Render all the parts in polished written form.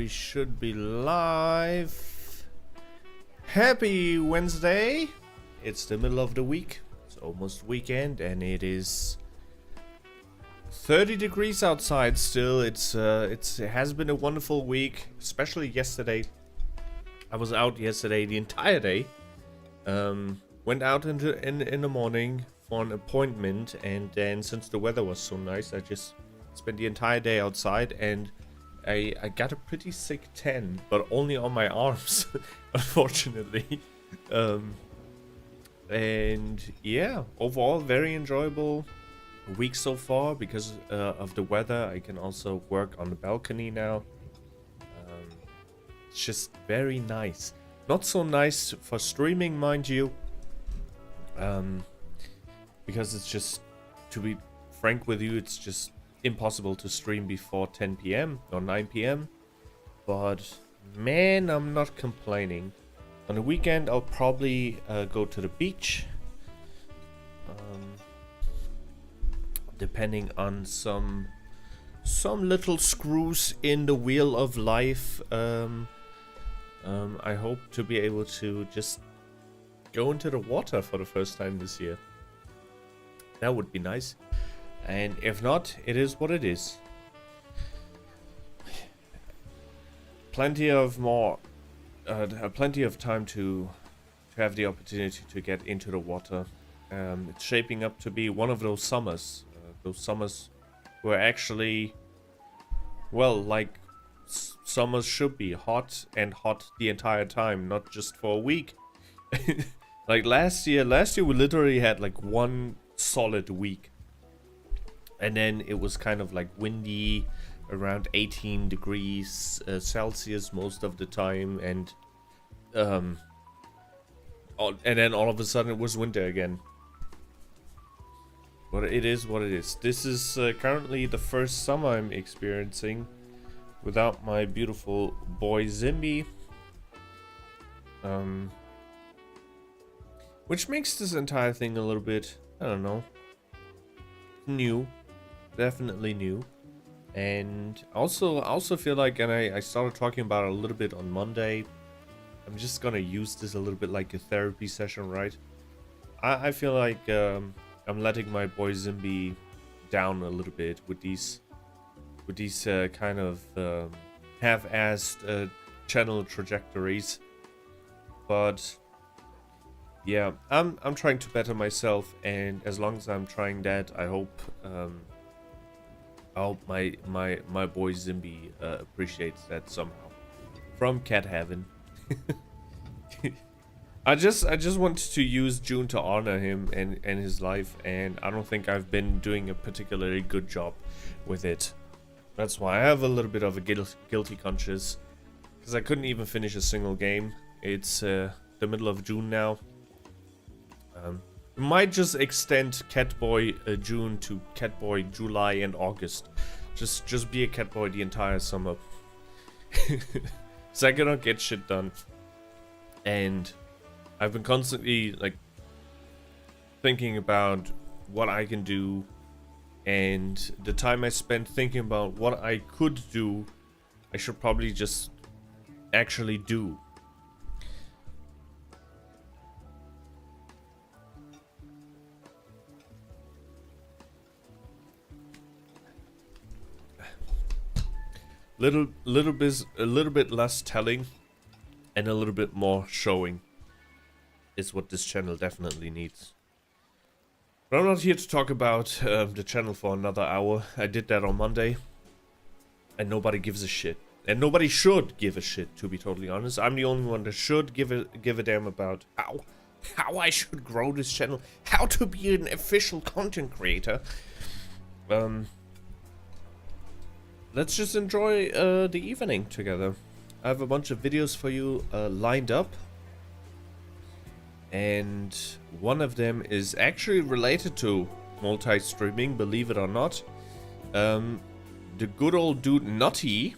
we should be live. Happy Wednesday. It's the middle of the week. It's almost weekend and it is 30 degrees outside still. It has been a wonderful week, especially yesterday. I was out yesterday the entire day. Went out in the morning for an appointment, and then since the weather was so nice, I just spent the entire day outside, and I got a pretty sick tan, but only on my arms, unfortunately. And yeah, overall very enjoyable week so far because of the weather. I can also work on the balcony now. It's just very nice. Not so nice for streaming, mind you. Because it's just, to be frank with you, it's just impossible to stream before 10 p.m. or 9 p.m. But man, I'm not complaining. On the weekend, I'll probably go to the beach. Depending on some little screws in the wheel of life. I hope to be able to just go into the water for the first time this year. That would be nice. And if not, it is what it is. Plenty of time to have the opportunity to get into the water. It's shaping up to be one of those summers. Those summers were actually, well, like summers should be, hot and hot the entire time, not just for a week. Like last year we literally had like one solid week, and then it was kind of like windy, around 18 degrees Celsius most of the time, and then all of a sudden it was winter again. But it is what it is. This is currently the first summer I'm experiencing without my beautiful boy Zimby. Which makes this entire thing a little bit, I don't know, new. Definitely new. And I also feel like, and I started talking about it a little bit on Monday, I'm just gonna use this a little bit like a therapy session, right? I feel like I'm letting my boy Zimby down a little bit with these kind of half-assed channel trajectories. But yeah, I'm trying to better myself, and as long as I'm trying that, I hope my boy Zimby appreciates that somehow. From Cat Heaven. I just wanted to use June to honor him and his life, and I don't think I've been doing a particularly good job with it. That's why I have a little bit of a guilty conscience, because I couldn't even finish a single game. It's the middle of June now. We might just extend Catboy June to Catboy July and August. Just be a Catboy the entire summer. So I cannot get shit done. And I've been constantly like thinking about what I can do, and the time I spent thinking about what I could do, I should probably just actually do. A little bit less telling and a little bit more showing is what this channel definitely needs. But I'm not here to talk about the channel for another hour. I did that on Monday, and nobody gives a shit. And nobody should give a shit, to be totally honest. I'm the only one that should give a damn about how I should grow this channel, how to be an official content creator. Let's just enjoy the evening together. I have a bunch of videos for you lined up. And one of them is actually related to multi-streaming, believe it or not. The good old dude Nutty.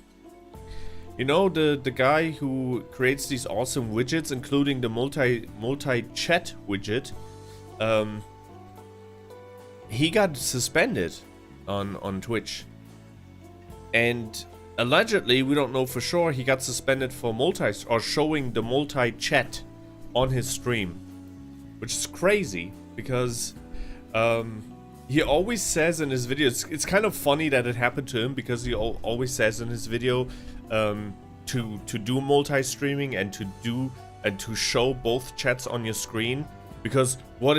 You know, the guy who creates these awesome widgets, including the multi-chat widget. He got suspended on Twitch. And allegedly, we don't know for sure, he got suspended for showing the multi-chat on his stream, which is crazy because he always says in his videos, it's kind of funny that it happened to him because he always says in his video to do multi-streaming and to show both chats on your screen, because what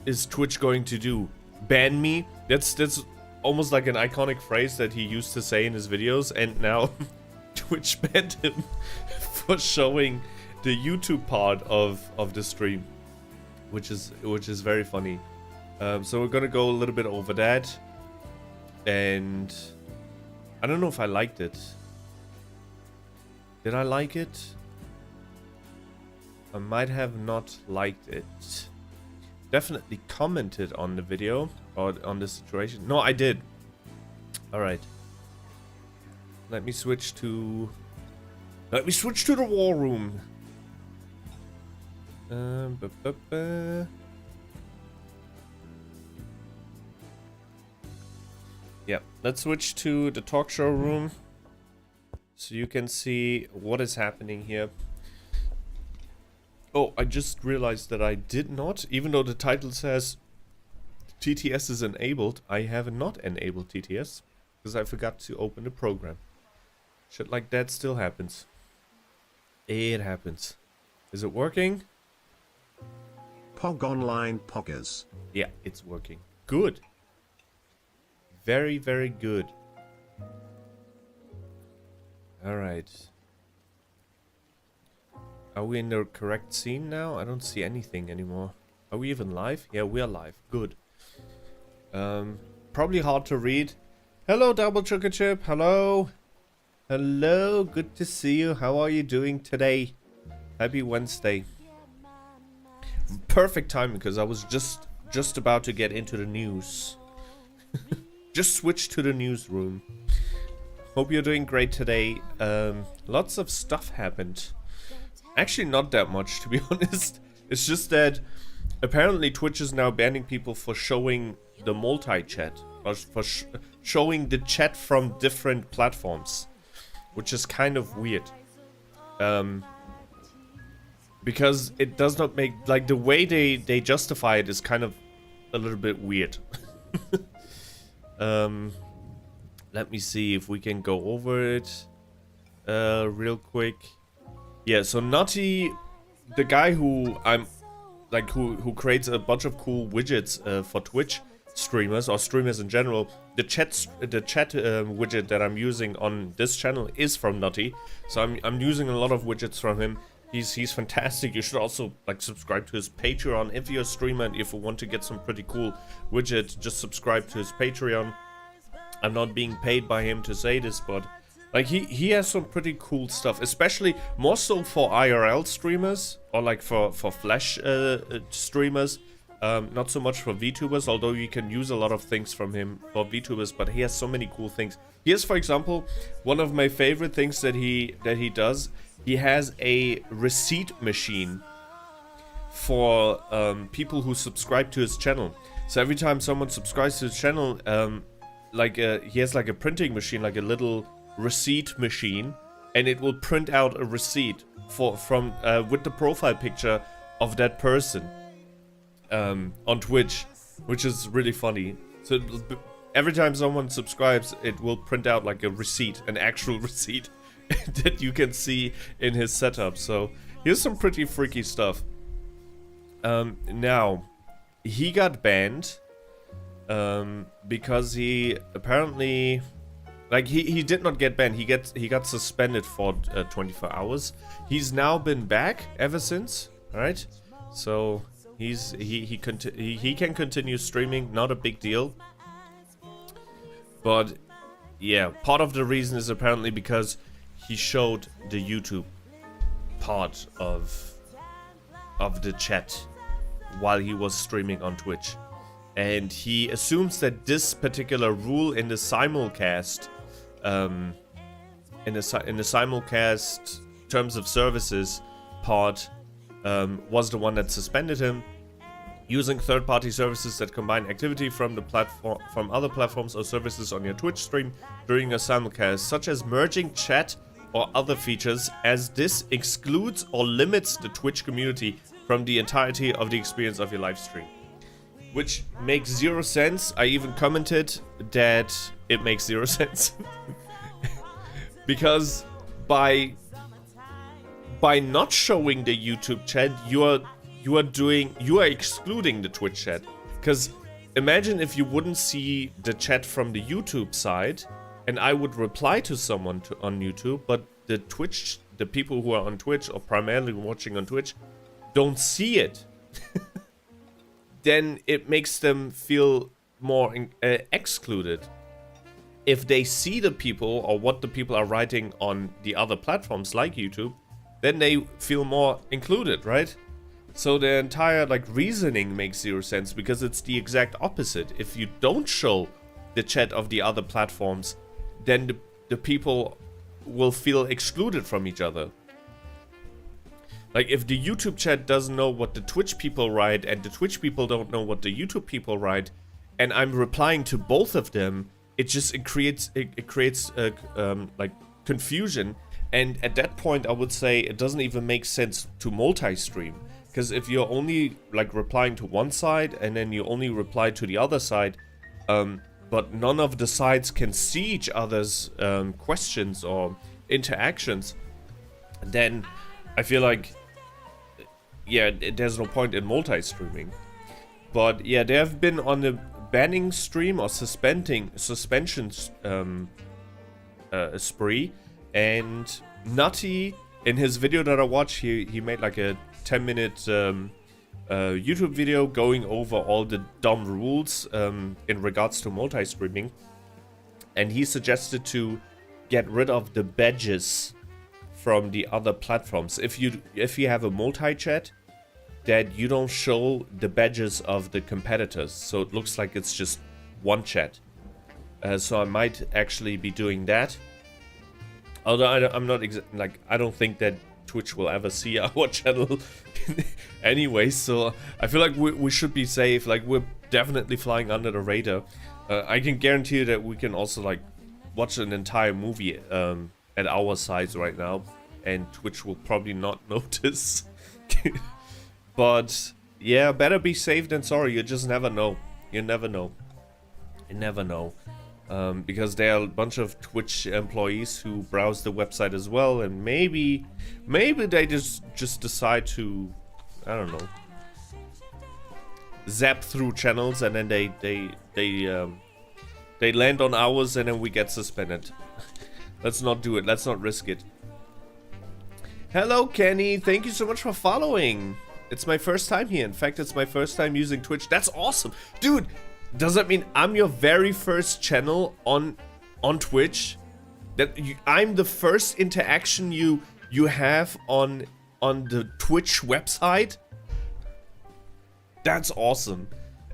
is Twitch going to do? Ban me? That's almost like an iconic phrase that he used to say in his videos, and now Twitch banned him for showing the YouTube part of the stream, which is very funny. So we're gonna go a little bit over that, and I don't know if I liked it. Did I like it? I might have not liked it. Definitely commented on the video or on the situation. No, I did. All right. Let me switch to the war room. Yeah, let's switch to the talk show room so you can see what is happening here. Oh, I just realized that I did not, even though the title says TTS is enabled, I have not enabled TTS because I forgot to open the program. Shit like that still happens. It happens. Is it working? Pog Online Poggers. Yeah, it's working. Good. Very, very good. Alright. Are we in the correct scene now? I don't see anything anymore. Are we even live? Yeah, we are live. Good. Probably hard to read. Hello, Double Chocolate Chip. Hello. Hello. Good to see you. How are you doing today? Happy Wednesday. Perfect time because I was just about to get into the news. Just switch to the newsroom. Hope you're doing great today. Lots of stuff happened. Actually, not that much, to be honest. It's just that apparently Twitch is now banning people for showing the multi-chat, or for showing the chat from different platforms, which is kind of weird. Because it does not make, like, the way they justify it is kind of a little bit weird. Let me see if we can go over it real quick. Yeah, so Nutty, the guy who who creates a bunch of cool widgets for Twitch streamers or streamers in general, the chat widget that I'm using on this channel is from Nutty. So I'm using a lot of widgets from him. He's fantastic. You should also like subscribe to his Patreon if you're a streamer and if you want to get some pretty cool widgets. Just subscribe to his Patreon. I'm not being paid by him to say this, but like he has some pretty cool stuff, especially more so for IRL streamers or like for Flash streamers. Not so much for VTubers, although you can use a lot of things from him for VTubers, but he has so many cool things. Here's, for example, one of my favorite things that he does. He has a receipt machine for people who subscribe to his channel. So every time someone subscribes to his channel, he has like a printing machine, like a little receipt machine, and it will print out a receipt from with the profile picture of that person on Twitch, which is really funny. So every time someone subscribes, it will print out like a receipt, an actual receipt that you can see in his setup. So here's some pretty freaky stuff. Now he got banned because he apparently, like, he did not get banned. He got suspended for 24 hours. He's now been back ever since. All right, so he can continue streaming. Not a big deal. But yeah, part of the reason is apparently because he showed the YouTube part of the chat while he was streaming on Twitch, and he assumes that this particular rule in the simulcast, in the simulcast terms of services part, was the one that suspended him. Using third-party services that combine activity from the platform from other platforms or services on your Twitch stream during a simulcast, such as merging chat or other features, as this excludes or limits the Twitch community from the entirety of the experience of your live stream. Which makes zero sense. I even commented that it makes zero sense. Because by not showing the YouTube chat, you are excluding the Twitch chat. Because imagine if you wouldn't see the chat from the YouTube side, and I would reply to someone on YouTube, but the people who are on Twitch or primarily watching on Twitch don't see it. Then it makes them feel more excluded. If they see the people or what the people are writing on the other platforms like YouTube, then they feel more included, right? So the entire reasoning makes zero sense, because it's the exact opposite. If you don't show the chat of the other platforms, then the people will feel excluded from each other. Like, if the YouTube chat doesn't know what the Twitch people write, and the Twitch people don't know what the YouTube people write, and I'm replying to both of them, it creates confusion. And at that point, I would say it doesn't even make sense to multi-stream. Because if you're only replying to one side, and then you only reply to the other side, but none of the sides can see each other's questions or interactions, then I feel like, yeah, there's no point in multi-streaming. But yeah, they have been on a banning stream or suspension spree, and Nutty, in his video that I watched, he made like a 10-minute YouTube video going over all the dumb rules in regards to multi-streaming, and he suggested to get rid of the badges from the other platforms. If you have a multi-chat, that you don't show the badges of the competitors, so it looks like it's just one chat. So I might actually be doing that. Although I'm not I don't think that Twitch will ever see our channel anyway, so I feel like we should be safe. We're definitely flying under the radar. I can guarantee you that we can also watch an entire movie at our size right now, and Twitch will probably not notice. But yeah, better be safe than sorry. You just never know. You never know. You never know. Because there are a bunch of Twitch employees who browse the website as well, and maybe they just decide to, I don't know, zap through channels, and then they land on ours, and then we get suspended. Let's not do it. Let's not risk it. Hello, Kenny. Thank you so much for following. It's my first time here. In fact, it's my first time using Twitch. That's awesome, dude. Does that mean I'm your very first channel on Twitch? I'm the first interaction you have on the Twitch website? That's awesome.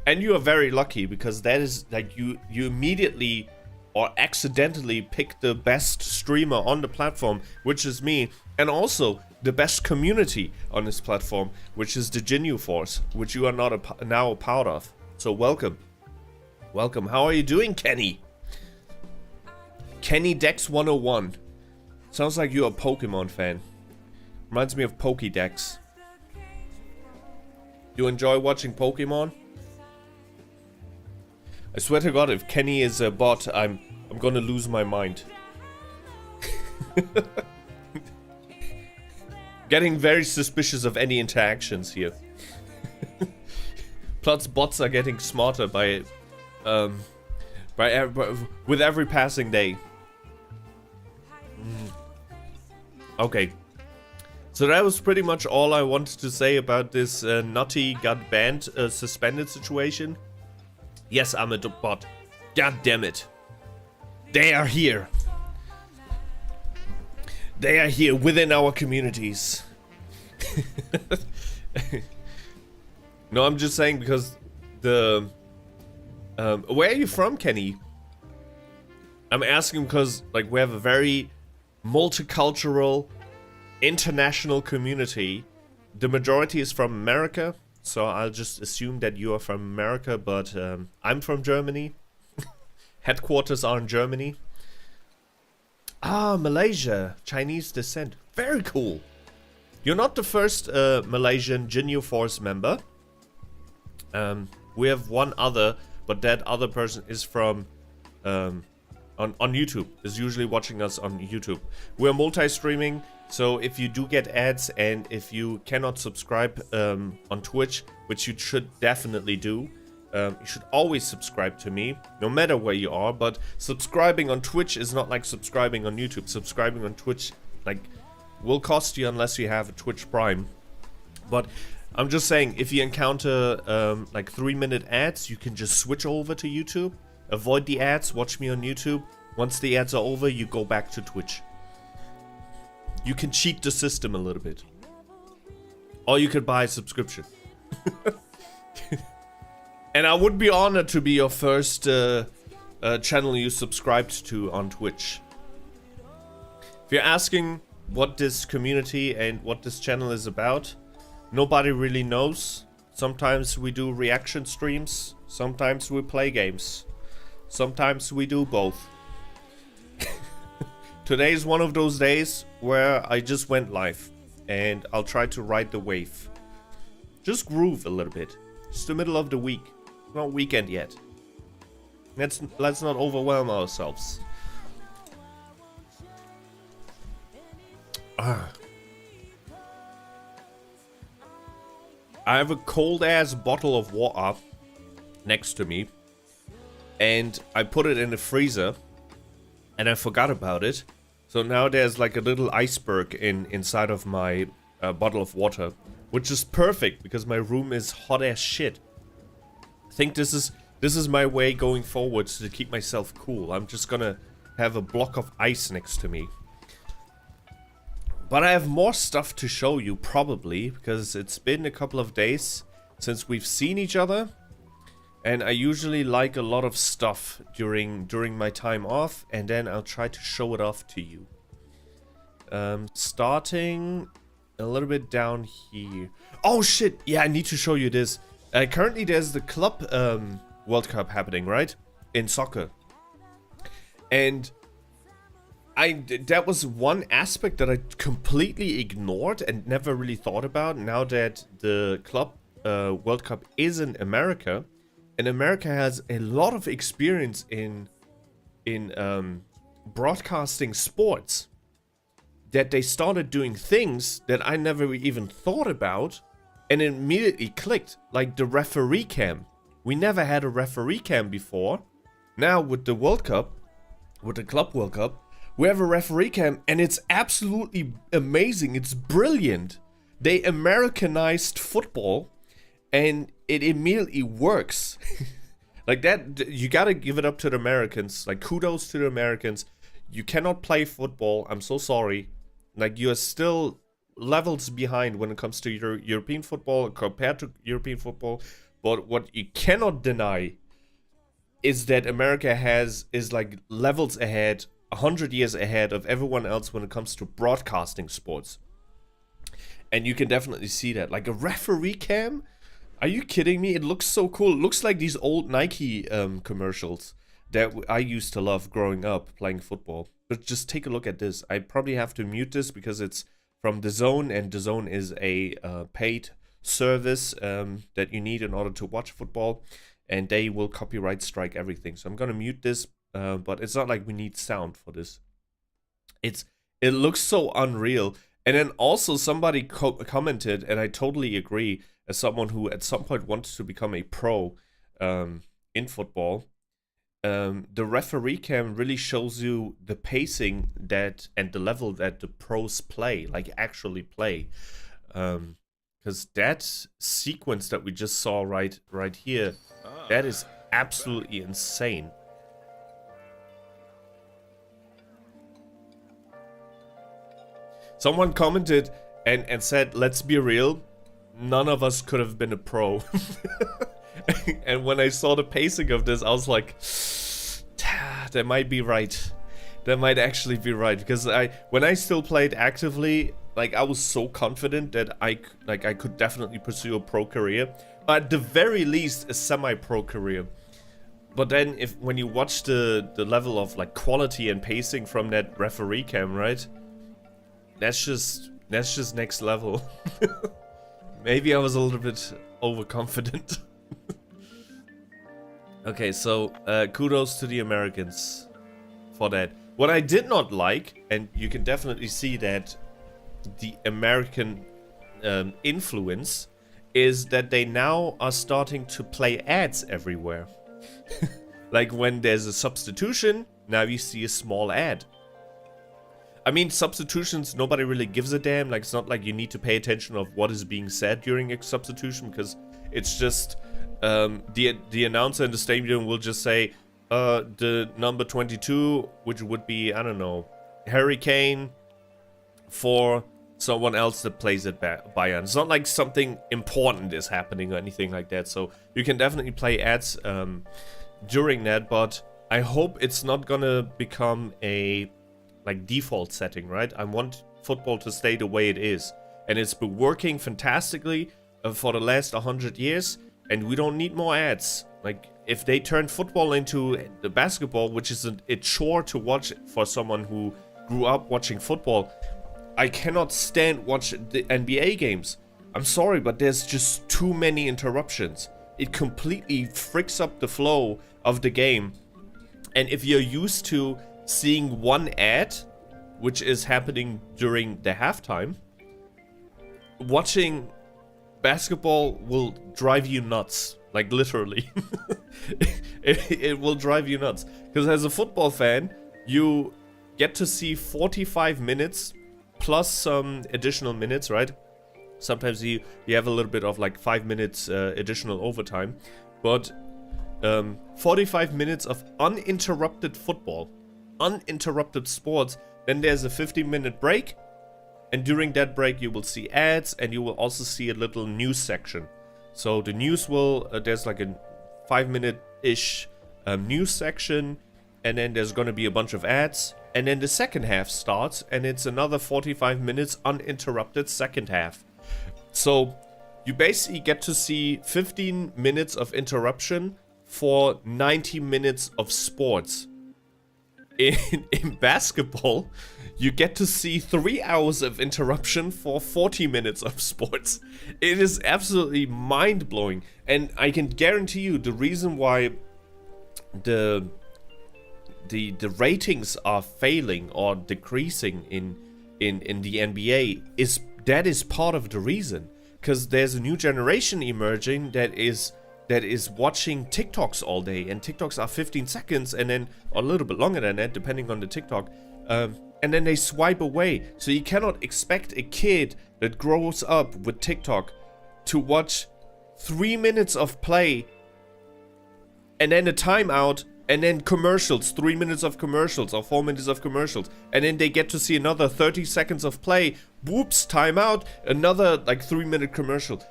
And you are very lucky, because that is you immediately or accidentally pick the best streamer on the platform, which is me, and also the best community on this platform, which is the Jinyo Force, which you are now a part of. So welcome. Welcome. How are you doing, Kenny? Kenny Dex 101. Sounds like you're a Pokemon fan. Reminds me of Pokédex. You enjoy watching Pokemon? I swear to God, if Kenny is a bot, I'm gonna lose my mind. Getting very suspicious of any interactions here. Plus, bots are getting smarter with every passing day. Okay. So that was pretty much all I wanted to say about this Nutty got banned suspended situation. Yes, I'm a bot. God damn it. They are here. They are here within our communities. No, I'm just saying because the... where are you from, Kenny? I'm asking because, like, we have a very multicultural, international community. The majority is from America, so I'll just assume that you are from America, but I'm from Germany. Headquarters are in Germany. Ah, Malaysia, Chinese descent. Very cool. You're not the first Malaysian Jinyo Force member. We have one other, but that other person is from on YouTube. Is usually watching us on YouTube. We're multi-streaming, so if you do get ads and if you cannot subscribe on Twitch, which you should definitely do, you should always subscribe to me, no matter where you are. But subscribing on Twitch is not like subscribing on YouTube. Subscribing on Twitch, like, will cost you unless you have a Twitch Prime. But I'm just saying, if you encounter like 3-minute ads, you can just switch over to YouTube. Avoid the ads, watch me on YouTube. Once the ads are over, you go back to Twitch. You can cheat the system a little bit. Or you could buy a subscription. And I would be honored to be your first channel you subscribed to on Twitch. If you're asking what this community and what this channel is about, nobody really knows. Sometimes we do reaction streams, sometimes we play games, sometimes we do both. Today is one of those days where I just went live and I'll try to ride the wave. Just groove a little bit. It's the middle of the week. It's not weekend yet. Let's not overwhelm ourselves. I have a cold ass bottle of water next to me, and I put it in the freezer and I forgot about it. So now there's like a little iceberg inside of my bottle of water, which is perfect because my room is hot as shit. I think this is my way going forward to keep myself cool. I'm just gonna have a block of ice next to me. But I have more stuff to show you probably, because it's been a couple of days since we've seen each other. And I usually like a lot of stuff during my time off, and then I'll try to show it off to you. Starting a little bit down here. Oh shit, yeah, I need to show you this. Currently there's the club World Cup happening, right? In soccer. And that was one aspect that I completely ignored and never really thought about. Now that the club World Cup is in America, and America has a lot of experience in broadcasting sports, that they started doing things that I never even thought about, and it immediately clicked, like the referee cam. We never had a referee cam before. Now with the World Cup, with the Club World Cup, we have a referee cam, and it's absolutely amazing. It's brilliant. They Americanized football, and it immediately works. Like that, you gotta give it up to the Americans. Like, kudos to the Americans. You cannot play football. I'm so sorry. Like, you are still levels behind when it comes to European football compared to European football. But what you cannot deny is that America is like levels ahead, 100 years ahead of everyone else when it comes to broadcasting sports. And you can definitely see that. Like a referee cam? Are you kidding me? It looks so cool. It looks like these old Nike commercials that I used to love growing up playing football. But just take a look at this. I probably have to mute this because it's from DAZN, and DAZN is a paid service that you need in order to watch football, and they will copyright strike everything. So I'm gonna mute this, but it's not like we need sound for this. It looks so unreal. And then also somebody commented, and I totally agree, as someone who at some point wanted to become a pro in football, the referee cam really shows you the pacing that and the level that the pros play, like actually play. Because that sequence that we just saw right here, that is absolutely insane. Someone commented and said, let's be real, none of us could have been a pro. And when I saw the pacing of this, I was like, that might be right. That might actually be right. Because when I still played actively, like I was so confident that I could definitely pursue a pro career, or at the very least a semi-pro career. But then when you watch the level of like quality and pacing from that referee cam, right? That's just next level. Maybe I was a little bit overconfident. Okay, so kudos to the Americans for that. What I did not like, and you can definitely see that the American influence, is that they now are starting to play ads everywhere. Like when there's a substitution, now you see a small ad. I mean, substitutions, nobody really gives a damn. Like, it's not like you need to pay attention of what is being said during a substitution, because it's just the announcer in the stadium will just say the number 22, which would be, I don't know, Harry Kane, for someone else that plays at Bayern. It's not like something important is happening or anything like that. So you can definitely play ads during that, but I hope it's not gonna become a like default setting, right? I want football to stay the way it is, and it's been working fantastically for the last 100 years, and we don't need more ads. Like, if they turn football into the basketball, which is a chore to watch for someone who grew up watching football, I cannot stand watch the NBA games. I'm sorry, but there's just too many interruptions. It completely freaks up the flow of the game. And if you're used to seeing one ad, which is happening during the halftime, watching basketball will drive you nuts. Like, literally. it will drive you nuts. Because as a football fan, you get to see 45 minutes plus some additional minutes, right? Sometimes you have a little bit of like 5 minutes additional overtime. But 45 minutes of uninterrupted football, uninterrupted sports. Then there's a 15-minute break. And during that break, you will see ads, and you will also see a little news section. So the news will, there's like a 5-minute-ish news section, and then there's going to be a bunch of ads. And then the second half starts, and it's another 45 minutes uninterrupted second half. So you basically get to see 15 minutes of interruption for 90 minutes of sports. In basketball, you get to see 3 hours of interruption for 40 minutes of sports. It is absolutely mind-blowing. And I can guarantee you the reason why the ratings are failing or decreasing in the NBA is part of the reason. Because there's a new generation emerging that is watching TikToks all day, and TikToks are 15 seconds and then a little bit longer than that, depending on the TikTok. And then they swipe away. So you cannot expect a kid that grows up with TikTok to watch 3 minutes of play and then a timeout and then commercials, 3 minutes of commercials or 4 minutes of commercials. And then they get to see another 30 seconds of play. Whoops, timeout, another like 3-minute commercial.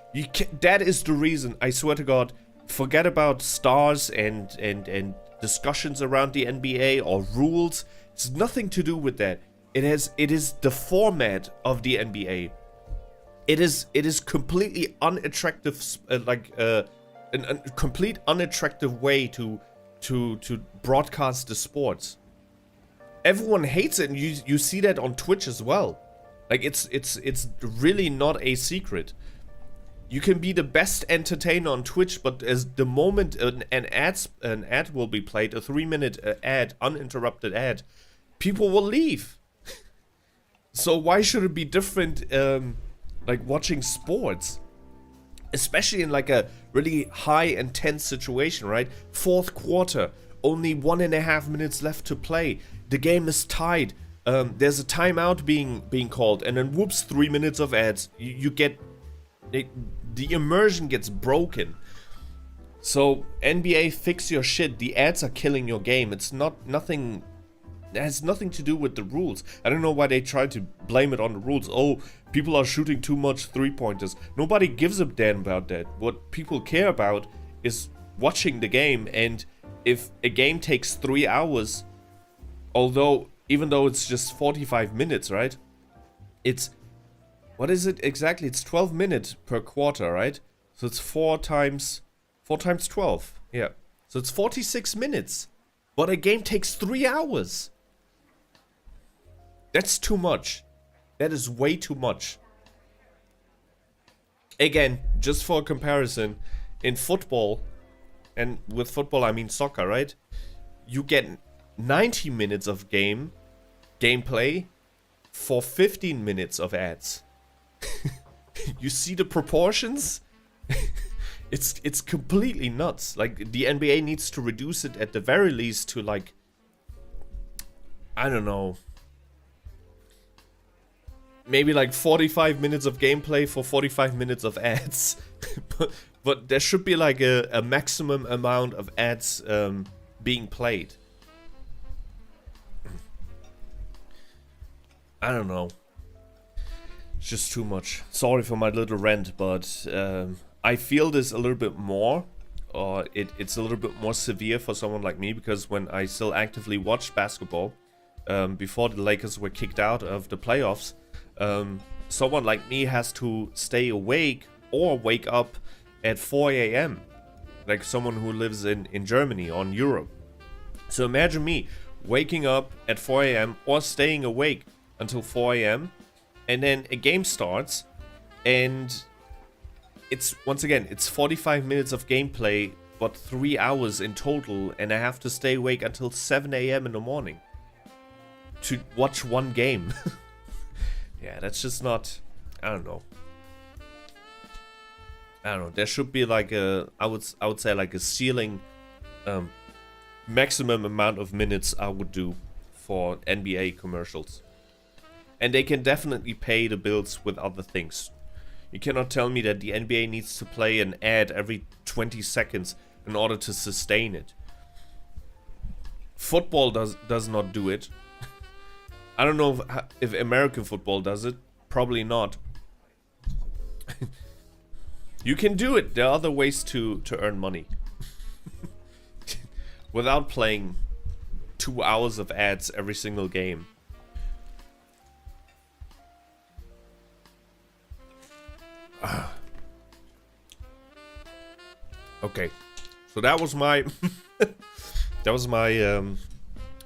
That is the reason, I swear to God. Forget about stars and discussions around the NBA or rules. It's nothing to do with that. It is the format of the NBA. It is completely unattractive, a complete unattractive way to broadcast the sports. Everyone hates it, and you see that on Twitch as well. Like, it's really not a secret. You can be the best entertainer on Twitch, but as the moment an ad will be played, a 3-minute ad, uninterrupted ad, people will leave. So why should it be different, like watching sports? Especially in like a really high intense situation, right? Fourth quarter, only 1.5 minutes left to play. The game is tied. There's a timeout being called, and then whoops, 3 minutes of ads. You get the immersion gets broken. So NBA, fix your shit. The ads are killing your game. It has nothing to do with the rules. I don't know why they try to blame it on the rules. Oh, people are shooting too much 3-pointers. Nobody gives a damn about that. What people care about is watching the game. And if a game takes 3 hours, even though it's just 45 minutes, right? what is it exactly? It's 12 minutes per quarter, right? So it's 4 times 12. Yeah. So it's 46 minutes. But a game takes 3 hours. That's too much. That is way too much. Again, just for comparison, in football, and with football I mean soccer, right? You get 90 minutes of gameplay for 15 minutes of ads. You see the proportions? It's completely nuts. Like, the NBA needs to reduce it at the very least to, like, I don't know, maybe like 45 minutes of gameplay for 45 minutes of ads. but there should be like a maximum amount of ads being played. I don't know. It's just too much. Sorry for my little rant, but I feel this a little bit more. Or it's a little bit more severe for someone like me, because when I still actively watched basketball, before the Lakers were kicked out of the playoffs, someone like me has to stay awake or wake up at 4 a.m. Like someone who lives in Germany or in Europe. So imagine me waking up at 4 a.m. or staying awake until 4 a.m. and then a game starts, and it's, once again, it's 45 minutes of gameplay, but 3 hours in total, and I have to stay awake until 7 a.m. in the morning to watch one game. Yeah, that's just not, I don't know. There should be like a, I would say like a ceiling, maximum amount of minutes I would do for NBA commercials. And they can definitely pay the bills with other things. You cannot tell me that the NBA needs to play an ad every 20 seconds in order to sustain it. Football does not do it. I don't know if American football does it. Probably not. You can do it. There are other ways to earn money. Without playing 2 hours of ads every single game. Okay, so that was my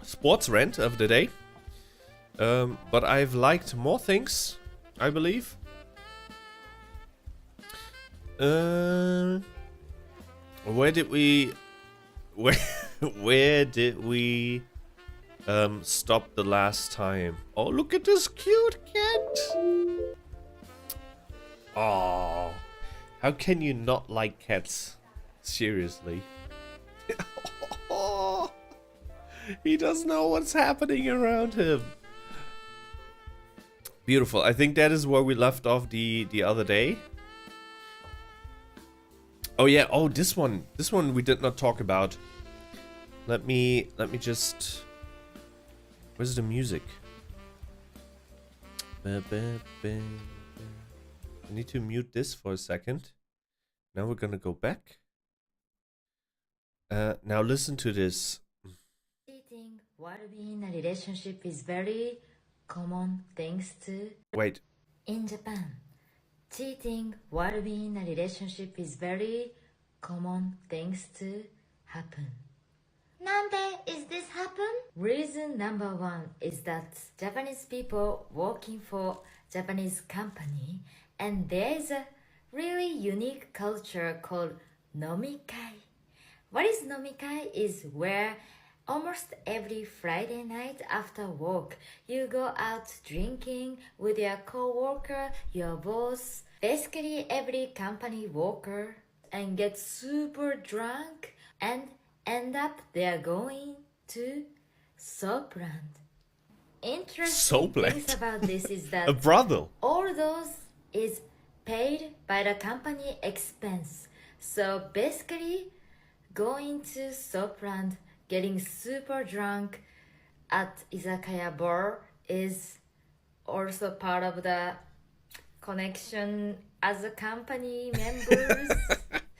sports rant of the day. But I've liked more things, I believe. Where did we stop the last time? Oh, look at this cute cat. Oh, how can you not like cats? Seriously. Oh, he doesn't know what's happening around him. Beautiful. I think that is where we left off the other day. Oh yeah. Oh, this one we did not talk about. Let me just. Where's the music? I need to mute this for a second. Now we're gonna go back. Now listen to this. Cheating while being in a relationship is very common thanks to... Wait. In Japan, cheating while being in a relationship is very common thanks to happen. Nande is this happen? Reason number one is that Japanese people working for Japanese company, and there's a really unique culture called nomikai. What is nomikai is where almost every Friday night after work, you go out drinking with your co-worker, your boss, basically every company worker, and get super drunk and end up they're going to Sopland. Interesting things about this is that a brothel. All those is paid by the company expense. So basically, going to Sopland, getting super drunk at izakaya bar is also part of the connection as a company members.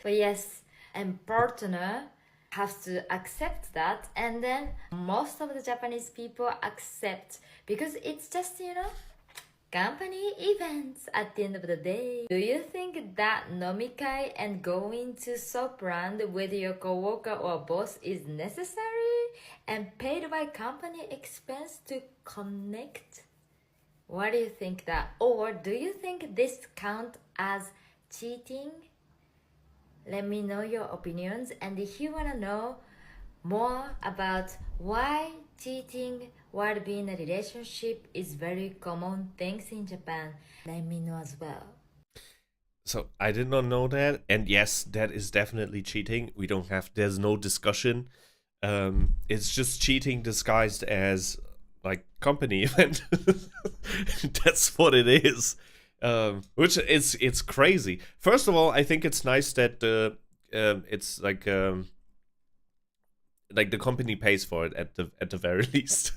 But yes, and partner has to accept that, and then most of the Japanese people accept because it's just, company events at the end of the day. Do you think that nomikai and going to shop brand with your coworker or boss is necessary and paid by company expense to connect? What do you think that? Or do you think this count as cheating? Let me know your opinions, and if you wanna know more about why cheating while being in a relationship is very common things in Japan, let me know as well. So I did not know that, and yes, that is definitely cheating. There's no discussion. It's just cheating disguised as like company event. That's what it is. Which it's crazy. First of all, I think it's nice that it's like the company pays for it at the very least.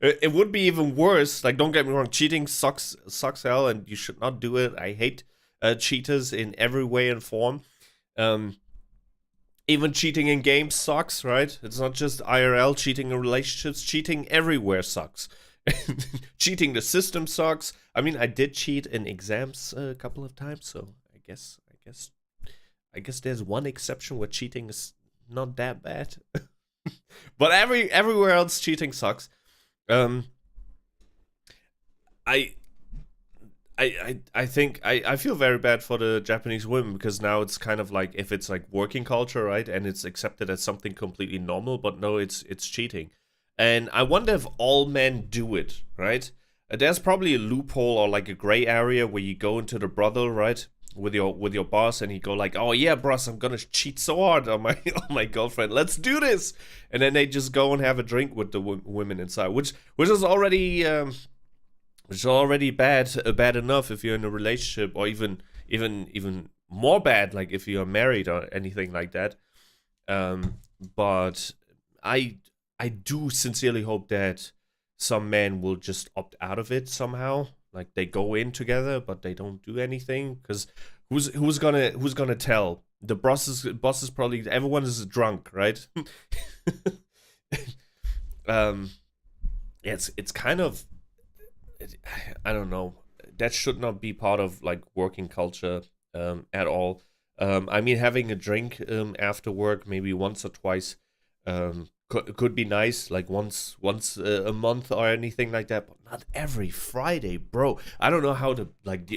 It would be even worse. Like, don't get me wrong, cheating sucks hell, and you should not do it. I hate cheaters in every way and form. Even cheating in games sucks, right? It's not just IRL, cheating in relationships, cheating everywhere sucks. Cheating the system sucks. I mean, I did cheat in exams a couple of times, so I guess there's one exception where cheating is not that bad. But everywhere else cheating sucks. I think I feel very bad for the Japanese women, because now it's kind of like, if it's like working culture, right, and it's accepted as something completely normal, but no, it's cheating. And I wonder if all men do it, right? There's probably a loophole or like a gray area where you go into the brothel, right, with your boss, and you go like, oh yeah, boss, I'm gonna cheat so hard on my on my girlfriend. Let's do this. And then they just go and have a drink with the women inside, which is already bad enough if you're in a relationship, or even more bad, like if you're married or anything like that. But I do sincerely hope that some men will just opt out of it somehow. Like, they go in together, but they don't do anything, because who's gonna tell? The boss is probably, everyone is drunk, right? It's kind of, I don't know. That should not be part of like working culture at all. I mean, having a drink after work, maybe once or twice, could be nice, like once a month or anything like that, but not every Friday, bro. I don't know how the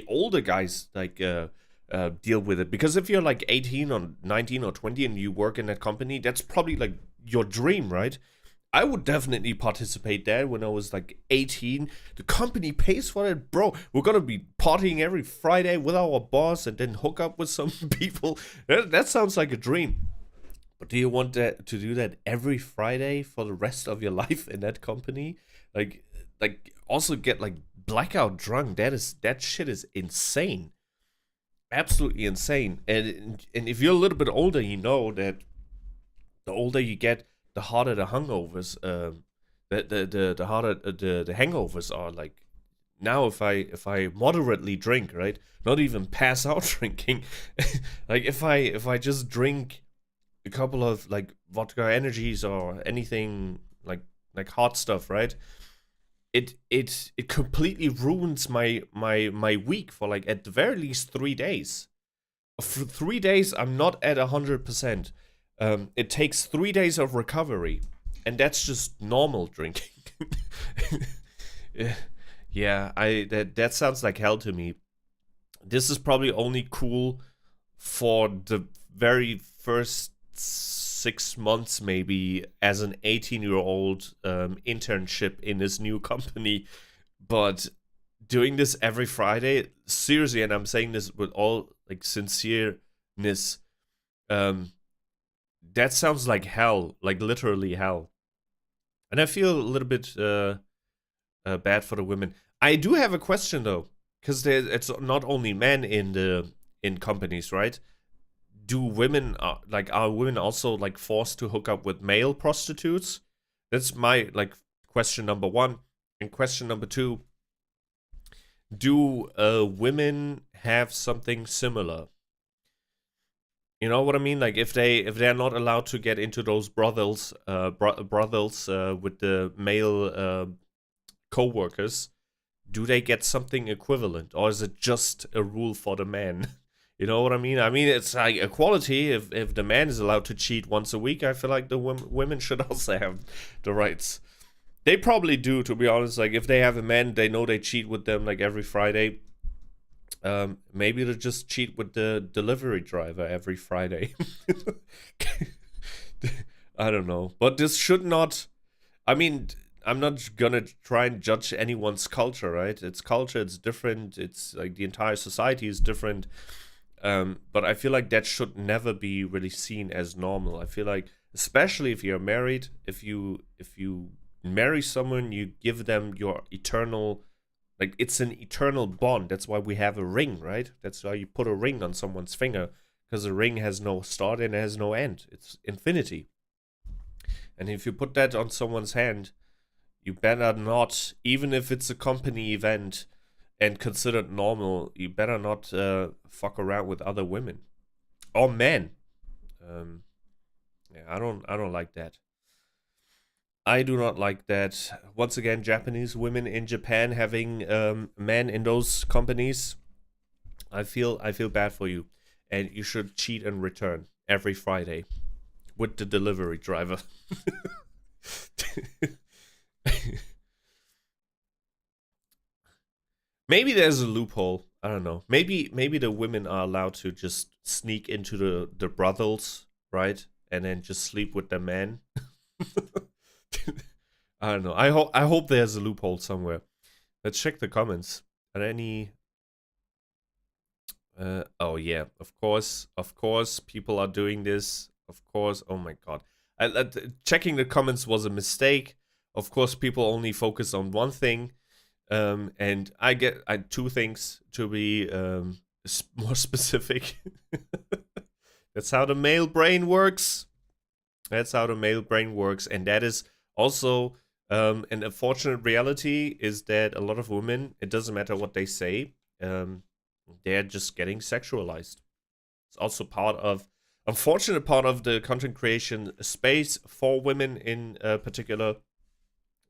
older guys deal with it, because if you're like 18 or 19 or 20 and you work in that company, that's probably like your dream, right? I would definitely participate there when I was like 18. The company pays for it, bro. We're gonna be partying every Friday with our boss and then hook up with some people. That sounds like a dream. But do you want to do that every Friday for the rest of your life in that company? Like also get like blackout drunk. That shit is insane. Absolutely insane. And if you're a little bit older, you know that the older you get, the harder the hangovers the harder the hangovers are. Like, now if I moderately drink, right, not even pass out drinking, like if I just drink a couple of like vodka energies or anything like hot stuff, right, it completely ruins my week for like at the very least 3 days. For 3 days I'm not at 100%. It takes 3 days of recovery, and that's just normal drinking. Yeah, that sounds like hell to me. This is probably only cool for the very first 6 months, maybe, as an 18-year-old internship in this new company. But doing this every Friday, seriously, and I'm saying this with all like sincereness, that sounds like hell, like literally hell. And I feel a little bit bad for the women. I do have a question though, because it's not only men in companies, right? Do women are women also like forced to hook up with male prostitutes? That's my like question number one. And question number two: do women have something similar? You know what I mean? Like, if they're not allowed to get into those brothels with the male co-workers, do they get something equivalent, or is it just a rule for the man? You know what I mean? I mean, it's like equality. If the man is allowed to cheat once a week, I feel like the women should also have the rights. They probably do, to be honest. Like, if they have a man, they know they cheat with them like every Friday. Maybe they'll just cheat with the delivery driver every Friday. I don't know. But this should not... I mean, I'm not gonna try and judge anyone's culture, right? It's culture, it's different. It's like the entire society is different. But I feel like that should never be really seen as normal. I feel like, especially if you're married, if you marry someone, you give them your eternal, like, it's an eternal bond. That's why we have a ring, right? That's why you put a ring on someone's finger, because a ring has no start and has no end. It's infinity. And if you put that on someone's hand, you better not, even if it's a company event and considered normal, you better not fuck around with other women or men. Yeah, I don't like that. I do not like that. Once again, Japanese women in Japan having men in those companies. I feel bad for you, and you should cheat and return every Friday with the delivery driver. Maybe there's a loophole. I don't know. Maybe the women are allowed to just sneak into the brothels, right? And then just sleep with the men. I don't know. I hope there's a loophole somewhere. Let's check the comments. Are there any... oh yeah, of course, people are doing this. Of course, oh my god. Checking the comments was a mistake. Of course, people only focus on one thing. And I get two things to be more specific. That's how the male brain works. That's how the male brain works. And that is also an unfortunate reality, is that a lot of women, it doesn't matter what they say, they're just getting sexualized. It's also unfortunate part of the content creation space for women in particular.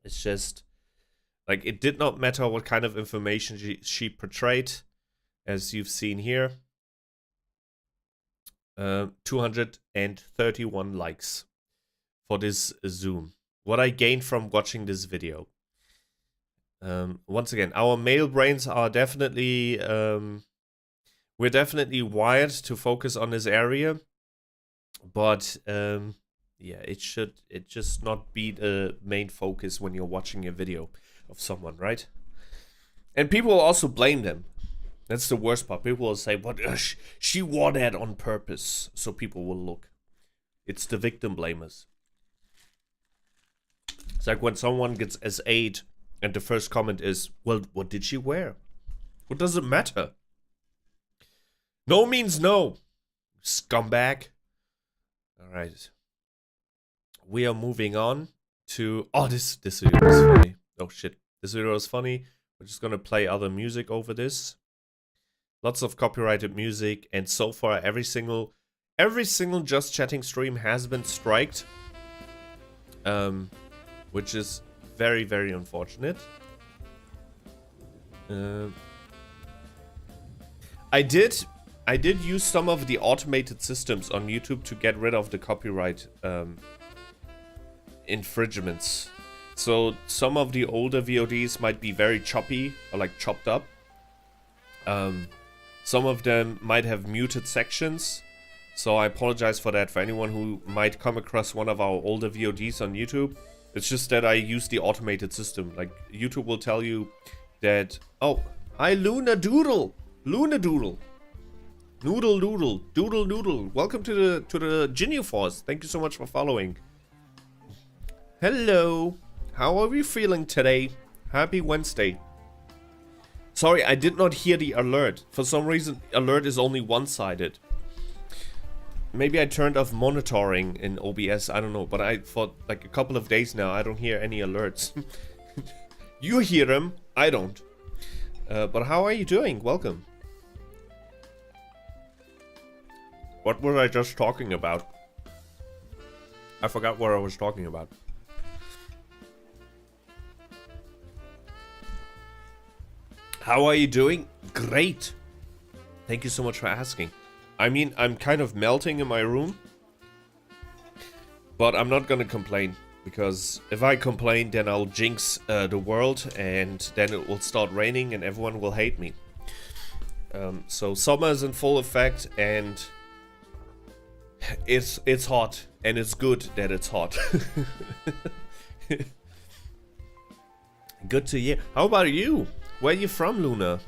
It's just, like, it did not matter what kind of information she portrayed, as you've seen here. 231 likes for this Zoom. What I gained from watching this video. Once again, our male brains are definitely... we're definitely wired to focus on this area. But, yeah, it just not be the main focus when you're watching a video of someone, right? And people will also blame them. That's the worst part. People will say, "What? She wore that on purpose," so people will look. It's the victim blamers. It's like when someone gets S8 and the first comment is, "Well, what did she wear? What does it matter?" No means no, scumbag. All right, we are moving on to... Oh, this video is funny. Oh shit, this video is funny. We're just gonna play other music over this. Lots of copyrighted music, and so far every single Just Chatting stream has been striked, which is very, very unfortunate. I did use some of the automated systems on YouTube to get rid of the copyright infringements. So some of the older VODs might be very choppy or like chopped up. Some of them might have muted sections. So I apologize for that for anyone who might come across one of our older VODs on YouTube. It's just that I use the automated system. Like, YouTube will tell you that... Oh, hi Luna Doodle! Luna Doodle! Noodle Doodle! Doodle Doodle! Welcome to the Jinyo Force. Thank you so much for following. Hello! How are we feeling today? Happy Wednesday. Sorry, I did not hear the alert. For some reason, alert is only one-sided. Maybe I turned off monitoring in OBS, I don't know. But for like a couple of days now, I don't hear any alerts. You hear them, I don't. But how are you doing? Welcome. What was I just talking about? I forgot what I was talking about. How are you doing? Great. Thank you so much for asking. I mean, I'm kind of melting in my room, but I'm not gonna complain, because if I complain, then I'll jinx the world, and then it will start raining and everyone will hate me. So summer is in full effect, and it's hot, and it's good that it's hot. Good to hear. How about you? Where are you from, Luna?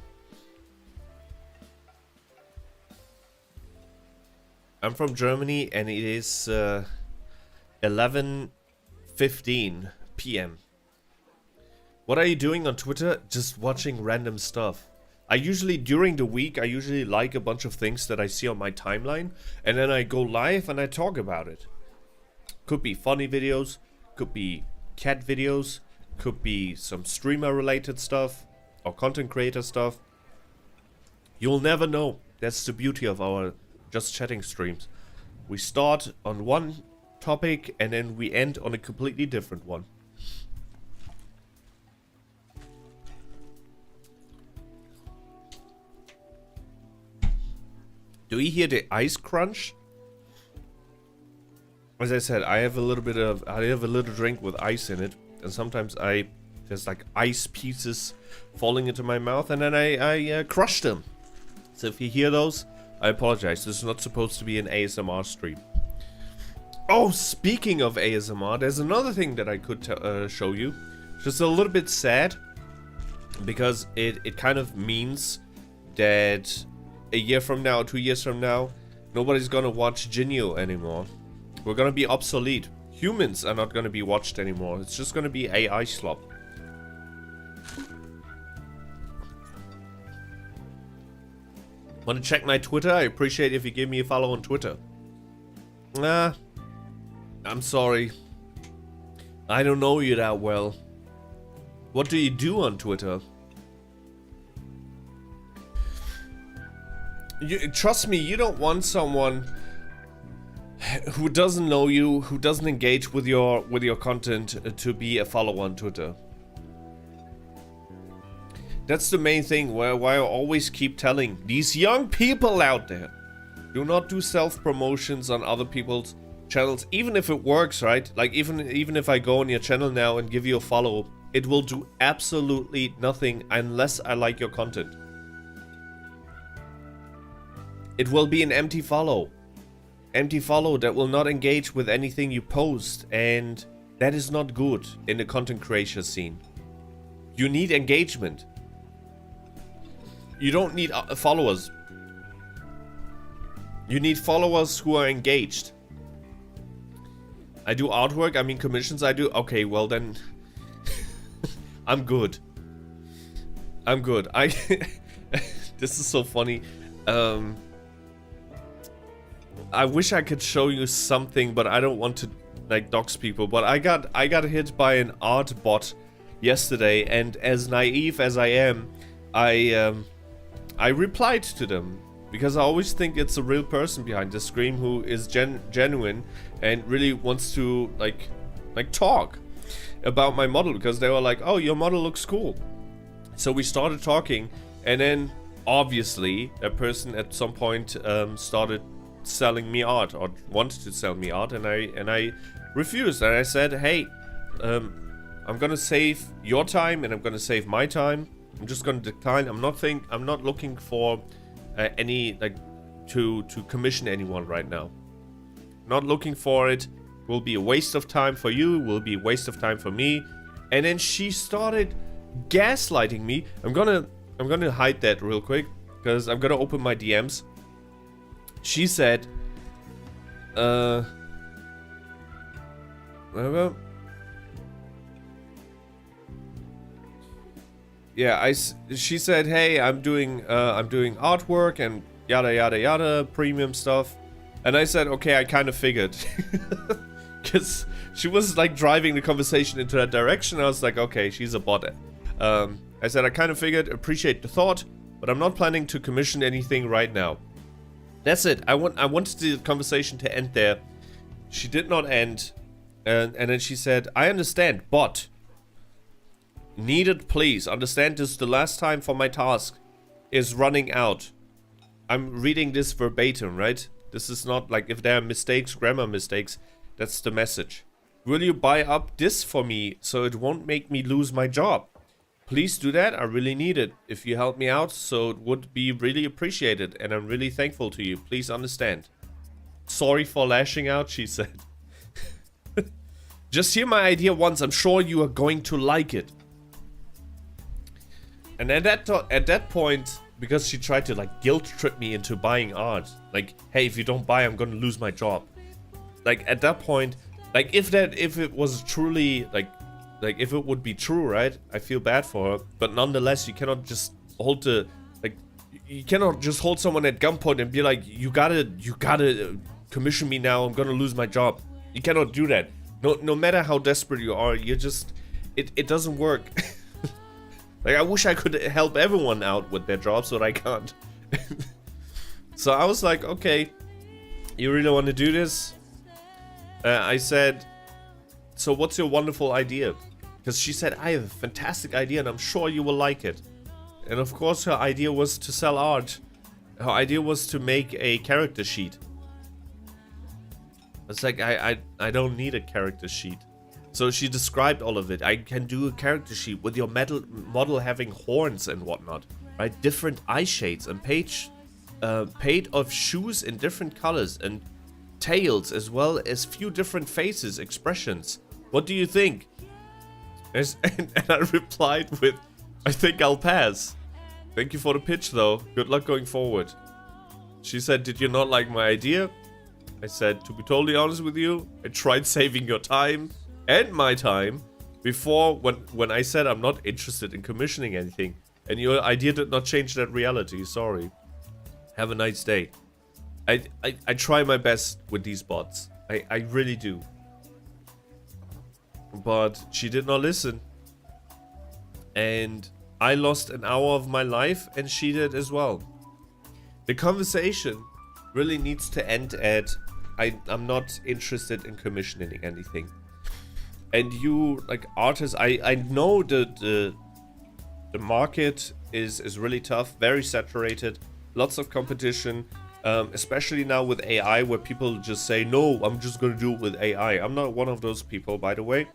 I'm from Germany, and it is 11:15 p.m. What are you doing on Twitter? Just watching random stuff. During the week, I usually like a bunch of things that I see on my timeline, and then I go live and I talk about it. Could be funny videos, could be cat videos, could be some streamer related stuff or content creator stuff. You'll never know. That's the beauty of our Just Chatting streams. We start on one topic and then we end on a completely different one. Do you hear the ice crunch? As I said, I have a little drink with ice in it, and sometimes there's like ice pieces falling into my mouth, and then I crush them. So if you hear those, I apologize. This is not supposed to be an ASMR stream. Oh, speaking of ASMR, there's another thing that I could show you. Just a little bit sad, because it kind of means that a year from now, 2 years from now, nobody's gonna watch Jinyo anymore. We're gonna be obsolete. Humans are not gonna be watched anymore. It's just gonna be AI slop. Wanna check my Twitter? I appreciate if you give me a follow on Twitter. Nah, I'm sorry. I don't know you that well. What do you do on Twitter? Trust me, you don't want someone who doesn't know you, who doesn't engage with your content to be a follower on Twitter. That's the main thing why I always keep telling these young people out there, do not do self-promotions on other people's channels, even if it works, right? Like even if I go on your channel now and give you a follow, it will do absolutely nothing unless I like your content. It will be an empty follow. Empty follow that will not engage with anything you post, and that is not good in the content creation scene. You need engagement. You don't need followers. You need followers who are engaged. I do artwork, I mean commissions I do. Okay, well then I'm good. I'm good. This is so funny. I wish I could show you something, but I don't want to like dox people. But I got hit by an art bot yesterday, and as naive as I am, I replied to them because I always think it's a real person behind the screen who is genuine and really wants to like talk about my model, because they were like, "Oh, your model looks cool." So we started talking, and then obviously a person at some point started selling me art, or wanted to sell me art, and I refused, and I said, hey, I'm gonna save your time and I'm gonna save my time. I'm just gonna decline. I'm not looking for any like to commission anyone right now. Not looking for it. Will be a waste of time for you, will be a waste of time for me. And then she started gaslighting me. I'm gonna hide that real quick, because I'm gonna open my DMs. She said, yeah, she said, hey, I'm doing artwork and yada yada yada, premium stuff. And I said, okay, I kind of figured. Because she was like driving the conversation into that direction. I was like, okay, she's a bot. I said, I kind of figured, appreciate the thought, but I'm not planning to commission anything right now. That's it. I wanted the conversation to end there. She did not end. And then she said, I understand, but Needed, please. Understand this. The last time for my task is running out. I'm reading this verbatim, right? This is not like if there are mistakes, grammar mistakes. That's the message. Will you buy up this for me so it won't make me lose my job? Please do that. I really need it. If you help me out, so it would be really appreciated. And I'm really thankful to you. Please understand. Sorry for lashing out, she said. Just hear my idea once. I'm sure you are going to like it. And at that point, because she tried to like guilt trip me into buying art, like, hey, if you don't buy, I'm gonna lose my job. Like at that point, like if it was truly like if it would be true, right? I feel bad for her, but nonetheless, you cannot just hold you cannot just hold someone at gunpoint and be like, you gotta commission me now. I'm gonna lose my job. You cannot do that. No matter how desperate you are, you just it doesn't work. Like, I wish I could help everyone out with their jobs, but I can't. So I was like, okay, you really want to do this? I said, so what's your wonderful idea? Because she said, I have a fantastic idea and I'm sure you will like it. And of course her idea was to sell art. Her idea was to make a character sheet. It's like, I don't need a character sheet. So she described all of it. I can do a character sheet with your model having horns and whatnot, right? Different eye shades and paint of shoes in different colors and tails, as well as few different faces, expressions. What do you think? And I replied with, I think I'll pass. Thank you for the pitch though. Good luck going forward. She said, did you not like my idea? I said, to be totally honest with you, I tried saving your time and my time before when I said I'm not interested in commissioning anything, and your idea did not change that reality. Sorry. Have a nice day. I try my best with these bots. I really do. But she did not listen. And I lost an hour of my life, and she did as well. The conversation really needs to end at I'm not interested in commissioning anything. And you, like artists, I know the market is really tough, very saturated, lots of competition, especially now with AI, where people just say, no, I'm just gonna do it with AI. I'm not one of those people, by the way.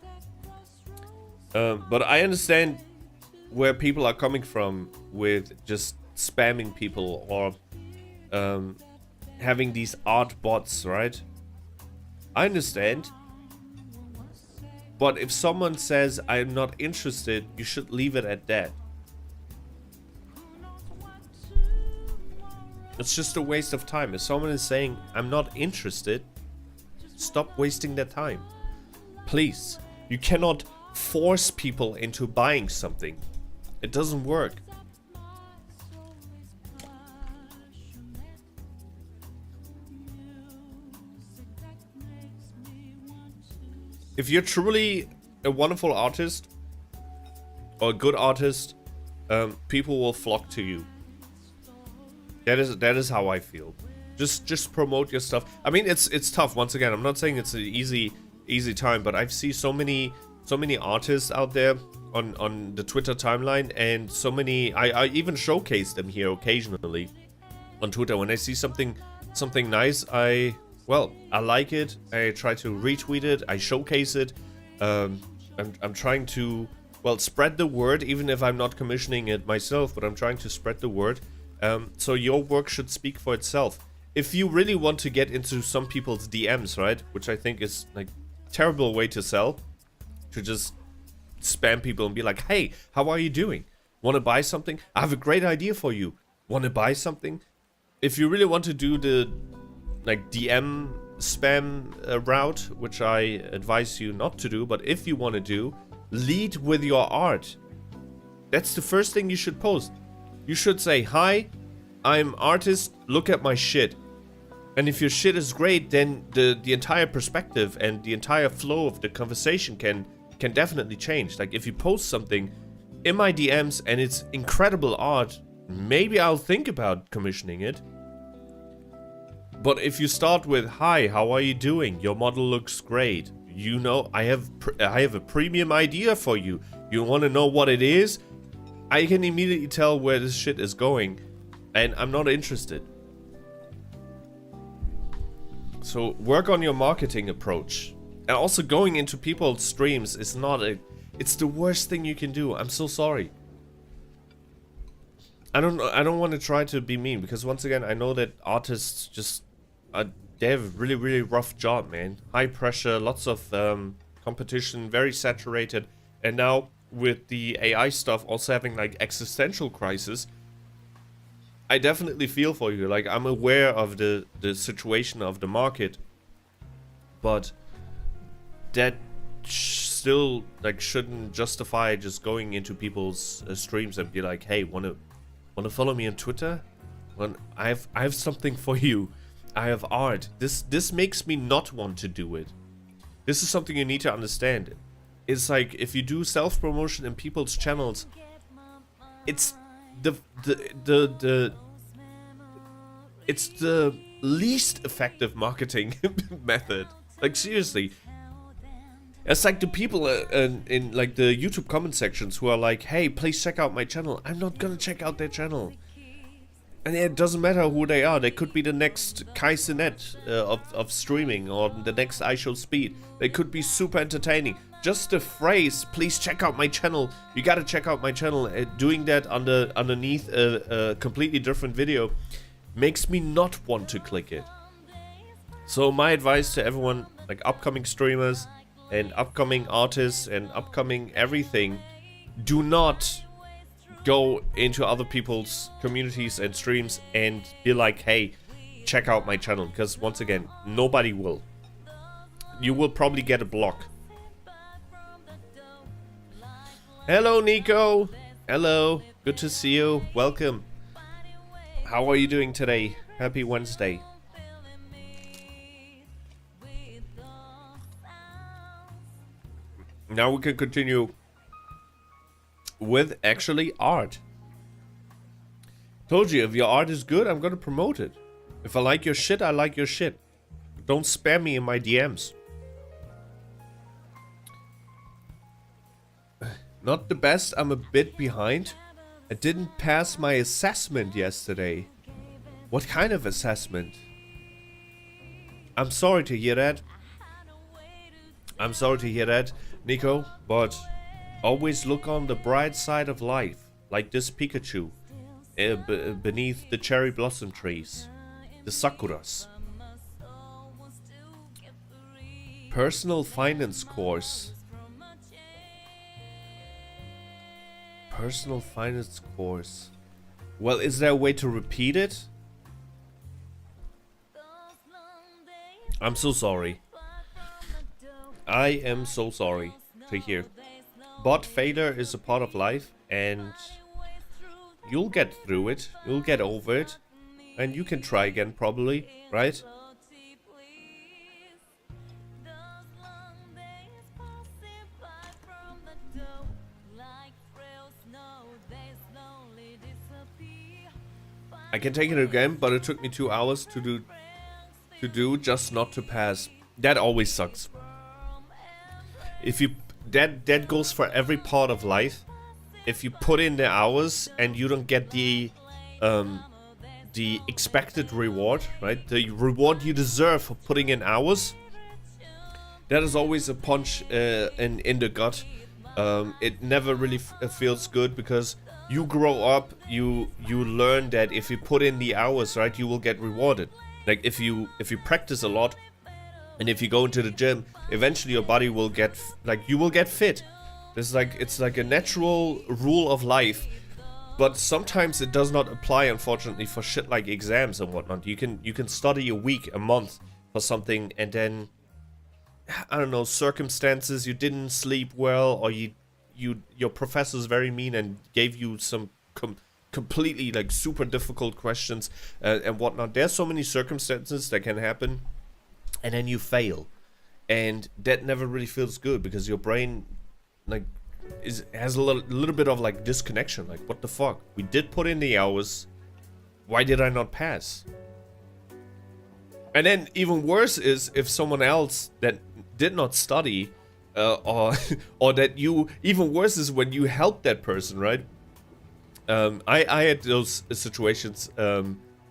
But I understand where people are coming from with just spamming people or having these art bots, right? I understand. But if someone says, I'm not interested, you should leave it at that. It's just a waste of time. If someone is saying, I'm not interested, stop wasting their time. Please. You cannot force people into buying something. It doesn't work. If you're truly a wonderful artist or a good artist, people will flock to you. That is how I feel. Just promote your stuff. I mean, it's tough. Once again, I'm not saying it's an easy time, but I've seen so many artists out there on the Twitter timeline, and so many. I even showcase them here occasionally on Twitter when I see something nice. I like it. I try to retweet it. I showcase it. I'm trying to spread the word, even if I'm not commissioning it myself. But I'm trying to spread the word. So your work should speak for itself. If you really want to get into some people's DMs, right? Which I think is like a terrible way to sell. To just spam people and be like, hey, how are you doing? Want to buy something? I have a great idea for you. Want to buy something? If you really want to do the like DM spam route, which I advise you not to do, but if you want to do, lead with your art. That's the first thing you should post. You should say, hi, I'm artist, look at my shit. And if your shit is great, then the entire perspective and the entire flow of the conversation can definitely change. Like if you post something in my DMs and it's incredible art, maybe I'll think about commissioning it. But if you start with, hi, how are you doing? Your model looks great. You know, I have a premium idea for you. You want to know what it is? I can immediately tell where this shit is going, and I'm not interested. So work on your marketing approach. And also going into people's streams is not a... It's the worst thing you can do. I'm so sorry. I don't want to try to be mean, because once again, I know that artists just... they have a really, really rough job, man. High pressure, lots of competition, very saturated. And now with the AI stuff also having like existential crisis, I definitely feel for you. Like, I'm aware of the situation of the market, but that still like shouldn't justify just going into people's streams and be like, hey, wanna follow me on Twitter? When I have something for you. I have art. This makes me not want to do it. This is something you need to understand. It's like, if you do self-promotion in people's channels, it's it's the least effective marketing method. Like, seriously. It's like the people in like the YouTube comment sections who are like, hey, please check out my channel. I'm not gonna check out their channel. And it doesn't matter who they are. They could be the next Kai Cenat of streaming, or the next iShowSpeed. They could be super entertaining. Just the phrase, please check out my channel. You gotta check out my channel. Doing that underneath a completely different video makes me not want to click it. So my advice to everyone, like upcoming streamers and upcoming artists and upcoming everything, do not go into other people's communities and streams and be like, hey, check out my channel, because once again, nobody will. You will probably get a block. Hello, Nico. Hello, good to see you. Welcome. How are you doing today? Happy Wednesday. Now we can continue with actually art. Told you, if your art is good, I'm gonna promote it. If I like your shit, I like your shit. Don't spam me in my DMs. Not the best, I'm a bit behind. I didn't pass my assessment yesterday. What kind of assessment? I'm sorry to hear that. I'm sorry to hear that, Nico, but always look on the bright side of life, like this Pikachu beneath the cherry blossom trees, the sakuras. Personal finance course. Personal finance course. Well, is there a way to repeat it? I'm so sorry. I am so sorry to hear. But failure is a part of life, and you'll get through it. You'll get over it. And you can try again, probably, right? I can take it again, but it took me 2 hours to do just not to pass. That always sucks. If you that goes for every part of life. If you put in the hours and you don't get the expected reward, right? The reward you deserve for putting in hours. That is always a punch in the gut. It never really feels good, because you grow up, you learn that if you put in the hours, right, you will get rewarded. Like if you practice a lot, and if you go into the gym, eventually your body will get you will get fit. It's like a natural rule of life, but sometimes it does not apply, unfortunately, for shit like exams and whatnot. You can study a week, a month for something, and then I don't know, circumstances, you didn't sleep well, or your professor's very mean and gave you some completely like super difficult questions and whatnot. There's so many circumstances that can happen, and then you fail, and that never really feels good, because your brain like has a little bit of like disconnection. Like, what the fuck? We did put in the hours. Why did I not pass? And then even worse is if someone else that did not study or or that you, even worse is when you help that person, right? I had those situations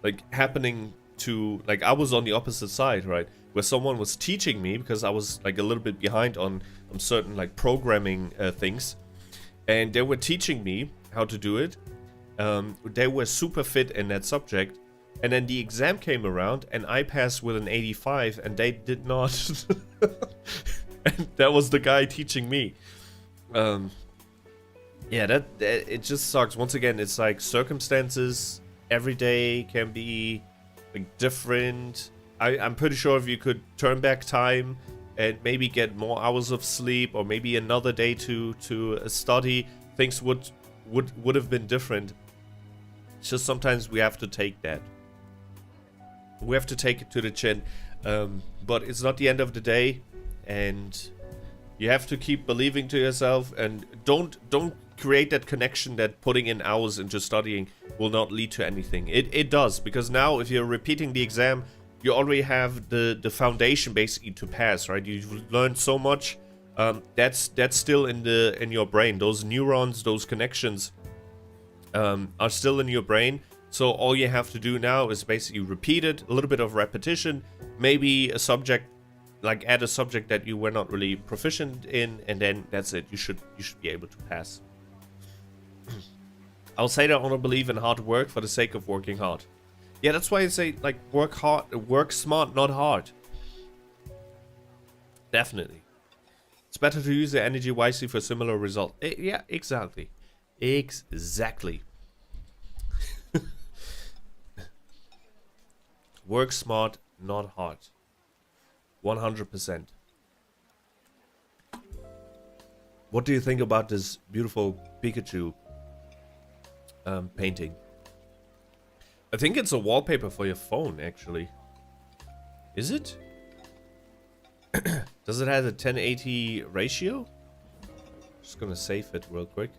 like happening to, like, I was on the opposite side, right, where someone was teaching me because I was like a little bit behind on certain like programming things, and they were teaching me how to do it. They were super fit in that subject, and then the exam came around and I passed with an 85 and they did not. And that was the guy teaching me. Yeah, that it just sucks. Once again, it's like circumstances every day can be like different. I'm pretty sure if you could turn back time and maybe get more hours of sleep, or maybe another day to study, things would have been different. It's just sometimes we have to take that. We have to take it to the chin. But it's not the end of the day, and you have to keep believing to yourself, and don't create that connection that putting in hours into studying will not lead to anything. It does, because now if you're repeating the exam, you already have the foundation basically to pass, right? You've learned so much. That's still in your brain. Those neurons, those connections are still in your brain. So all you have to do now is basically repeat it, a little bit of repetition, maybe a subject, like add a subject that you were not really proficient in, and then that's it. You should be able to pass. I'll say that I don't believe in hard work for the sake of working hard. Yeah, that's why I say, like, work hard, work smart, not hard. Definitely. It's better to use the energy wisely for similar result. Yeah, exactly. Exactly. Work smart, not hard. 100%. What do you think about this beautiful Pikachu painting? I think it's a wallpaper for your phone, actually. Is it? Does it have a 1080 ratio? Just gonna save it real quick.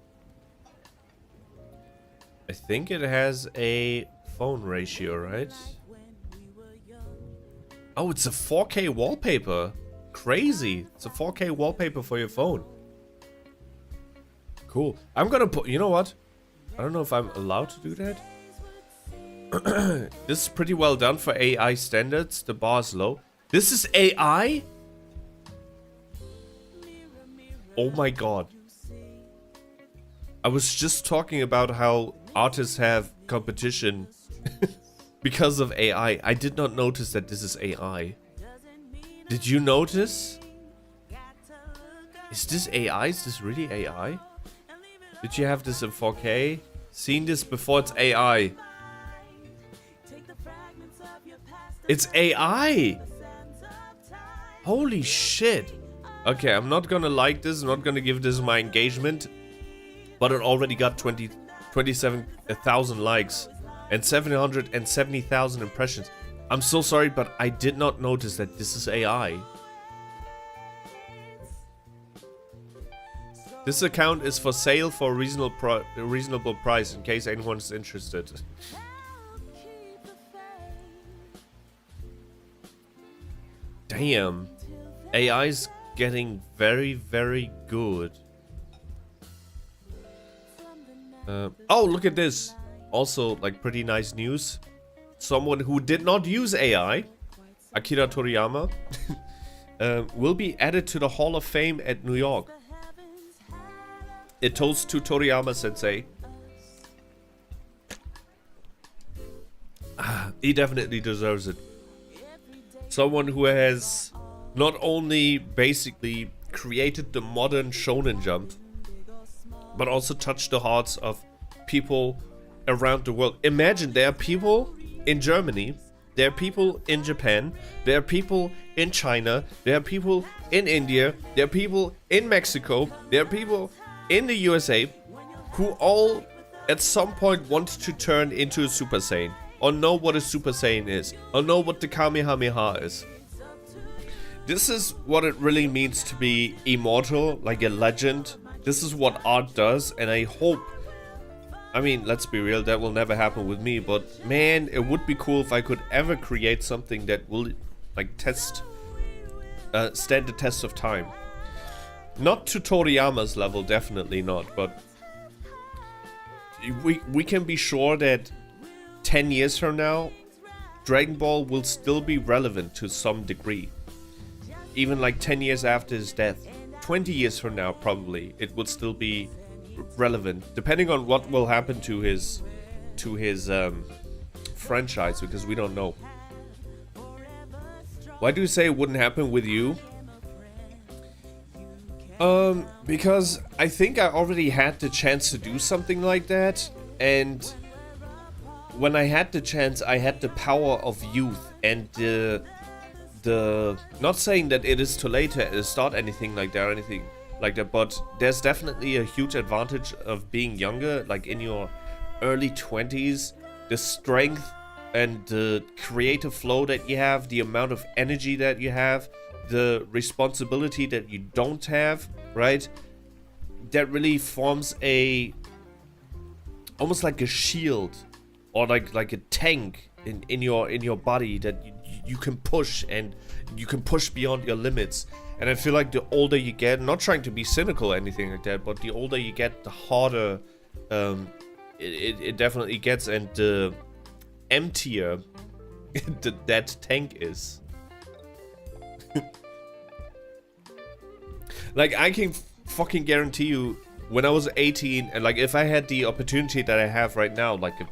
I think it has a phone ratio, right? Oh, it's a 4K wallpaper. Crazy. It's a 4K wallpaper for your phone. Cool. I'm gonna put... You know what? I don't know if I'm allowed to do that. This is pretty well done for AI standards. The bar is low. This is AI? Oh my god. I was just talking about how artists have competition because of AI. I did not notice that this is AI. Did you notice? Is this AI? Is this really AI? Did you have this in 4K? Seen this before? It's AI. It's AI! Holy shit! Okay, I'm not gonna like this. I'm not gonna give this my engagement. But it already got 27,000 likes and 770,000 impressions. I'm so sorry, but I did not notice that this is AI. This account is for sale for a reasonable price, in case anyone's interested. Damn. AI's getting very, very good. Oh, look at this. Also, like, pretty nice news. Someone who did not use AI, Akira Toriyama, will be added to the Hall of Fame at New York. It toasts to Toriyama Sensei. He definitely deserves it. Someone who has not only basically created the modern Shonen Jump, but also touched the hearts of people around the world. Imagine, there are people in Germany, there are people in Japan, there are people in China, there are people in India, there are people in Mexico, there are people in the USA who all at some point want to turn into a Super Saiyan, or know what a Super Saiyan is, or know what the Kamehameha is. This is what it really means to be immortal, like a legend. This is what art does, and I hope, I mean, let's be real, that will never happen with me, but man, it would be cool if I could ever create something that will, like, stand the test of time. Not to Toriyama's level, definitely not, but we can be sure that 10 years from now, Dragon Ball will still be relevant to some degree. Even like 10 years after his death. 20 years from now, probably, it will still be relevant, depending on what will happen to his franchise, because we don't know. Why do you say it wouldn't happen with you? Because I think I already had the chance to do something like that, and when I had the chance, I had the power of youth and the not saying that it is too late to start anything like that or anything like that, but there's definitely a huge advantage of being younger, like in your early 20s. The strength and the creative flow that you have, the amount of energy that you have, the responsibility that you don't have, right? That really forms almost like a shield or like a tank in your body that you can push, and you can push beyond your limits. And I feel like the older you get, not trying to be cynical or anything like that, but the older you get, the harder it definitely gets, and the emptier that tank is. Like, I can fucking guarantee you, when I was 18, and like if I had the opportunity that I have right now, like a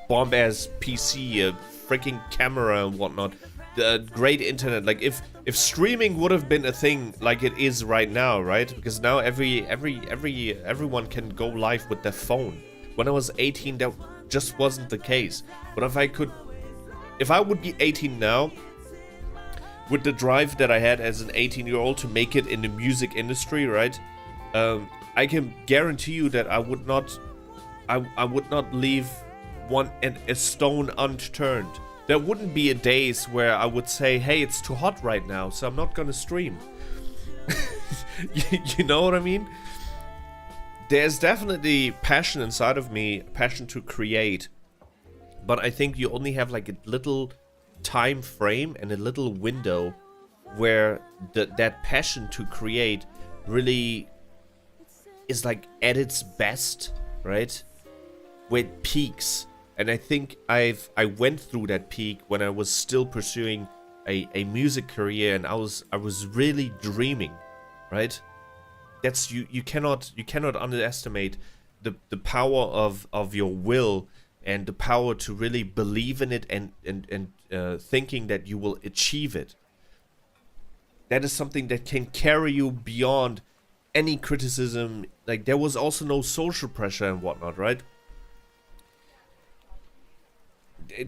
bomb-ass PC, a freaking camera and whatnot, the great internet, like if streaming would have been a thing like it is right now, right? Because now everyone can go live with their phone. When I was 18, that just wasn't the case. But if I would be 18 now, with the drive that I had as an 18-year-old to make it in the music industry, right? I can guarantee you that I would not leave a stone unturned. There wouldn't be a days where I would say, hey, it's too hot right now, so I'm not gonna stream. You know what I mean? There's definitely passion inside of me, passion to create. But I think you only have like a little time frame and a little window where that passion to create really is like at its best, right? Where it peaks. And I think I went through that peak when I was still pursuing a music career, and I was really dreaming, right? That's you cannot underestimate the power of your will and the power to really believe in it and thinking that you will achieve it. That is something that can carry you beyond any criticism. Like, there was also no social pressure and whatnot, right?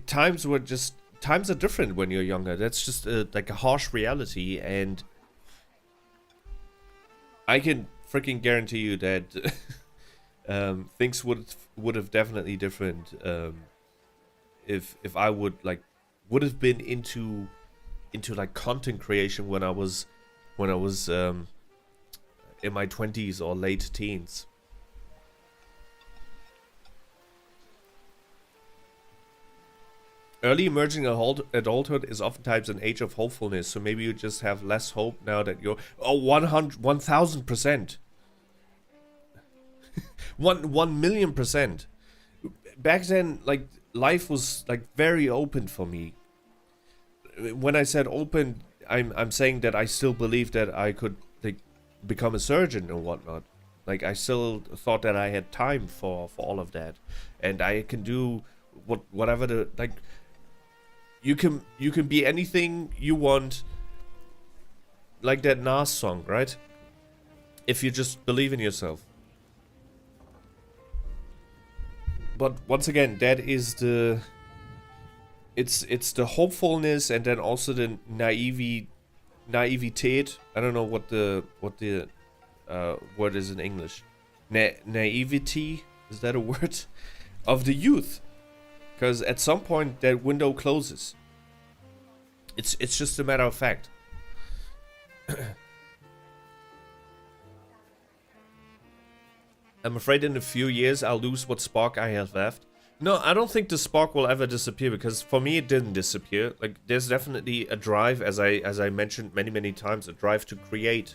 Times are different when you're younger. That's just like a harsh reality, and I can freaking guarantee you that things would have definitely different if I would have been into like content creation when I was in my 20s or late teens. Early emerging adulthood is oftentimes an age of hopefulness, so maybe you just have less hope now that you're 1000%. 1,000,000%. Back then, like, life was like very open for me. When I said open, I'm saying that I still believe that I could like become a surgeon and whatnot. Like, I still thought that I had time for all of that, and I can do whatever the like. You can be anything you want, like that Nas song, right? If you just believe in yourself. But once again, that is it's the hopefulness, and then also the naivete. I don't know what the word is in English. Naivety, is that a word? Of the youth. Because at some point that window closes. It's just a matter of fact. I'm afraid in a few years I'll lose what spark I have left. No, I don't think the spark will ever disappear, because for me it didn't disappear. Like, there's definitely a drive, as I mentioned many times, a drive to create.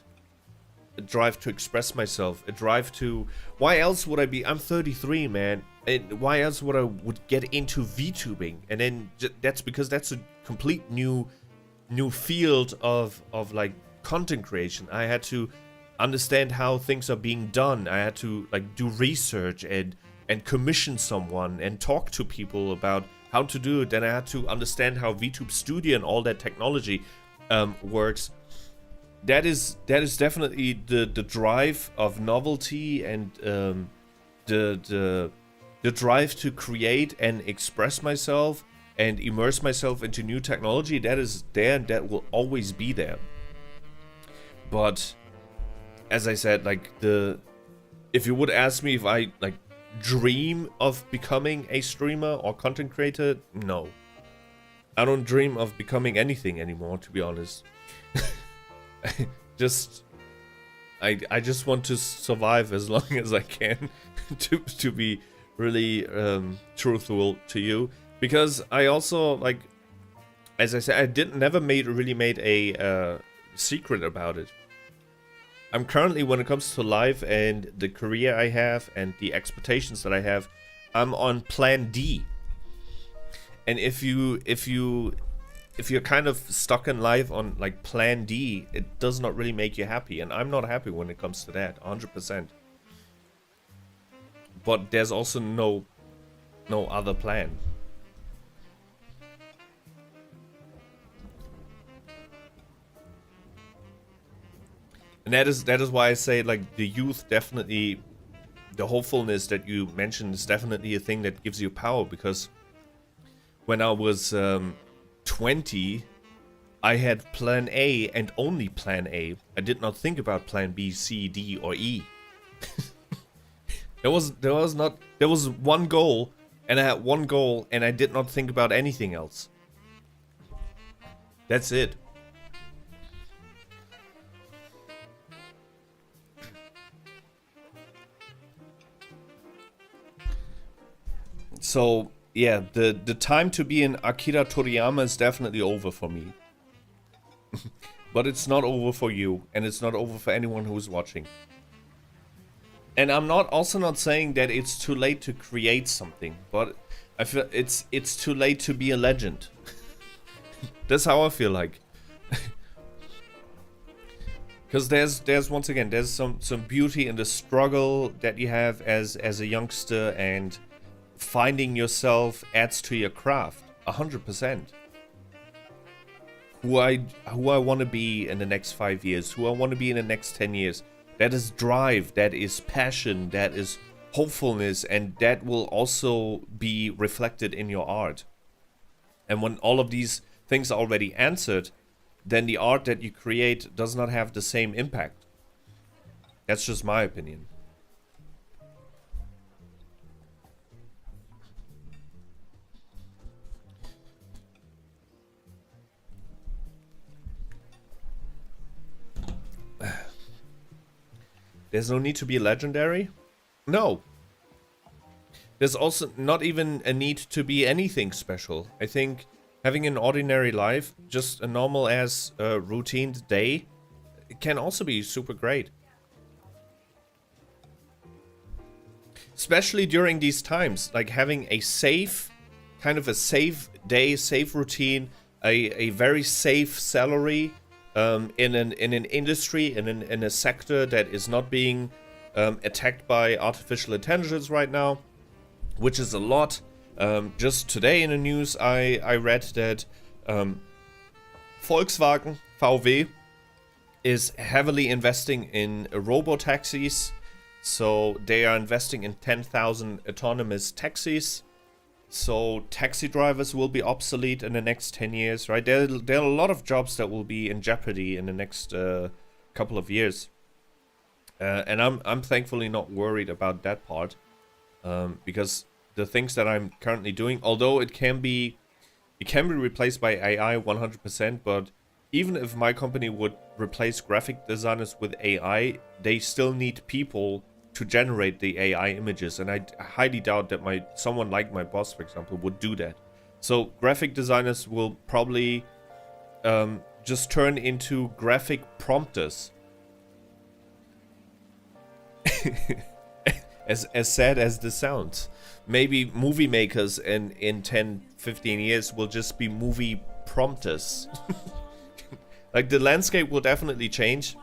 a drive to express myself, a drive to... Why else would I be... I'm 33, man. And why else would get into VTubing? And then that's because that's a complete new field of like content creation. I had to understand how things are being done. I had to like do research and commission someone and talk to people about how to do it. Then I had to understand how VTube Studio and all that technology works. That is definitely the drive of novelty and the drive to create and express myself and immerse myself into new technology. That is there and that will always be there. But as I said, like if you would ask me if I like dream of becoming a streamer or content creator, no. I don't dream of becoming anything anymore, to be honest. I just want to survive as long as I can to be really truthful to you, because I also, like, as I said, I never really made a secret about it. I'm currently, when it comes to life and the career I have and the expectations that I have, I'm on plan D. And if you're kind of stuck in life on like plan D, it does not really make you happy, and I'm not happy when it comes to that, 100%. But there's also no other plan. And that is why I say, like, the youth definitely, the hopefulness that you mentioned is definitely a thing that gives you power, because when I was 20, I had plan A and only plan A. I did not think about plan B, C, D, or E. There was one goal, and I had one goal, and I did not think about anything else. That's it. So yeah, the time to be an Akira Toriyama is definitely over for me. But it's not over for you, and it's not over for anyone who's watching. And I'm also not saying that it's too late to create something, but I feel it's too late to be a legend. That's how I feel like. Because there's once again, there's some beauty in the struggle that you have as a youngster, and finding yourself adds to your craft 100%. Who I want to be in the next 5 years, who I want to be in the next 10 years. That is drive, that is passion, that is hopefulness, and that will also be reflected in your art. And when all of these things are already answered, then the art that you create does not have the same impact. That's just my opinion. There's no need to be legendary? No. There's also not even a need to be anything special. I think having an ordinary life, just a normal as routine day, can also be super great. Especially during these times, like having a safe, kind of a safe day, safe routine, a very safe salary, in an industry, in a sector that is not being attacked by artificial intelligence right now, which is a lot. Just today in the news, I read that Volkswagen, VW, is heavily investing in robo-taxis. So they are investing in 10,000 autonomous taxis. So taxi drivers will be obsolete in the next 10 years, right? There are a lot of jobs that will be in jeopardy in the next couple of years. And I'm thankfully not worried about that part, because the things that I'm currently doing, although it can be replaced by AI 100%, but even if my company would replace graphic designers with AI, they still need people to generate the AI images, and I highly doubt that someone like my boss, for example, would do that. So graphic designers will probably just turn into graphic prompters. as sad as this sounds. Maybe movie makers in 10, 15 years will just be movie prompters. Like, the landscape will definitely change.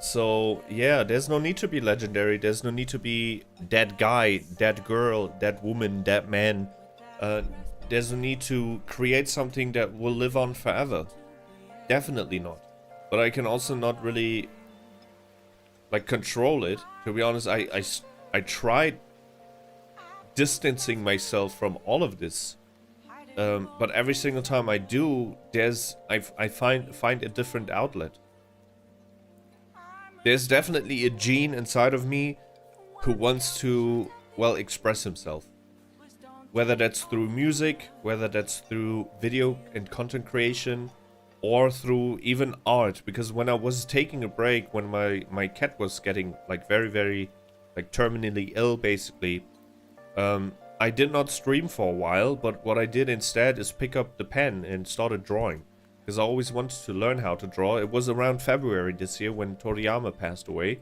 So yeah, there's no need to be legendary. There's no need to be that guy, that girl, that woman, that man. There's no need to create something that will live on forever. Definitely not. But I can also not really like control it. To be honest, I tried distancing myself from all of this. But every single time I do, I find a different outlet. There's definitely a gene inside of me who wants to, well, express himself. Whether that's through music, whether that's through video and content creation, or through even art. Because when I was taking a break, when my cat was getting like very, very like terminally ill basically, I did not stream for a while, but what I did instead is pick up the pen and started drawing. Because I always wanted to learn how to draw. It was around February this year when Toriyama passed away.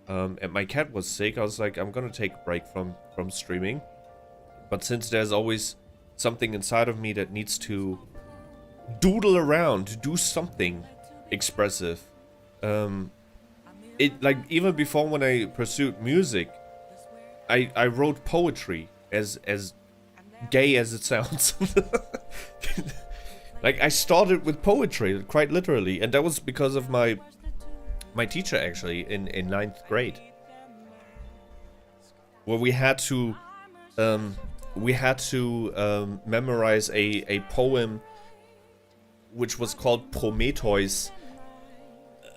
And my cat was sick. I was like, I'm gonna take a break from streaming. But since there's always something inside of me that needs to doodle around, to do something expressive. It, like, even before when I pursued music, I wrote poetry, as gay as it sounds. Like, I started with poetry, quite literally, and that was because of my teacher, actually, in 9th grade. Where we had to memorize a poem which was called Prometheus.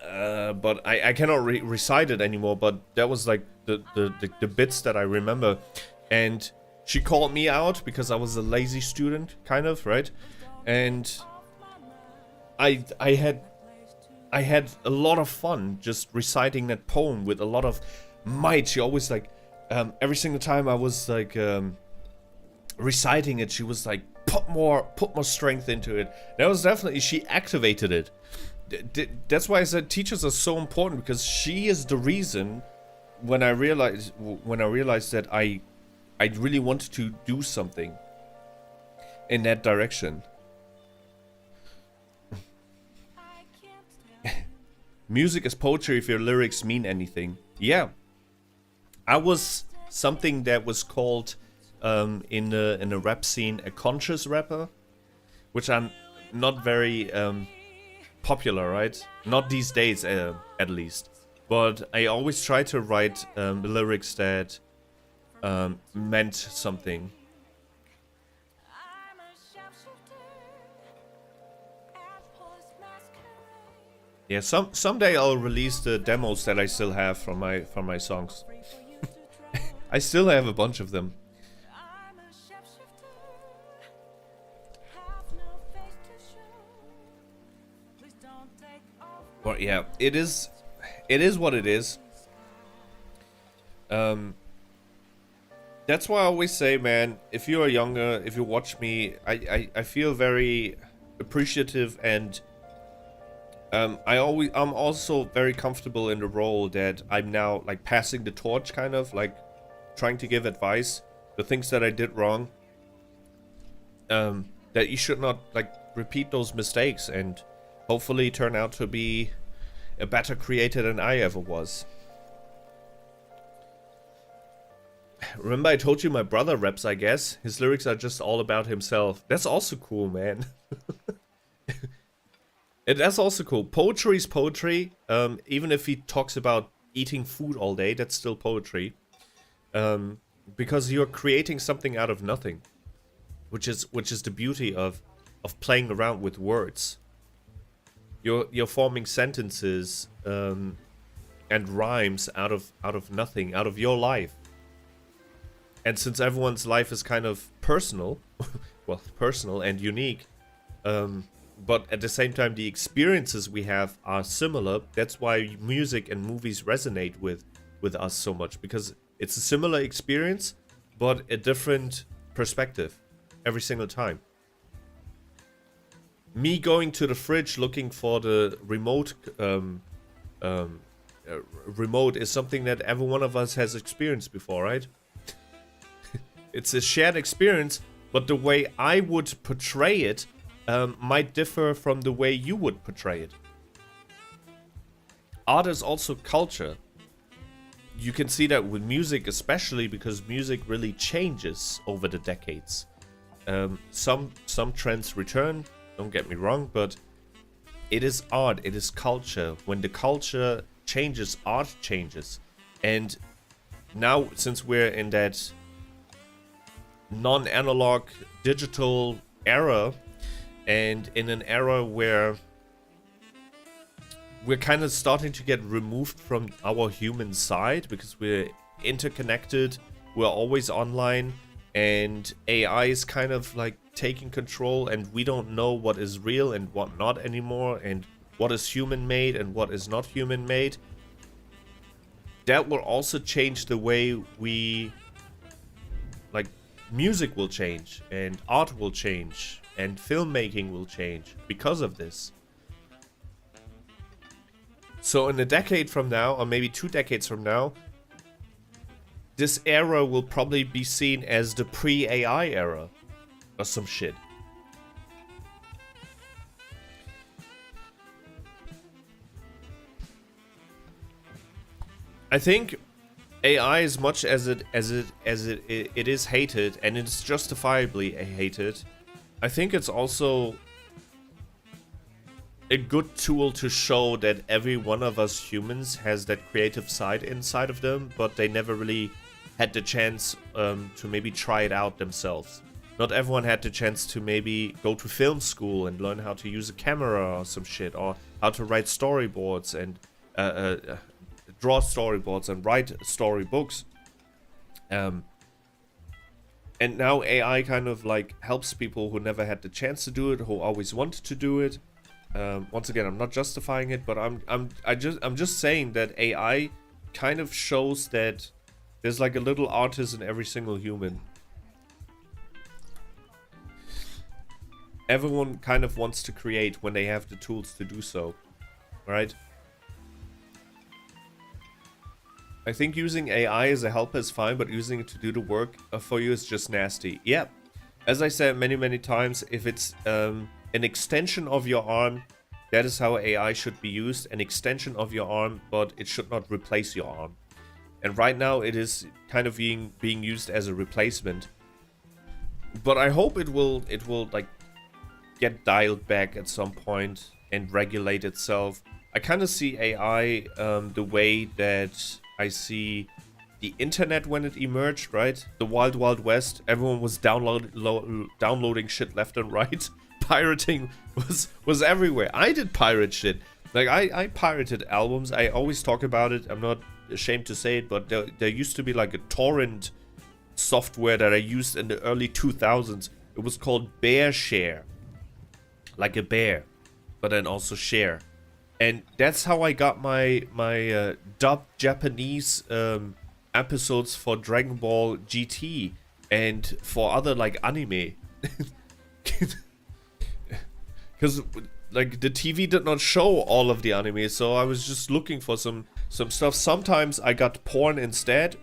But I cannot recite it anymore, but that was like the bits that I remember. And she called me out because I was a lazy student, kind of, right? And I had a lot of fun just reciting that poem with a lot of might. She always like, every single time I was like reciting it, she was like, put more strength into it. That was definitely, she activated it. That's why I said teachers are so important, because she is the reason when I realized that I really wanted to do something in that direction. Music is poetry if your lyrics mean anything. Yeah. I was something that was called in the rap scene a conscious rapper, which I'm not very popular, right? Not these days, at least. But I always try to write lyrics that meant something. Yeah, someday I'll release the demos that I still have from my songs. I still have a bunch of them. But yeah, it is what it is. That's why I always say, man, if you are younger, if you watch me, I feel very appreciative, and I'm also very comfortable in the role that I'm now like passing the torch, kind of like trying to give advice, the things that I did wrong, that you should not like repeat those mistakes and hopefully turn out to be a better creator than I ever was. Remember I told you my brother raps, I guess? His lyrics are just all about himself. That's also cool, man. That's also cool. Poetry is poetry. Even if he talks about eating food all day, that's still poetry. Because you're creating something out of nothing. Which is the beauty of playing around with words. You're forming sentences and rhymes out of nothing, out of your life. And since everyone's life is kind of personal, well, personal and unique, but at the same time the experiences we have are similar, that's why music and movies resonate with us so much, because it's a similar experience, but a different perspective every single time. Me going to the fridge looking for the remote remote is something that every one of us has experienced before, right? It's a shared experience, but the way I would portray it might differ from the way you would portray it. Art is also culture. You can see that with music, especially because music really changes over the decades. Some trends return, don't get me wrong, but it is art, it is culture. When the culture changes, art changes. And now, since we're in that non-analog digital era, and in an era where we're kind of starting to get removed from our human side because we're interconnected, we're always online, and AI is kind of like taking control, and we don't know what is real and what not anymore, and what is human made and what is not human made. That will also change the way we, like, music will change, and art will change, and filmmaking will change because of this. So in a decade from now, or maybe 2 decades from now, this era will probably be seen as the pre-AI era, or some shit. I think AI, as much as it is hated, and it's justifiably hated, I think it's also a good tool to show that every one of us humans has that creative side inside of them, but they never really had the chance to maybe try it out themselves. Not everyone had the chance to maybe go to film school and learn how to use a camera or some shit, or how to write storyboards and draw storyboards and write storybooks. And now AI kind of like helps people who never had the chance to do it, who always wanted to do it. Once again, I'm not justifying it, but I'm just saying that AI kind of shows that there's like a little artist in every single human. Everyone kind of wants to create when they have the tools to do so, right? I think using AI as a helper is fine, but using it to do the work for you is just nasty. Yeah, as I said many times, if it's an extension of your arm, that is how AI should be used. An extension of your arm, but it should not replace your arm. And right now it is kind of being used as a replacement. But I hope it will like get dialed back at some point and regulate itself. I kind of see AI the way that I see the internet when it emerged, right? The Wild Wild West. Everyone was downloading shit left and right. Pirating was everywhere. I did pirate shit. Like I pirated albums. I always talk about it. I'm not ashamed to say it, but there used to be like a torrent software that I used in the early 2000s. It was called Bear Share. Like a bear, but then also share. And that's how I got my dubbed Japanese episodes for Dragon Ball GT and for other like anime. Because like the TV did not show all of the anime, so I was just looking for some stuff. Sometimes I got porn instead.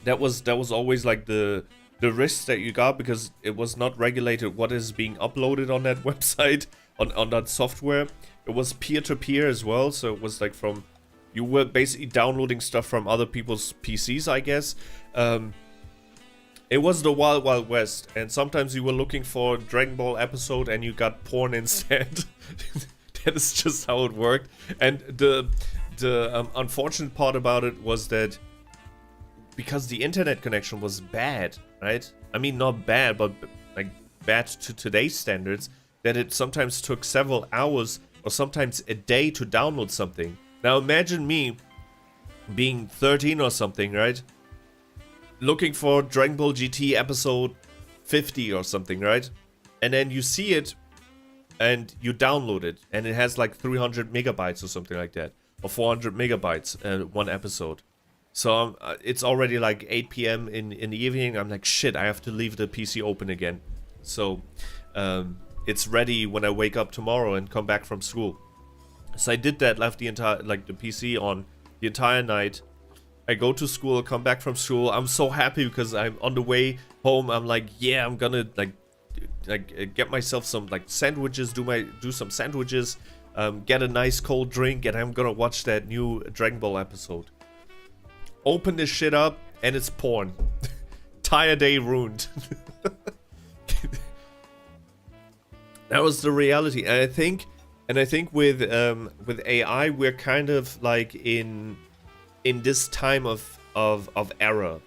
That was always like the risk that you got, because it was not regulated what is being uploaded on that website, on that software. It was peer-to-peer as well, so it was like from, you were basically downloading stuff from other people's PCs, I guess. It was the Wild Wild West, and sometimes you were looking for a Dragon Ball episode and you got porn instead. That is just how it worked. And the unfortunate part about it was that because the internet connection was bad, right? I mean, not bad, but like bad to today's standards, that it sometimes took several hours or sometimes a day to download something. Now imagine me being 13 or something, right? Looking for Dragon Ball GT episode 50 or something, right? And then you see it and you download it and it has like 300 megabytes or something like that, or 400 megabytes one episode. So it's already like 8 p.m. in the evening. I'm like, shit, I have to leave the PC open again. So it's ready when I wake up tomorrow and come back from school. So I did that, left the entire, like the PC on the entire night. I go to school, come back from school. I'm so happy because I'm on the way home. I'm like, yeah, I'm gonna like get myself some like sandwiches, do some sandwiches, get a nice cold drink, and I'm gonna watch that new Dragon Ball episode. Open this shit up, and it's porn. Entire day ruined. That was the reality, and I think with AI, we're kind of like in this time of era,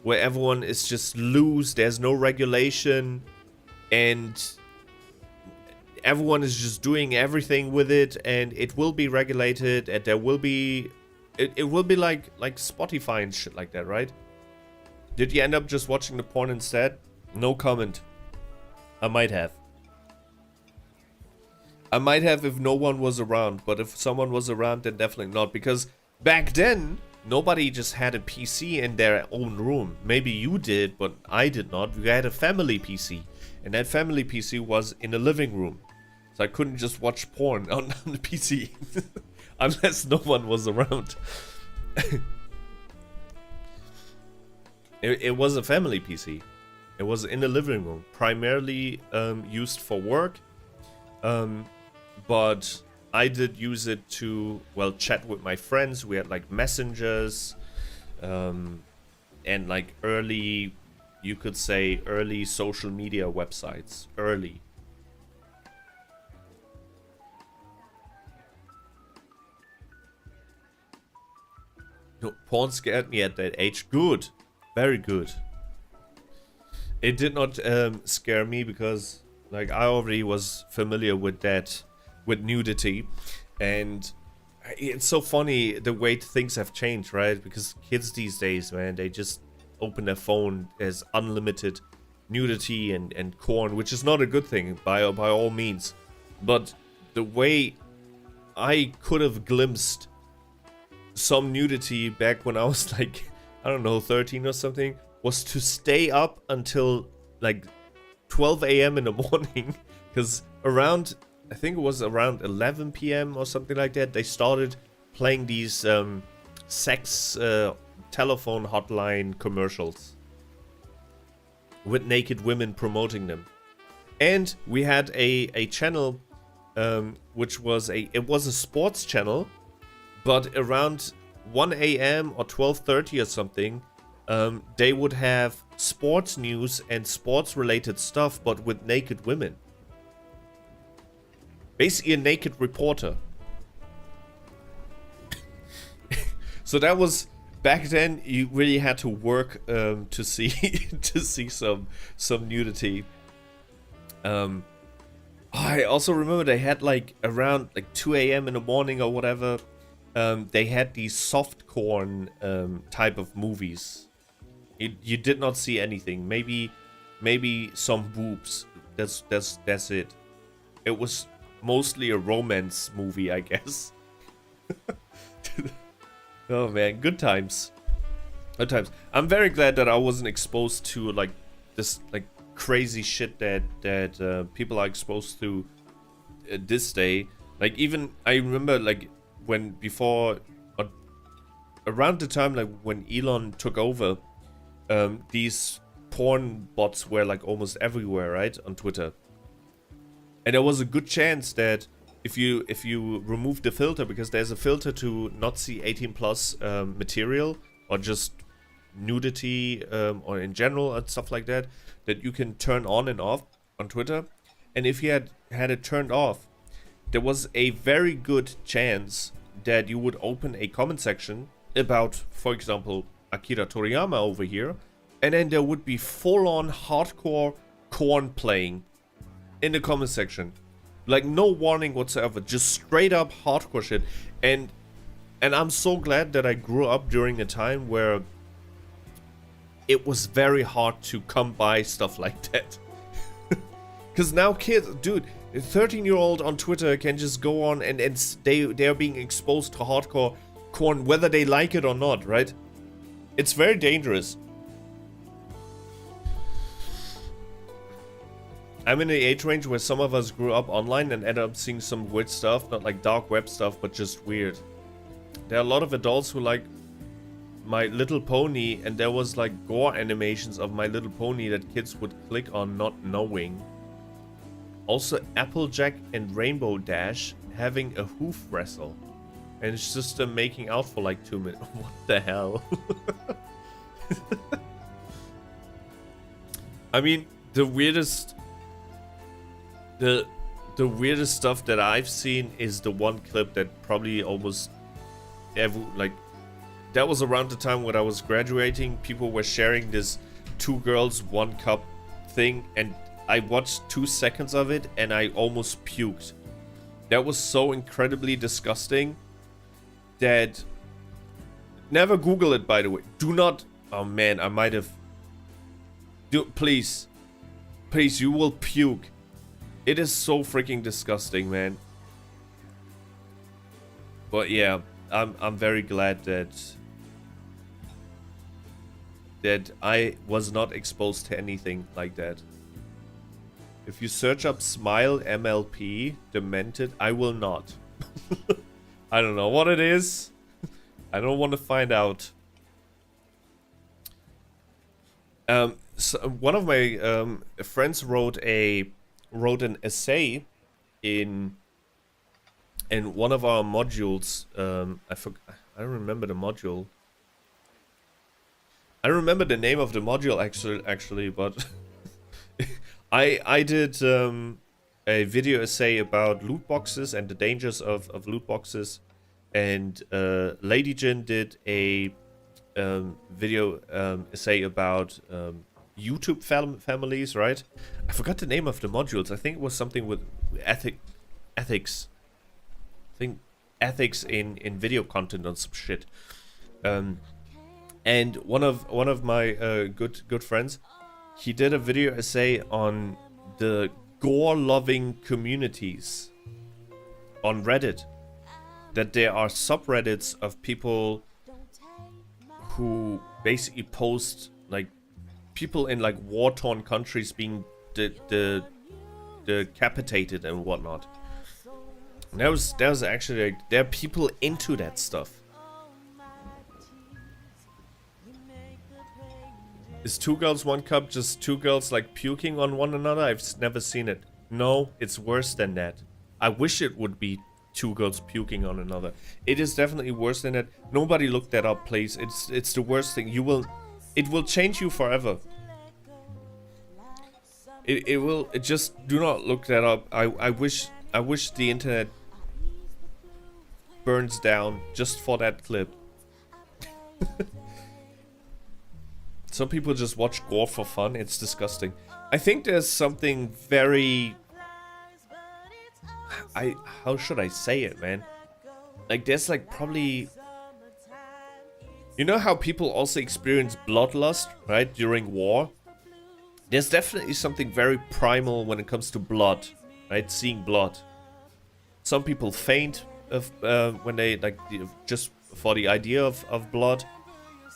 where everyone is just loose. There's no regulation, and everyone is just doing everything with it, and it will be regulated, and there will be it will be like Spotify and shit like that, right? Did you end up just watching the porn instead? No comment. I might have if no one was around, but if someone was around, then definitely not, because back then nobody just had a PC in their own room. Maybe you did, but I did not. We had a family PC, and that family PC was in the living room, so I couldn't just watch porn on the PC unless no one was around. It was a family PC. It was in the living room, primarily used for work. But I did use it to, well, chat with my friends. We had like messengers, and like early, you could say early social media websites. Early. No, porn scared me at that age. Good. Very good. It did not scare me because like I already was familiar with that, with nudity, and it's so funny the way things have changed, right? Because kids these days, man, they just open their phone as unlimited nudity and porn, which is not a good thing by all means. But the way I could have glimpsed some nudity back when I was like, I don't know, 13 or something, was to stay up until like 12 a.m. in the morning, because around, I think it was around 11 p.m. or something like that, they started playing these sex telephone hotline commercials with naked women promoting them. And we had a channel which was it was a sports channel, but around 1 a.m. or 12:30 or something, they would have sports news and sports related stuff, but with naked women. Basically a naked reporter. So that was, back then you really had to work to see to see some nudity. I also remember they had like around like 2 a.m. in the morning or whatever, they had these softcore type of movies. You did not see anything. Maybe some boobs. That's it. It was mostly a romance movie, I guess. Oh man, good times. Good times. I'm very glad that I wasn't exposed to like this like crazy shit that people are exposed to this day. Like even I remember like when before around the time like when Elon took over, these porn bots were like almost everywhere, right, on Twitter. And there was a good chance that if you remove the filter, because there's a filter to not see 18 plus material or just nudity or in general and stuff like that, that you can turn on and off on Twitter. And if you had it turned off, there was a very good chance that you would open a comment section about, for example, Akira Toriyama over here, and then there would be full-on hardcore corn playing in the comment section. Like no warning whatsoever, just straight up hardcore shit. And I'm so glad that I grew up during a time where it was very hard to come by stuff like that. Because now kids, dude, a 13-year-old on Twitter can just go on and they are being exposed to hardcore corn whether they like it or not, right? It's very dangerous. I'm in the age range where some of us grew up online and ended up seeing some weird stuff, not like dark web stuff, but just weird. there are a lot of adults who like My Little Pony, and there was like gore animations of My Little Pony that kids would click on not knowing. Also, Applejack and Rainbow Dash having a hoof wrestle. And it's just them making out for like 2 minutes. What the hell? I mean, the weirdest stuff that I've seen is the one clip that probably almost that was around the time when I was graduating. People were sharing this 2 girls 1 cup thing, and I watched 2 seconds of it and I almost puked. That was so incredibly disgusting that... Never Google it, by the way. Do not... Oh man, I might have... Please. Please, you will puke. It is so freaking disgusting, man. But yeah, I'm very glad that I was not exposed to anything like that. If you search up Smile MLP Demented, I will not. I don't know what it is. I don't want to find out. So one of my friends wrote an essay in one of our modules. I don't remember the module. I remember the name of the module actually, but I did a video essay about loot boxes and the dangers of loot boxes, and Lady Jin did a video essay about YouTube families, right? I forgot the name of the modules. I think it was something with ethics. I think ethics in video content or some shit. And one of my good friends, he did a video essay on the gore-loving communities on Reddit. That there are subreddits of people who basically post like people in like war-torn countries being decapitated and whatnot. And that was actually like, there are people into that stuff. Is 2 girls 1 cup just 2 girls like puking on one another? I've never seen it. No, it's worse than that. I wish it would be 2 girls puking on another. It is definitely worse than that. Nobody look that up, please. It's the worst thing. It will change you forever. It will. Just do not look that up. I wish the internet burns down just for that clip. Some people just watch gore for fun. It's disgusting. I think there's something very... How should I say it, man? Like, there's like probably... You know how people also experience bloodlust, right? During war? There's definitely something very primal when it comes to blood, right? Seeing blood. Some people faint when they, like, just for the idea of blood.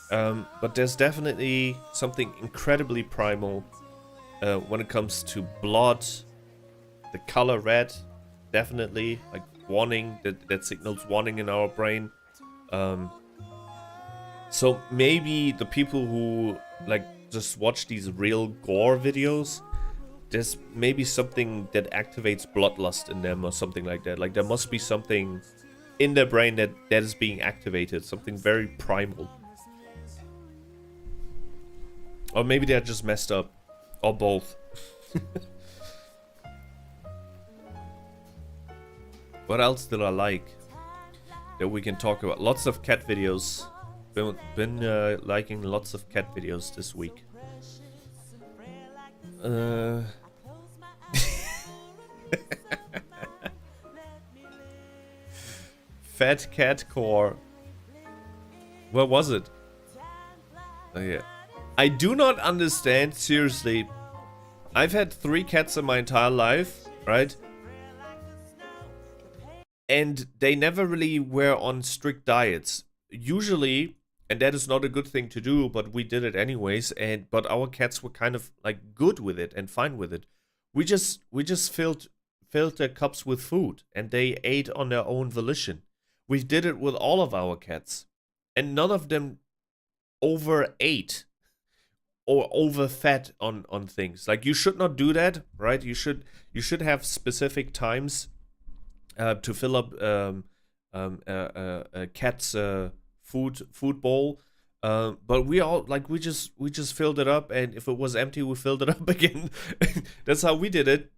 But there's definitely something incredibly primal when it comes to blood. The color red, definitely, like warning, that signals warning in our brain. So maybe the people who like just watch these real gore videos, there's maybe something that activates bloodlust in them or something like that. Like there must be something in their brain that is being activated, something very primal. Or maybe they're just messed up. Or both. What else did I like that we can talk about? Lots of cat videos. Been liking lots of cat videos this week. Fat Cat Core. Where was it? Oh yeah. I do not understand, seriously. I've had 3 cats in my entire life, right? And they never really were on strict diets. Usually, and that is not a good thing to do, but we did it anyways, but our cats were kind of like good with it and fine with it. We just filled their cups with food and they ate on their own volition. We did it with all of our cats, and none of them overate or overfed on things. Like, you should not do that, right? You should have specific times to fill up a cat's food bowl. But we just filled it up, and if it was empty, we filled it up again. That's how we did it.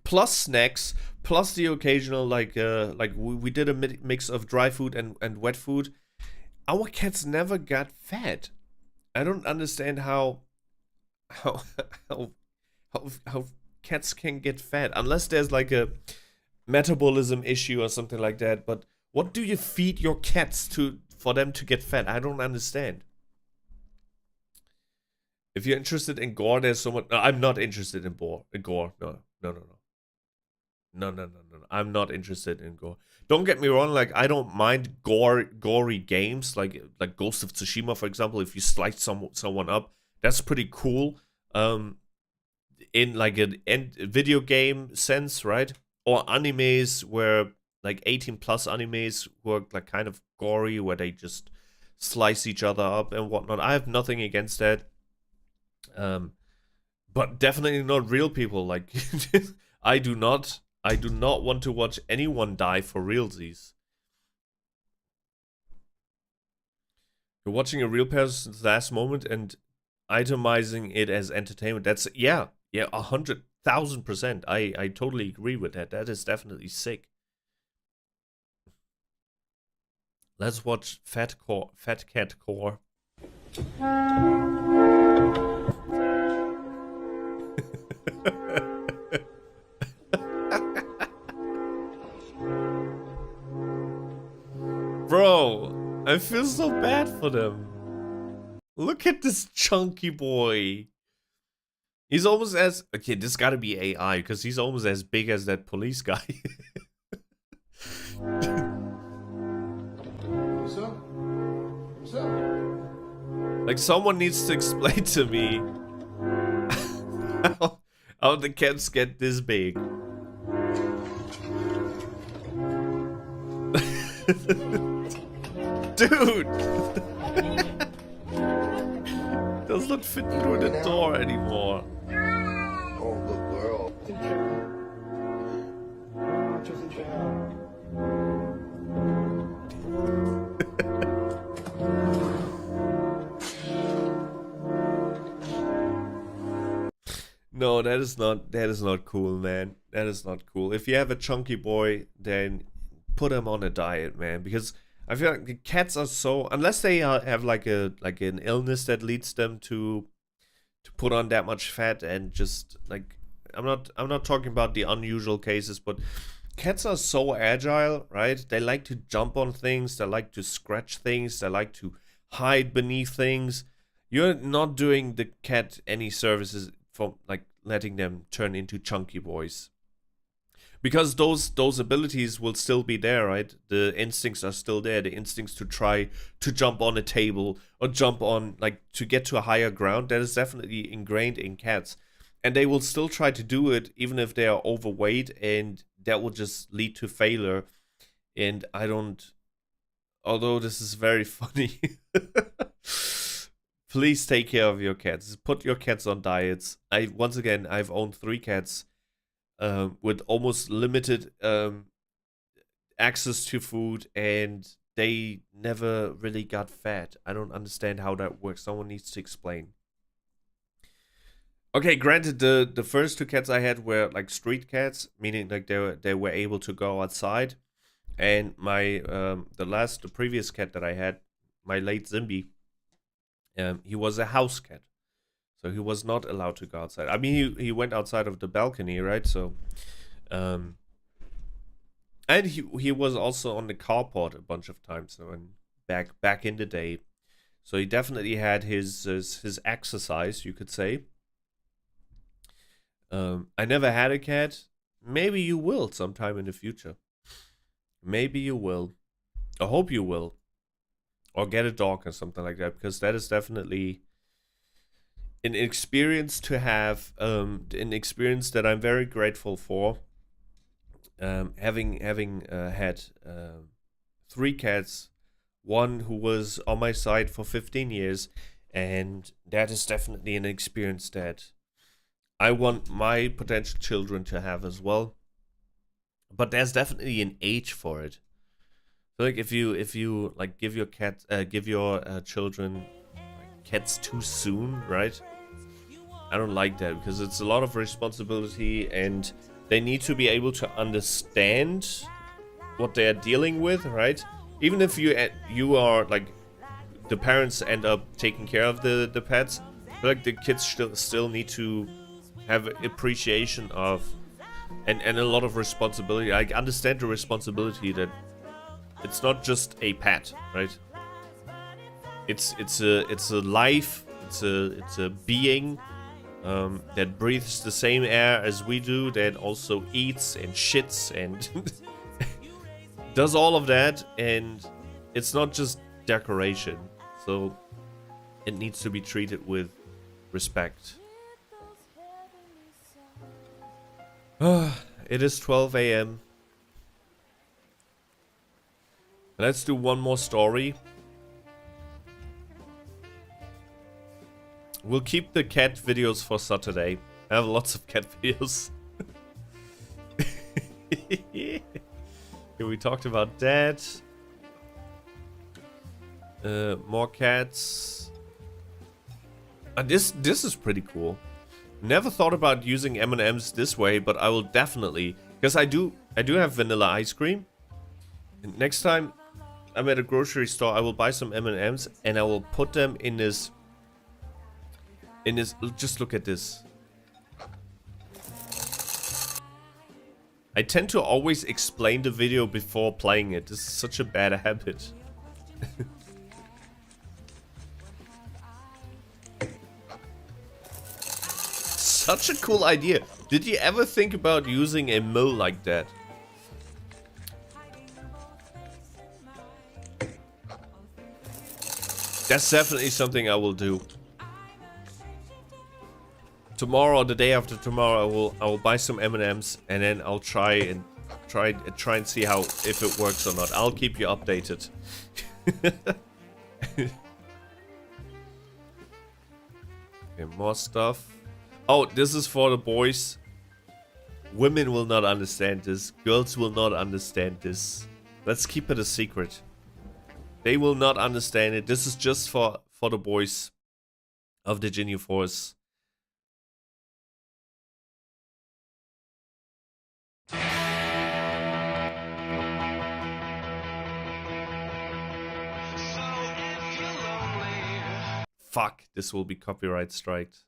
Plus snacks, plus the occasional we did a mix of dry food and wet food. Our cats never got fat. I don't understand how how how cats can get fat unless there's like a metabolism issue or something like that. But what do you feed your cats to for them to get fat? I don't understand. If you're interested in gore, there's someone. No, I'm not interested in gore. No, no, no, no. No, no, no, no, no. I'm not interested in gore. Don't get me wrong. Like, I don't mind gory games, like Ghost of Tsushima, for example. If you slice someone up, that's pretty cool. In like a video game sense, right? Or animes where like 18 plus animes who are like kind of gory, where they just slice each other up and whatnot. I have nothing against that. But definitely not real people. Like, I do not want to watch anyone die for realsies. You're watching a real person's last moment and itemizing it as entertainment. That's, yeah, 100,000%. I totally agree with that. That is definitely sick. Let's watch Fat Cat Core. Bro, I feel so bad for them. Look at this chunky boy. He's almost as... Okay, this gotta be AI, because he's almost as big as that police guy. What's up? What's up? Like, someone needs to explain to me how the cats get this big. Dude! Does not fit through the door anymore. Oh, look, girl. No, that is not cool, man. That is not cool. If you have a chunky boy, then put him on a diet, man, because I feel like the cats are so, unless they have like an illness that leads them to put on that much fat, and just like, I'm not talking about the unusual cases, but cats are so agile, right? They like to jump on things, they like to scratch things, they like to hide beneath things. You're not doing the cat any services for like letting them turn into chunky boys. Because those abilities will still be there, right? The instincts are still there. The instincts to try to jump on a table or jump on, like, to get to a higher ground. That is definitely ingrained in cats. And they will still try to do it even if they are overweight, and that will just lead to failure. And I don't... Although this is very funny. Please take care of your cats. Put your cats on diets. Once again, I've owned 3 cats. With almost limited access to food, and they never really got fat. I don't understand how that works. Someone needs to explain. Okay, granted, the first 2 cats I had were like street cats, meaning like they were able to go outside, and my the previous cat that I had, my late Zimby, he was a house cat. So he was not allowed to go outside. I mean, he went outside of the balcony, right? So, and he was also on the carport a bunch of times. So, and back in the day, so he definitely had his exercise, you could say. I never had a cat. Maybe you will sometime in the future. Maybe you will. I hope you will. Or get a dog or something like that, because that is definitely an experience to have, an experience that I'm very grateful for. having had 3 cats, one who was on my side for 15 years, and that is definitely an experience that I want my potential children to have as well. But there's definitely an age for it. So like if you like give your children cats too soon, right? I don't like that, because it's a lot of responsibility, and they need to be able to understand what they are dealing with, right? Even if you are like the parents end up taking care of the pets, but like the kids still need to have appreciation of and a lot of responsibility. I understand the responsibility that it's not just a pet, right? It's a life. It's a being that breathes the same air as we do. That also eats and shits and does all of that. And it's not just decoration. So it needs to be treated with respect. It is 12 a.m. Let's do one more story. We'll keep the cat videos for Saturday. I have lots of cat videos. Okay, we talked about that. More cats. This is pretty cool. Never thought about using M&Ms this way, but I will definitely, because I do have vanilla ice cream. And next time I'm at a grocery store, I will buy some M&Ms and I will put them in this. Just look at this. I tend to always explain the video before playing it. This is such a bad habit. Such a cool idea. Did you ever think about using a mill like that? That's definitely something I will do. Tomorrow or the day after tomorrow, I will buy some M&Ms and then I'll try and see how if it works or not. I'll keep you updated. Okay, more stuff. Oh, this is for the boys. Women will not understand this. Girls will not understand this. Let's keep it a secret. They will not understand it. This is just for the boys of the Jinyo Force. Fuck, this will be copyright striked.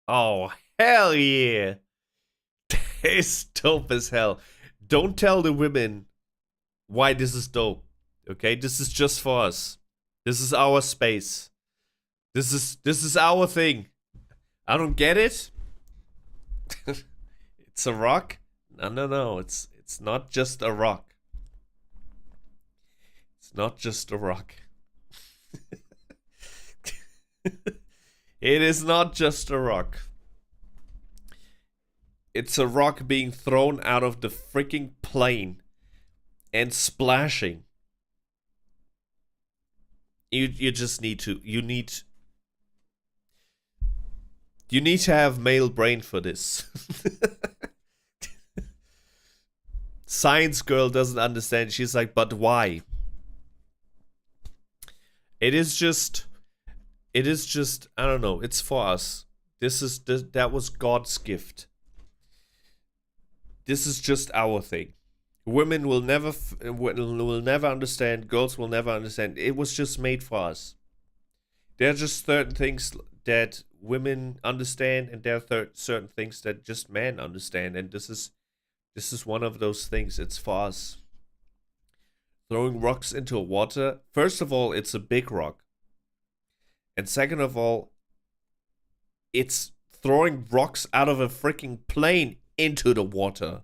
Oh, hell yeah. It's dope as hell. Don't tell the women why this is dope. Okay, this is just for us. This is our space. This is our thing. I don't get it. It's a rock? No. It's not just a rock. It's not just a rock. It is not just a rock. It's a rock being thrown out of the freaking plane and splashing. You just need to you need to have male brain for this. Science girl doesn't understand. She's like, but why? It is just I don't know, it's for us. That was God's gift. This is just our thing. Women will never understand, girls will never understand. It was just made for us. There are just certain things that women understand, and there are certain things that just men understand, and this is one of those things. It's for us. Throwing rocks into water. First of all, it's a big rock. And second of all, it's throwing rocks out of a freaking plane into the water.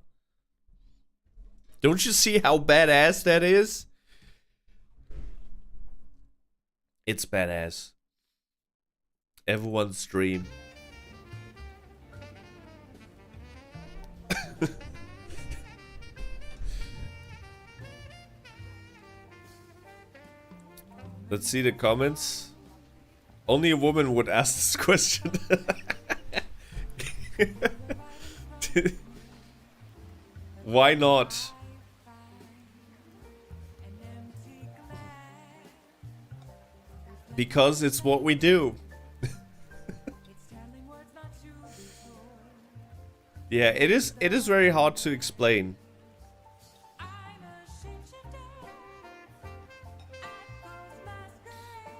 Don't you see how badass that is? It's badass. Everyone's dream. Let's see the comments. Only a woman would ask this question. Why not? Because it's what we do. Yeah, it is very hard to explain.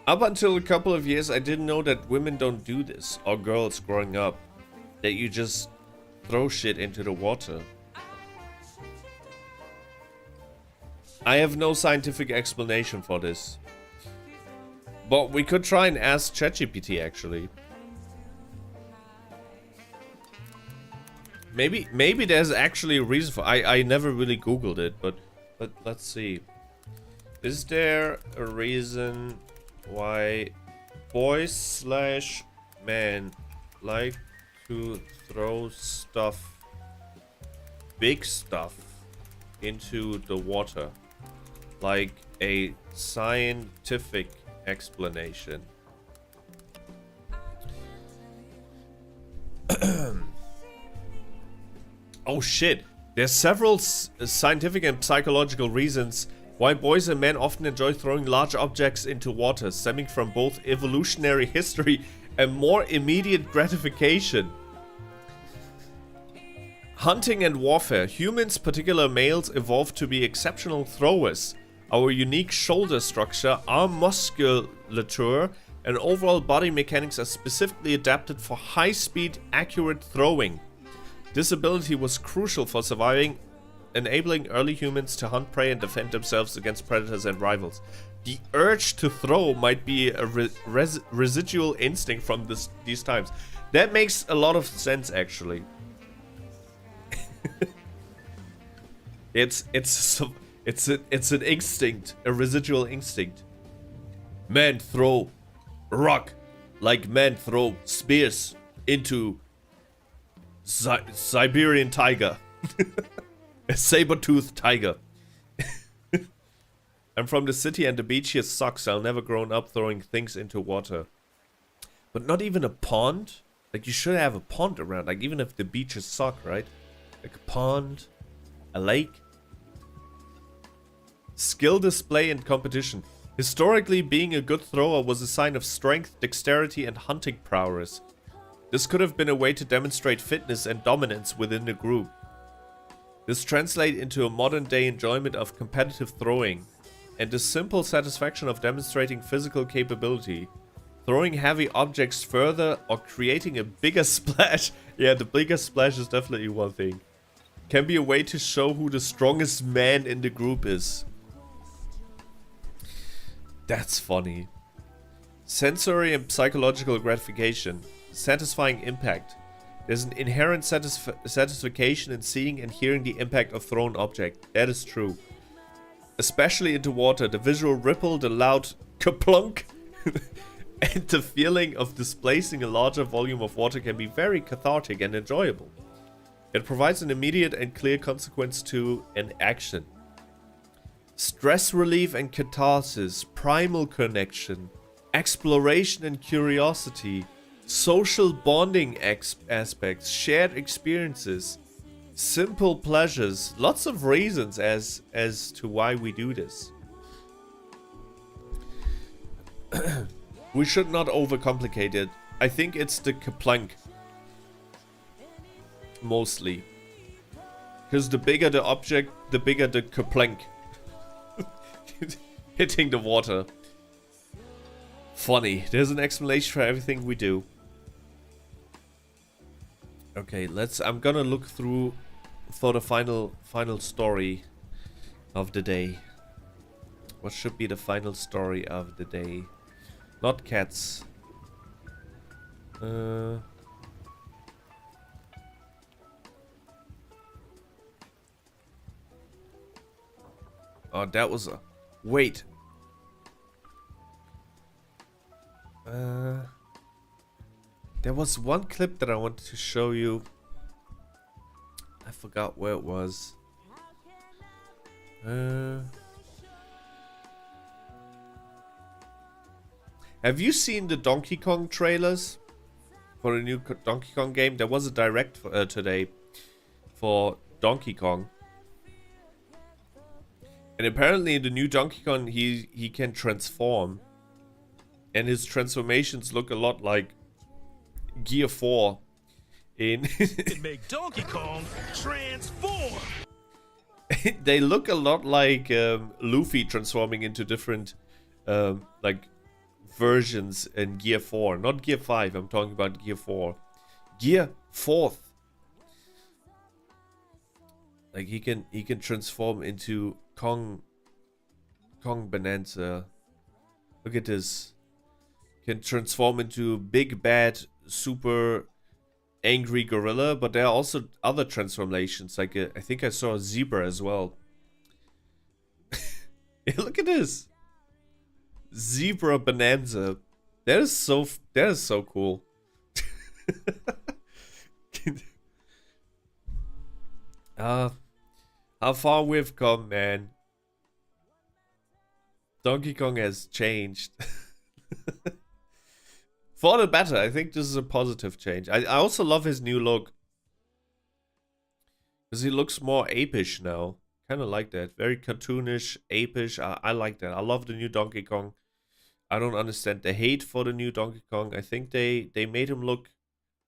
Up until a couple of years, I didn't know that women don't do this, or girls growing up. That you just throw shit into the water. I have no scientific explanation for this. But we could try and ask ChatGPT actually. Maybe there's actually a reason for I never really googled it, but let's see. Is there a reason why boys/men like to throw stuff, big stuff, into the water? Like a scientific explanation. Oh shit, there's several scientific and psychological reasons why boys and men often enjoy throwing large objects into water, stemming from both evolutionary history and more immediate gratification. Hunting and warfare. Humans, particularly males, evolved to be exceptional throwers. Our unique shoulder structure, arm musculature, and overall body mechanics are specifically adapted for high-speed, accurate throwing. This ability was crucial for surviving, enabling early humans to hunt prey and defend themselves against predators and rivals. The urge to throw might be a residual instinct from these times. That makes a lot of sense, actually. It's an instinct, a residual instinct. Men throw rock like men throw spears into Siberian tiger. A saber-toothed tiger. I'm from the city and the beach here sucks. I'll never grown up throwing things into water. But not even a pond? Like, you should have a pond around. Like, even if the beaches suck, right? Like a pond, a lake. Skill display and competition. Historically, being a good thrower was a sign of strength, dexterity, and hunting prowess. This could have been a way to demonstrate fitness and dominance within the group. This translates into a modern-day enjoyment of competitive throwing, and the simple satisfaction of demonstrating physical capability. Throwing heavy objects further or creating a bigger splash. Yeah, the bigger splash is definitely one thing. Can be a way to show who the strongest man in the group is. That's funny. Sensory and psychological gratification. Satisfying impact. There's an inherent satisfaction in seeing and hearing the impact of thrown object. That is true. Especially into water, the visual ripple, the loud kaplunk, and the feeling of displacing a larger volume of water can be very cathartic and enjoyable. It provides an immediate and clear consequence to an action. Stress relief and catharsis, primal connection, exploration and curiosity, social bonding aspects, shared experiences, simple pleasures, lots of reasons as to why we do this. We should not overcomplicate it. I think it's the kaplank. Mostly. Because the bigger the object, the bigger the kaplank. Hitting the water. Funny. There's an explanation for everything we do. Okay, I'm gonna look through for the final story of the day. What should be the final story of the day? Not cats. Oh, that was a... Wait. There was one clip that I wanted to show you. I forgot where it was. Have you seen the Donkey Kong trailers for the new Donkey Kong game? There was a direct today for Donkey Kong. And apparently in the new Donkey Kong, he can transform. And his transformations look a lot like Gear 4 in... It make Donkey Kong transform! They look a lot like Luffy transforming into different like versions in Gear 4. Not Gear 5, I'm talking about Gear 4. Gear 4th. Like he can transform into Kong Bonanza. Look at this. Can transform into big bad super angry gorilla, but there are also other transformations. Like I think I saw a zebra as well. Yeah, look at this. Zebra Bonanza. That is so cool. How far we've come, man. Donkey Kong has changed. For the better. I think this is a positive change. I also love his new look. Because he looks more apish now. Kind of like that. Very cartoonish, apish. I like that. I love the new Donkey Kong. I don't understand the hate for the new Donkey Kong. I think they made him look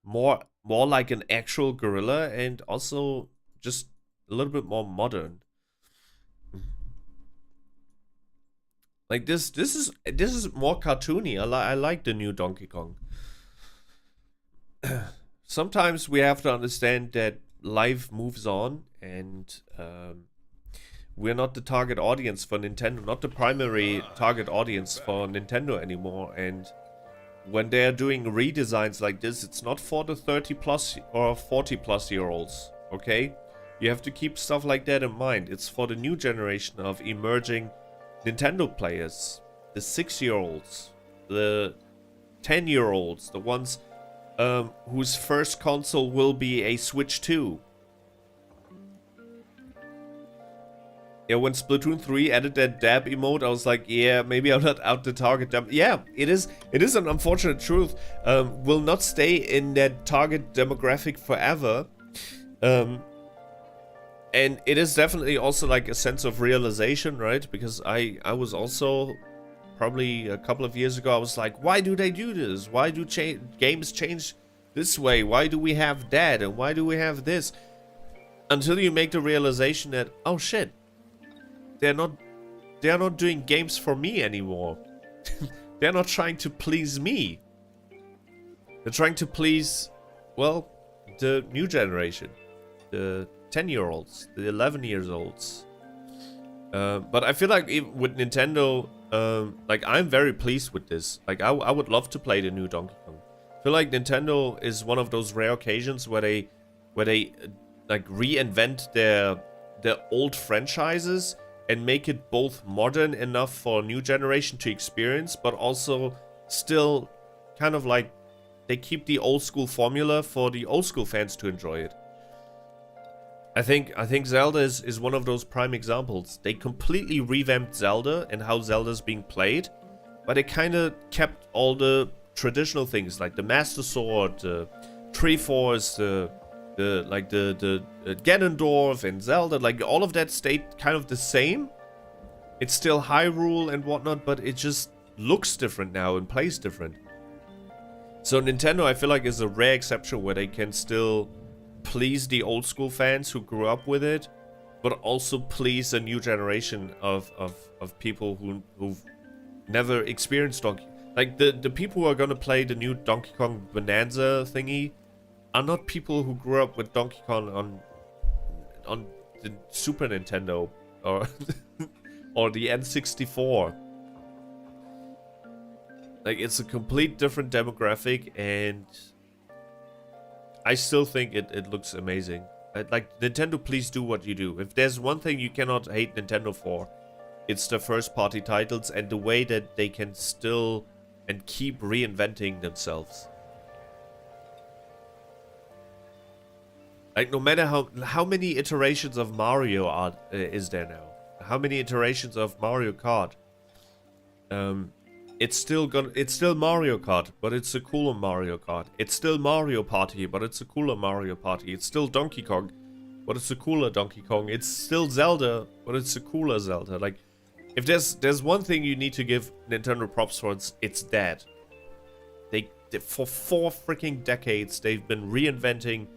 more like an actual gorilla and also just a little bit more modern. Like this is more cartoony. I like the new Donkey Kong. Sometimes we have to understand that life moves on, and we're not the target audience for Nintendo, not the primary target audience for Nintendo anymore. And when they're doing redesigns like this, it's not for the 30 plus or 40 plus year olds. Okay, you have to keep stuff like that in mind. It's for the new generation of emerging Nintendo players, the 6-year-olds, the 10-year-olds, the ones whose first console will be a Switch 2. Yeah, when Splatoon 3 added that dab emote, I was like, yeah, maybe I'm not out to target them. Yeah, it is an unfortunate truth. Will not stay in that target demographic forever. And it is definitely also like a sense of realization, right? Because I was also, probably a couple of years ago, I was like, why do they do this? Why do games change this way? Why do we have that? And why do we have this? Until you make the realization that, oh shit, they're not doing games for me anymore. They're not trying to please me. They're trying to please, well, the new generation. The 10-year-olds, the 11-years-olds. But I feel like with Nintendo, like I'm very pleased with this. Like I would love to play the new Donkey Kong. I feel like Nintendo is one of those rare occasions where they like reinvent their old franchises and make it both modern enough for a new generation to experience, but also still kind of like they keep the old school formula for the old school fans to enjoy it. I think Zelda is one of those prime examples. They completely revamped Zelda and how Zelda's being played, but they kind of kept all the traditional things like the Master Sword, the Triforce, the Ganondorf and Zelda. Like all of that stayed kind of the same. It's still Hyrule and whatnot, but it just looks different now and plays different. So Nintendo, I feel like, is a rare exception where they can still please the old school fans who grew up with it, but also please a new generation of people who've never experienced Donkey. Like the people who are gonna play the new Donkey Kong Bonanza thingy are not people who grew up with Donkey Kong on the Super Nintendo or or the N64. Like it's a complete different demographic, and I still think it looks amazing. Like, Nintendo, please do what you do. If there's one thing you cannot hate Nintendo for, it's the first party titles and the way that they can still and keep reinventing themselves. Like, no matter how many iterations of Mario is there now? How many iterations of Mario Kart? it's still Mario Kart, but it's a cooler Mario Kart. It's still Mario Party, but it's a cooler Mario Party. It's still Donkey Kong, but it's a cooler Donkey Kong. It's still Zelda, but it's a cooler Zelda. Like, if there's one thing you need to give Nintendo props for, it's that. They for 4 freaking decades they've been reinventing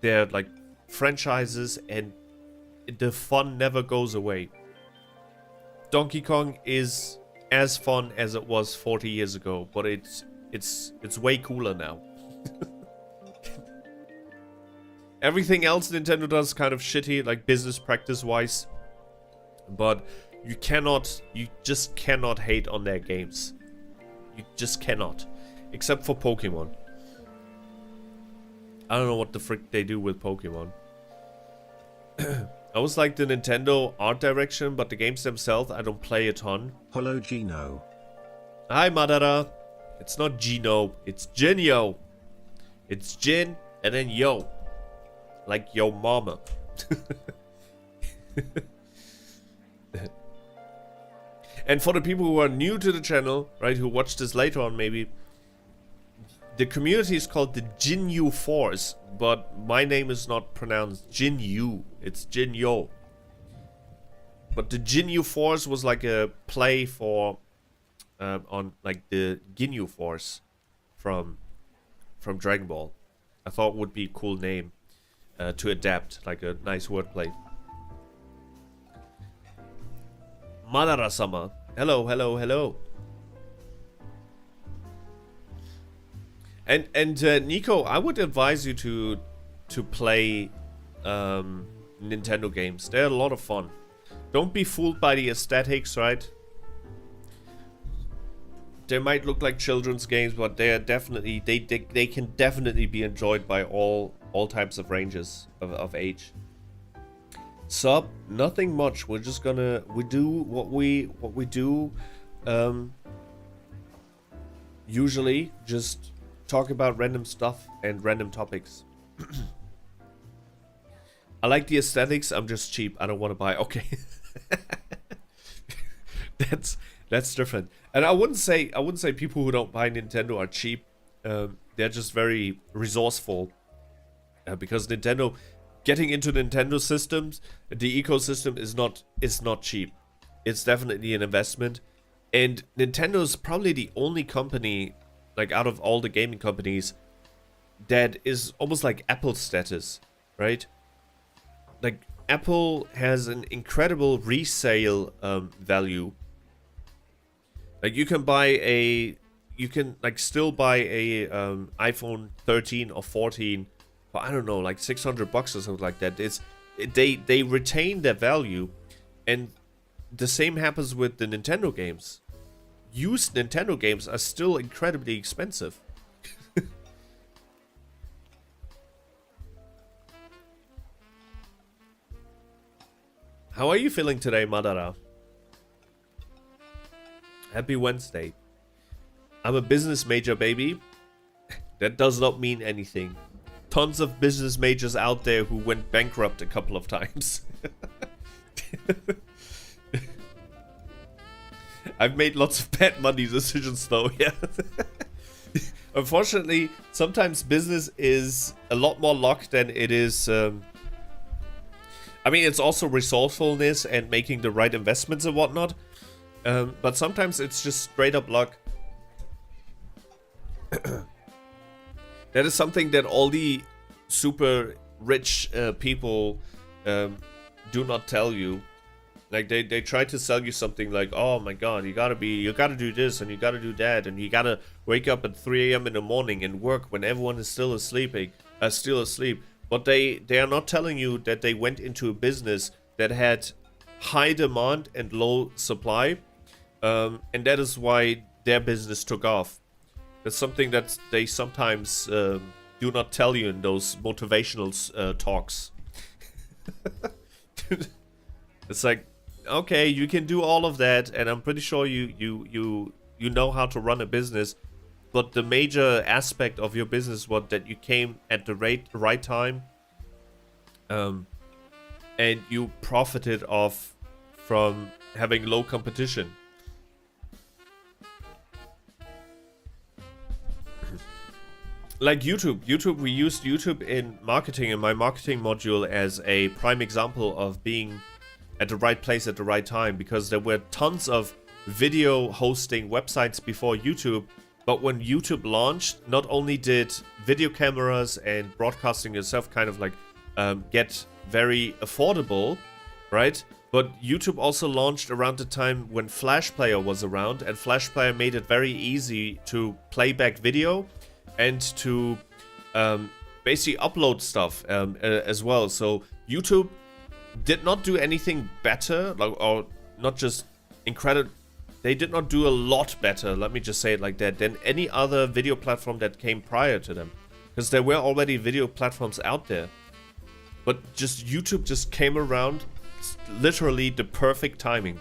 their like franchises, and the fun never goes away. Donkey Kong is as fun as it was 40 years ago, but it's way cooler now. Everything else Nintendo does kind of shitty, like business practice wise, but you just cannot hate on their games. You just cannot, except for Pokemon. I don't know what the frick they do with Pokemon. I always like the Nintendo art direction, but the games themselves I don't play a ton. Hello, Gino. Hi, Madara. It's not Gino, it's Jinyo. It's Jin and then Yo. Like yo mama. And for the people who are new to the channel, right, who watch this later on maybe, the community is called the Jinyo Force, but my name is not pronounced Jinyu, it's Jinyo. But the Jinyo Force was like a play for on like the Ginyu Force from Dragon Ball. I thought it would be a cool name to adapt, like a nice wordplay. Madara-sama, hello, hello, hello. And Nico, I would advise you to play Nintendo games. They're a lot of fun. Don't be fooled by the aesthetics, right? They might look like children's games, but they are definitely they can definitely be enjoyed by all types of ranges of age. Sub, nothing much. We're just gonna we do what we do. Usually, just talk about random stuff and random topics. I like the aesthetics. I'm just cheap. I don't want to buy. Okay, that's different. And I wouldn't say people who don't buy Nintendo are cheap. They're just very resourceful. Because Nintendo, getting into Nintendo systems, the ecosystem is not cheap. It's definitely an investment. And Nintendo is probably the only company, like out of all the gaming companies, that is almost like Apple status, right? Like Apple has an incredible resale value. Like you can still buy a iPhone 13 or 14 for, I don't know, like $600 or something like that. They retain their value, and the same happens with the Nintendo games. Used Nintendo games are still incredibly expensive. How are you feeling today, Madara? Happy Wednesday. I'm a business major, baby. That does not mean anything. Tons of business majors out there who went bankrupt a couple of times. I've made lots of bad money decisions though, yeah. Unfortunately, sometimes business is a lot more luck than it is... I mean, it's also resourcefulness and making the right investments and whatnot. But sometimes it's just straight up luck. That is something that all the super rich people do not tell you. Like they try to sell you something like, oh my god, you gotta do this and you gotta do that, and you gotta wake up at 3 a.m. in the morning and work when everyone is still asleep. But they are not telling you that they went into a business that had high demand and low supply, and that is why their business took off. That's something that they sometimes do not tell you in those motivational talks. It's like, okay, you can do all of that, and I'm pretty sure you know how to run a business, but the major aspect of your business was that you came at the right time, and you profited from having low competition. like YouTube, we used YouTube in marketing, in my marketing module, as a prime example of being at the right place at the right time, because there were tons of video hosting websites before YouTube. But when YouTube launched, not only did video cameras and broadcasting itself kind of like get very affordable, right? But YouTube also launched around the time when Flash Player was around, and Flash Player made it very easy to play back video and to basically upload stuff as well. So YouTube did not do anything better, like, or not just incredible. They did not do a lot better, let me just say it like that, than any other video platform that came prior to them. Because there were already video platforms out there. But just YouTube just came around, literally the perfect timing.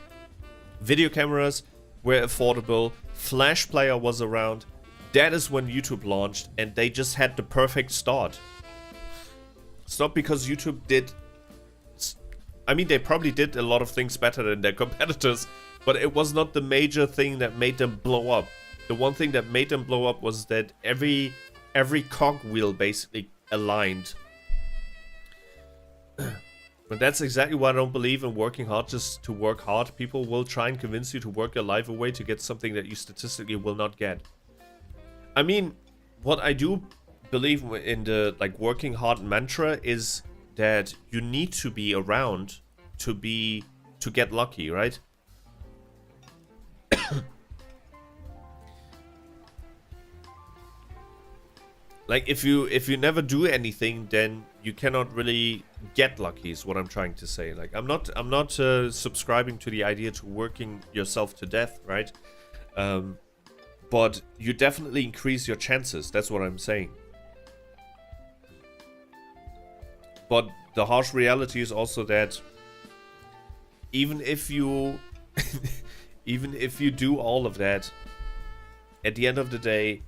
Video cameras were affordable, Flash Player was around. That is when YouTube launched, and they just had the perfect start. It's not because YouTube did... I mean, they probably did a lot of things better than their competitors, but it was not the major thing that made them blow up. The one thing that made them blow up was that every cogwheel basically aligned. But that's exactly why I don't believe in working hard just to work hard. People will try and convince you to work your life away to get something that you statistically will not get. I mean, what I do believe in the like working hard mantra is that you need to be around to get lucky, right? Like if you never do anything, then you cannot really get lucky, is what I'm trying to say. Like I'm not subscribing to the idea to working yourself to death, right? But you definitely increase your chances. That's what I'm saying. But the harsh reality is also that even if you do all of that, at the end of the day,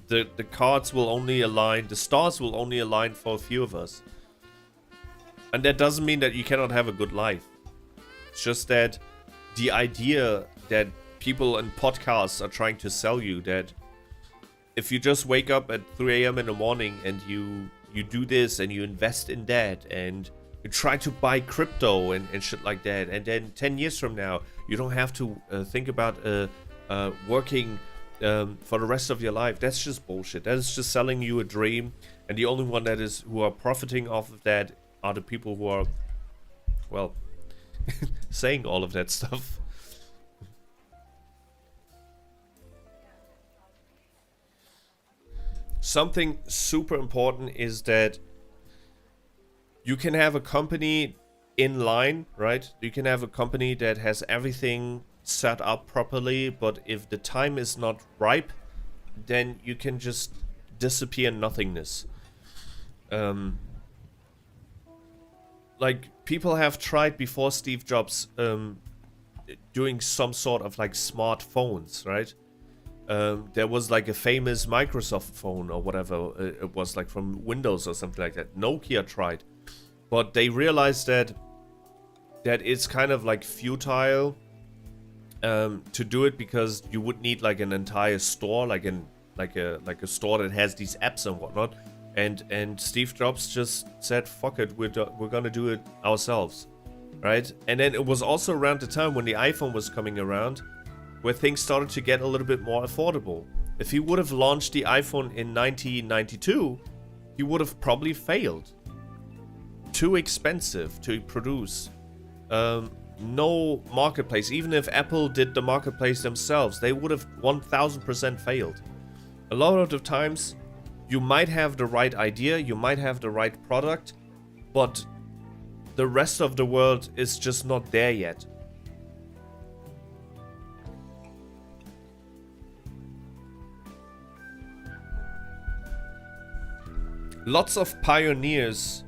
the cards will only align, the stars will only align for a few of us. And that doesn't mean that you cannot have a good life. It's just that the idea that people in podcasts are trying to sell you, that if you just wake up at 3 a.m. in the morning and you do this and you invest in that and you try to buy crypto and shit like that, and then 10 years from now you don't have to think about working for the rest of your life. That's just bullshit. That is just selling you a dream, and the only one who are profiting off of that are the people who are, well, saying all of that stuff. Something super important is that you can have a company in line, right? You can have a company that has everything set up properly, but if the time is not ripe, then you can just disappear in nothingness. Like people have tried before Steve Jobs doing some sort of like smartphones, right? There was like a famous Microsoft phone or whatever it was, like from Windows or something like that. Nokia tried, but they realized that it's kind of like futile to do it, because you would need like an entire store, like a store that has these apps and whatnot. And Steve Jobs just said, "Fuck it, we're gonna do it ourselves," right? And then it was also around the time when the iPhone was coming around, where things started to get a little bit more affordable. If he would have launched the iPhone in 1992, he would have probably failed. Too expensive to produce. No marketplace. Even if Apple did the marketplace themselves, they would have 1000% failed. A lot of the times, you might have the right idea, you might have the right product, but the rest of the world is just not there yet. Lots of pioneers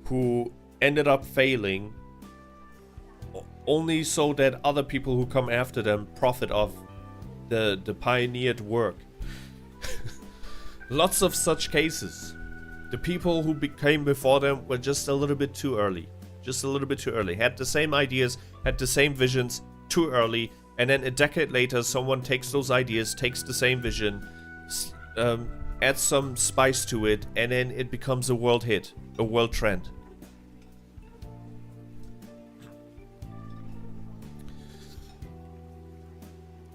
who ended up failing only so that other people who come after them profit off the pioneered work. Lots of such cases. The people who came before them were just a little bit too early. Just a little bit too early. Had the same ideas, had the same visions too early, and then a decade later someone takes those ideas, takes the same vision, add some spice to it, and then it becomes a world hit, a world trend.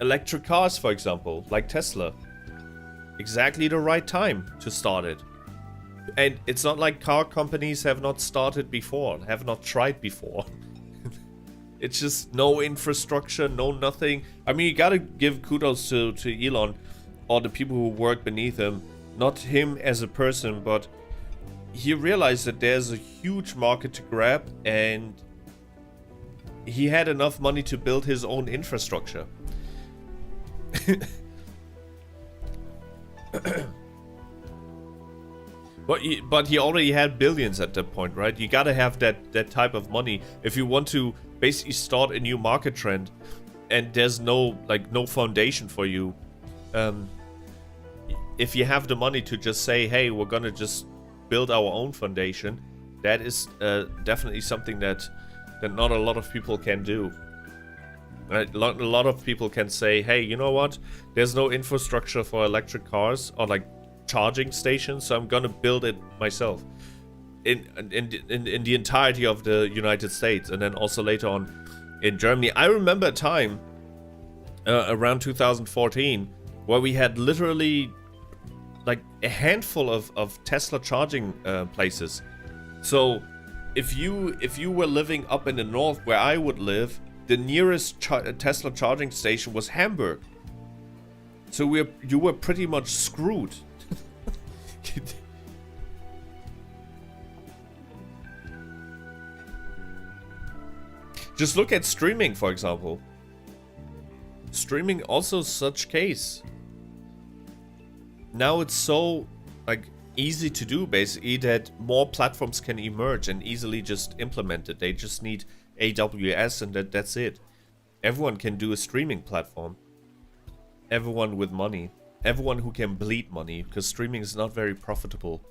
Electric cars, for example, like Tesla. Exactly the right time to start it. And it's not like car companies have not started before, have not tried before. It's just no infrastructure, no nothing. I mean, you gotta give kudos to Elon or the people who work beneath him. Not him as a person, but he realized that there's a huge market to grab, and he had enough money to build his own infrastructure. But he already had billions at that point, right? You gotta have that type of money if you want to basically start a new market trend, and there's no foundation for you. If you have the money to just say, hey, we're gonna just build our own foundation, that is definitely something that not a lot of people can do. Right? A lot of people can say, hey, you know what? There's no infrastructure for electric cars or like charging stations, so I'm gonna build it myself in the entirety of the United States, and then also later on in Germany. I remember a time around 2014 where we had literally like a handful of Tesla charging places. So if you were living up in the north where I would live, the nearest Tesla charging station was Hamburg. So you were pretty much screwed. Just look at streaming, for example. Streaming also such case. Now it's so like easy to do basically that more platforms can emerge and easily just implement it. They just need AWS and that's it. Everyone can do a streaming platform. Everyone with money. Everyone who can bleed money, because streaming is not very profitable.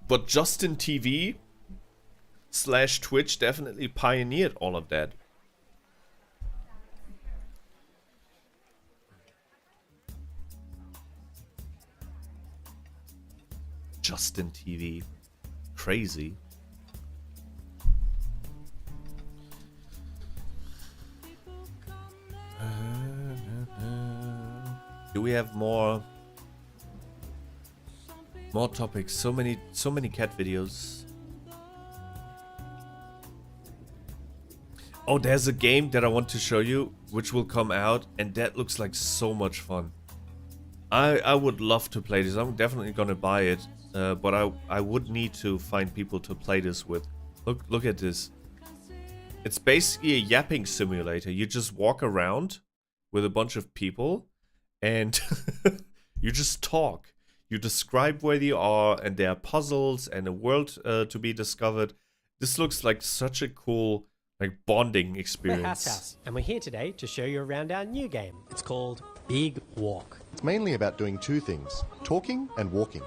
But Justin TV / Twitch definitely pioneered all of that. Justin TV. Crazy. Do we have more topics? So many cat videos. Oh, there's a game that I want to show you, which will come out, and that looks like so much fun. I would love to play this. I'm definitely gonna buy it, but I would need to find people to play this with. Look at this. It's basically a yapping simulator. You just walk around with a bunch of people, and you just talk. You describe where you are, and there are puzzles and a world to be discovered. This looks like such a cool bonding experience. We're House, and we're here today to show you around our new game. It's called Big Walk. It's mainly about doing two things, talking and walking.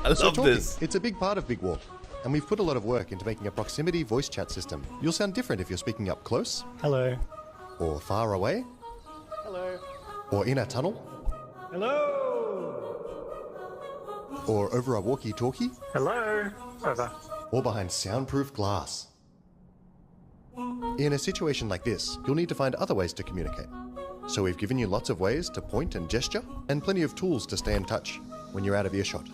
I love this. It's a big part of Big Walk, and we've put a lot of work into making a proximity voice chat system. You'll sound different if you're speaking up close. Hello. Or far away. Hello. Or in a tunnel. Hello. Or over a walkie-talkie. Hello. Over. Or behind soundproof glass. In a situation like this, you'll need to find other ways to communicate. So we've given you lots of ways to point and gesture, and plenty of tools to stay in touch when you're out of earshot.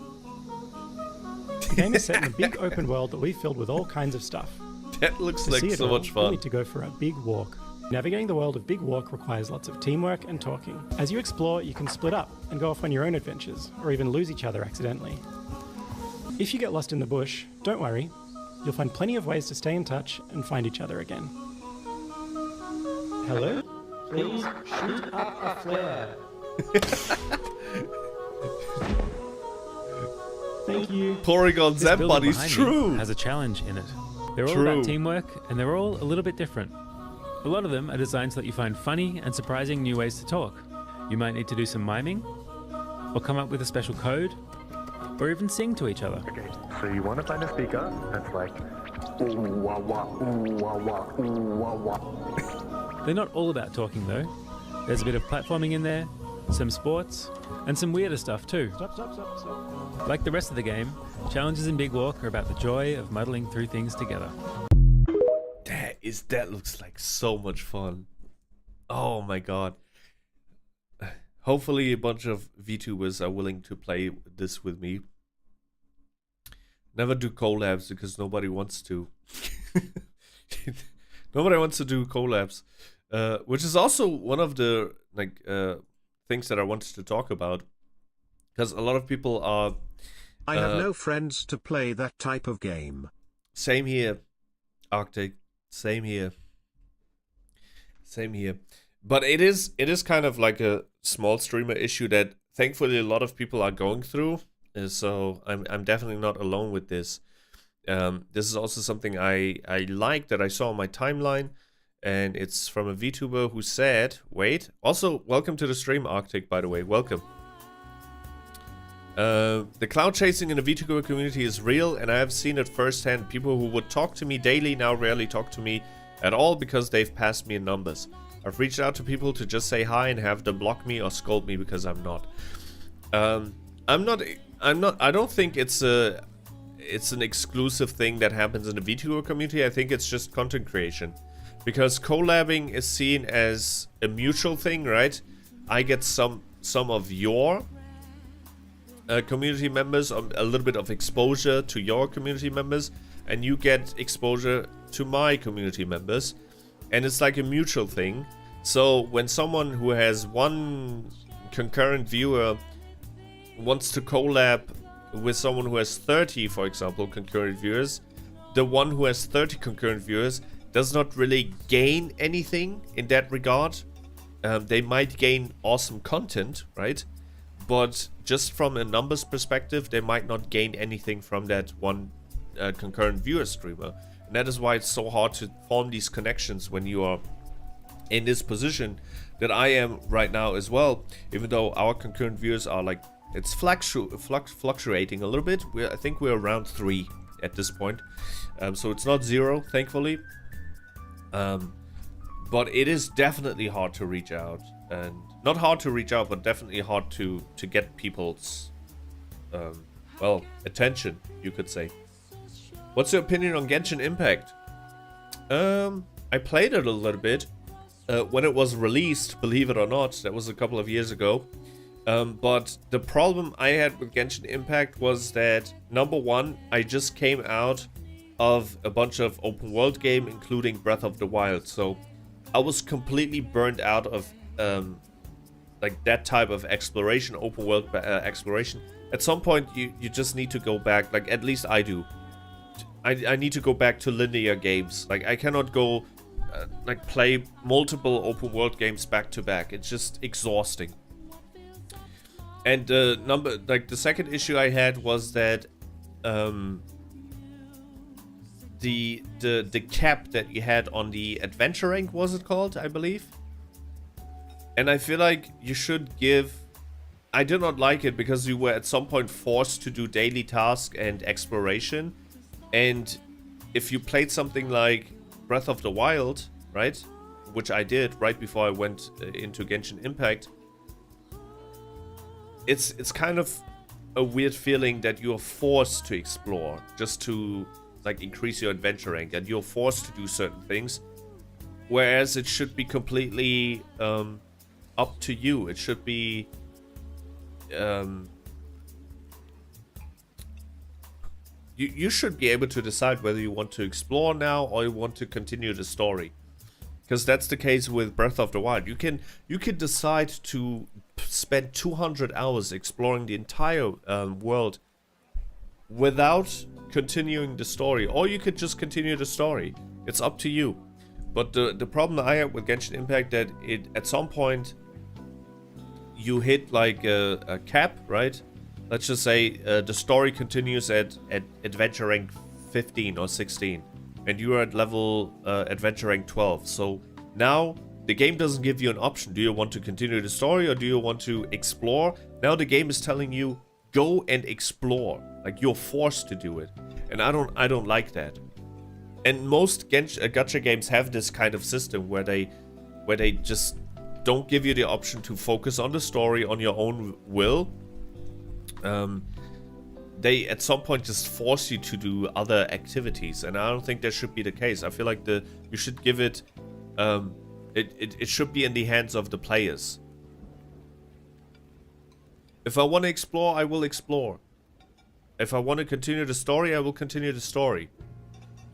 The game is set in a big open world that we've filled with all kinds of stuff. That looks like so much You fun. need to go for a big walk. Navigating the world of Big Walk requires lots of teamwork and talking. As you explore, you can split up and go off on your own adventures, or even lose each other accidentally. If you get lost in the bush, don't worry. You'll find plenty of ways to stay in touch and find each other again. Hello? Please shoot up a flare. Thank you. Porygon's This that building buddy's behind true. me has a challenge in it. They're all True. about teamwork, and they're all a little bit different. A lot of them are designed so that you find funny and surprising new ways to talk. You might need to do some miming, or come up with a special code, or even sing to each other. Okay, so you want to find a speaker that's like ooh wah wah ooh wah wah ooh wah wah. They're not all about talking though. There's a bit of platforming in there, some sports, and some weirder stuff too. Stop. Like the rest of the game, challenges in Big Walk are about the joy of muddling through things together. That looks like so much fun. Oh my god. Hopefully a bunch of VTubers are willing to play this with me. Never do collabs because nobody wants to. Nobody wants to do collabs. Which is also one of the things that I wanted to talk about. Because a lot of people are... I have no friends to play that type of game. Same here, Arctic. Same here. But it is kind of like a small streamer issue that thankfully a lot of people are going through. So I'm definitely not alone with this. This is also something I like that I saw on my timeline. And it's from a VTuber who said, wait, also welcome to the stream, Arctic, by the way, welcome. The cloud chasing in the VTuber community is real, and I have seen it firsthand. People who would talk to me daily now rarely talk to me at all because they've passed me in numbers. I've reached out to people to just say hi and have them block me or scold me because I'm not. I don't think it's an exclusive thing that happens in the VTuber community. I think it's just content creation. Because collabing is seen as a mutual thing, right? I get some of your community members, a little bit of exposure to your community members, and you get exposure to my community members, and it's like a mutual thing. So when someone who has one concurrent viewer wants to collab with someone who has 30, for example, concurrent viewers, the one who has 30 concurrent viewers does not really gain anything in that regard. They might gain awesome content, right? But just from a numbers perspective, they might not gain anything from that one concurrent viewer streamer. And that is why it's so hard to form these connections when you are in this position that I am right now as well. Even though our concurrent viewers are like, it's fluctuating a little bit. I think we're around 3 at this point. So it's not 0, thankfully. But it is definitely hard to reach out. And not hard to reach out, but definitely hard to get people's attention, you could say. What's your opinion on Genshin Impact? I played it a little bit when it was released, believe it or not. That was a couple of years ago. But the problem I had with Genshin Impact was that, number one, I just came out of a bunch of open world game, including Breath of the Wild. So I was completely burned out of like that type of exploration, open world exploration. At some point, you just need to go back, like at least I do. I need to go back to linear games. Like I cannot go like play multiple open world games back to back. It's just exhausting. And the second issue I had was that the cap that you had on the adventure rank, was it called, I believe? And I feel like you should give... I did not like it because you were at some point forced to do daily tasks and exploration. And if you played something like Breath of the Wild, right? Which I did right before I went into Genshin Impact. It's kind of a weird feeling that you're forced to explore just to like increase your adventure rank, and you're forced to do certain things, whereas it should be completely up to you. It should be you should be able to decide whether you want to explore now or you want to continue the story, because that's the case with Breath of the Wild. You can decide to spend 200 hours exploring the entire world without continuing the story, or you could just continue the story. It's up to you. But the problem I have with Genshin Impact, that it at some point you hit like a cap, right? Let's just say the story continues at adventure rank 15 or 16, and you are at level adventure rank 12. So now the game doesn't give you an option. Do you want to continue the story or do you want to explore? Now the game is telling you, go and explore. Like, you're forced to do it. And I don't like that. And most gacha games have this kind of system where they just don't give you the option to focus on the story on your own will. They at some point just force you to do other activities, and I don't think that should be the case. I feel like you should give it, it should be in the hands of the players. If I want to explore, I will explore. If I want to continue the story, I will continue the story.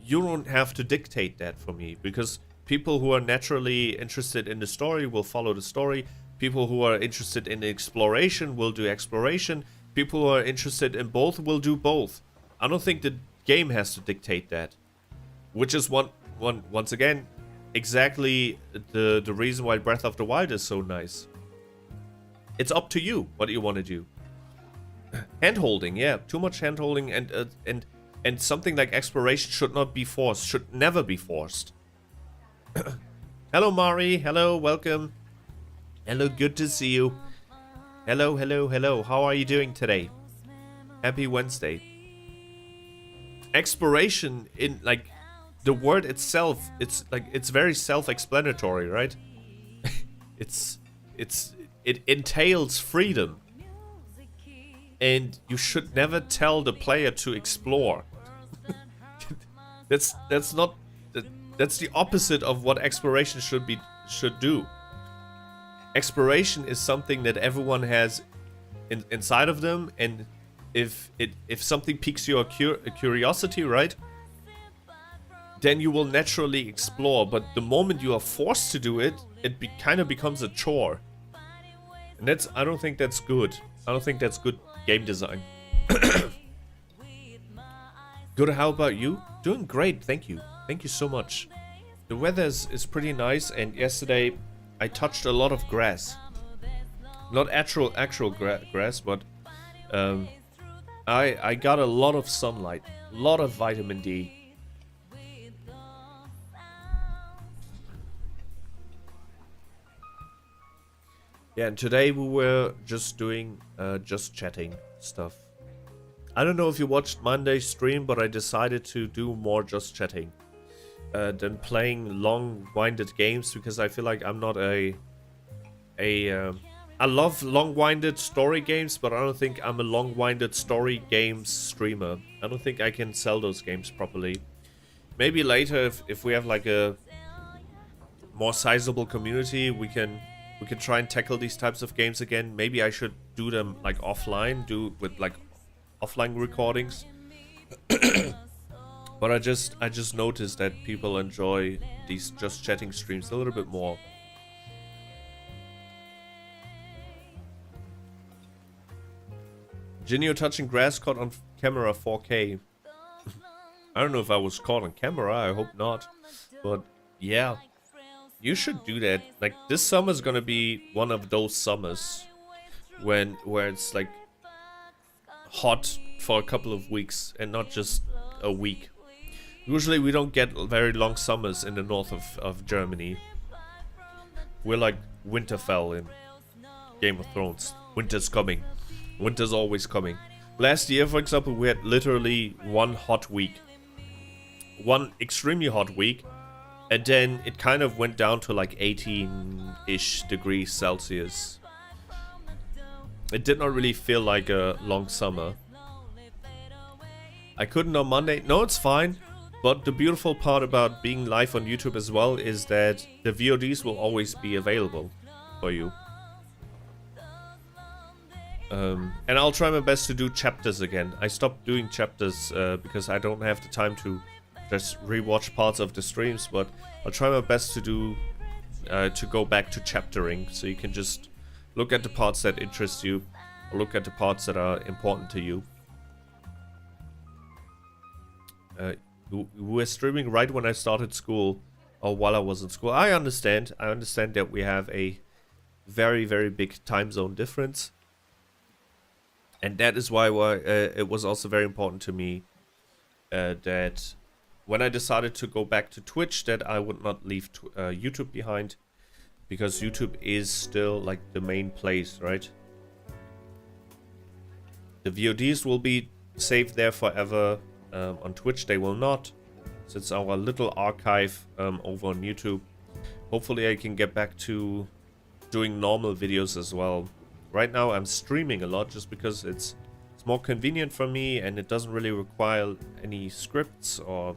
You don't have to dictate that for me, because people who are naturally interested in the story will follow the story. People who are interested in exploration will do exploration. People who are interested in both will do both. I don't think the game has to dictate that. Which is once again, exactly the reason why Breath of the Wild is so nice. It's up to you what you want to do. Hand-holding, yeah. Too much hand-holding and something like exploration should not be forced. Should never be forced. Hello, Mari. Hello, welcome. Hello, good to see you. Hello, hello, hello. How are you doing today? Happy Wednesday. Exploration, in like the word itself, it's very self-explanatory, right? It entails freedom. And you should never tell the player to explore. That's the opposite of what exploration should do. Exploration is something that everyone has inside of them, and if something piques your curiosity, right, then you will naturally explore. But the moment you are forced to do it, it kind of becomes a chore, and I don't think that's good. I don't think that's good game design. Good. How about you? Doing great. Thank you. Thank you so much. The weather is pretty nice, and yesterday I touched a lot of grass. Not actual grass, but I got a lot of sunlight, a lot of vitamin D. Yeah, and today we were just doing just chatting stuff. I don't know if you watched Monday's stream, but I decided to do more just chatting than playing long-winded games, because I feel like I'm not I love long-winded story games, but I don't think I'm a long-winded story games streamer. I don't think I can sell those games properly. Maybe later, if we have like a more sizable community, we can try and tackle these types of games again. Maybe I should do them like offline, with like offline recordings. But I just noticed that people enjoy these just chatting streams a little bit more. Jinyo touching grass caught on camera 4K. I don't know if I was caught on camera, I hope not. But yeah, you should do that. Like, this summer's gonna be one of those summers where it's like hot for a couple of weeks and not just a week. Usually we don't get very long summers in the north of Germany. We're like Winterfell in Game of Thrones. Winter's coming. Winter's always coming. Last year, for example, we had literally one hot week. One extremely hot week. And then it kind of went down to like 18-ish degrees Celsius. It did not really feel like a long summer. I couldn't on Monday. No, it's fine. But the beautiful part about being live on YouTube as well is that the VODs will always be available for you. And I'll try my best to do chapters again. I stopped doing chapters because I don't have the time to just rewatch parts of the streams, but I'll try my best to do to go back to chaptering, so you can just look at the parts that interest you, or look at the parts that are important to you. We were streaming right when I started school, or while I was in school. I understand that we have a very, very big time zone difference. And that is why it was also very important to me that when I decided to go back to Twitch, that I would not leave YouTube behind, because YouTube is still like the main place, right? The VODs will be saved there forever. On Twitch they will not. So it's our little archive over on YouTube. Hopefully I can get back to doing normal videos as well. Right now I'm streaming a lot just because it's more convenient for me and it doesn't really require any scripts, or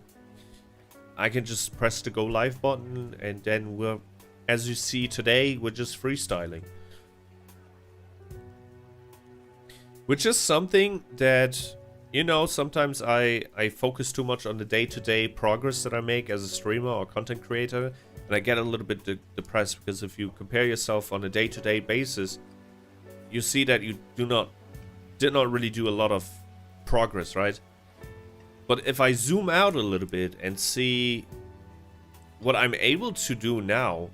I can just press the go live button and then we're, as you see today, we're just freestyling. Which is something that, you know, sometimes I focus too much on the day-to-day progress that I make as a streamer or content creator, and I get a little bit depressed because if you compare yourself on a day-to-day basis, you see that you did not really do a lot of progress, right? But if I zoom out a little bit and see what I'm able to do now,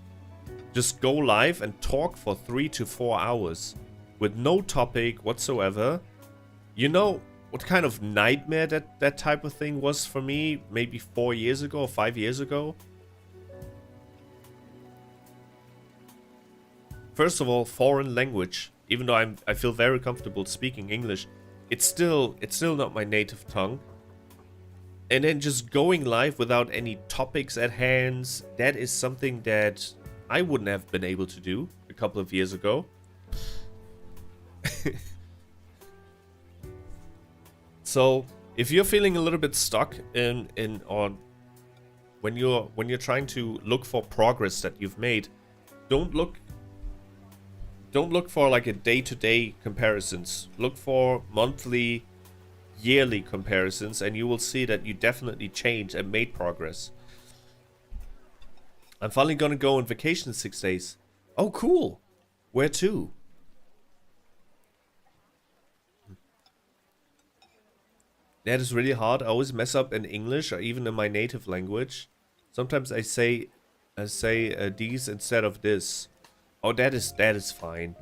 just go live and talk for 3 to 4 hours with no topic whatsoever. You know what kind of nightmare that type of thing was for me maybe 4 years ago or 5 years ago? First of all, foreign language. Even though I feel very comfortable speaking English, it's still not my native tongue. And then just going live without any topics at hand, that is something that I wouldn't have been able to do a couple of years ago. So if you're feeling a little bit stuck or when you're trying to look for progress that you've made, don't look for like a day-to-day comparisons. Look for monthly, yearly comparisons, and you will see that you definitely changed and made progress. I'm finally gonna go on vacation in 6 days. Oh, cool. Where to? That is really hard. I always mess up in English or even in my native language. Sometimes I say these instead of this. Oh, that is fine.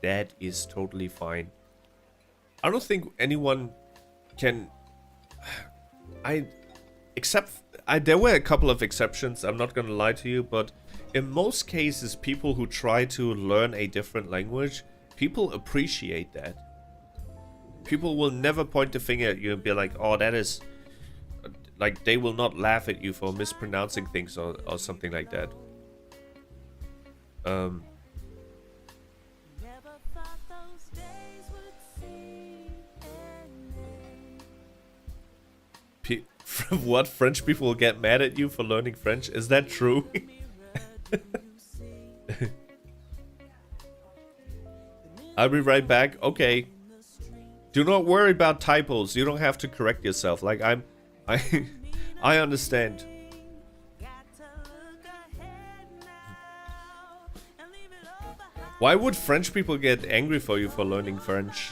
That is totally fine. I don't think anyone can. There were a couple of exceptions. I'm not gonna lie to you, but in most cases, people who try to learn a different language, people appreciate that. People will never point the finger at you and be like, "Oh, that is," like they will not laugh at you for mispronouncing things or something like that. What? French people will get mad at you for learning French? Is that true? I'll be right back. Okay. Do not worry about typos. You don't have to correct yourself. Like I understand. Why would French people get angry for you for learning French?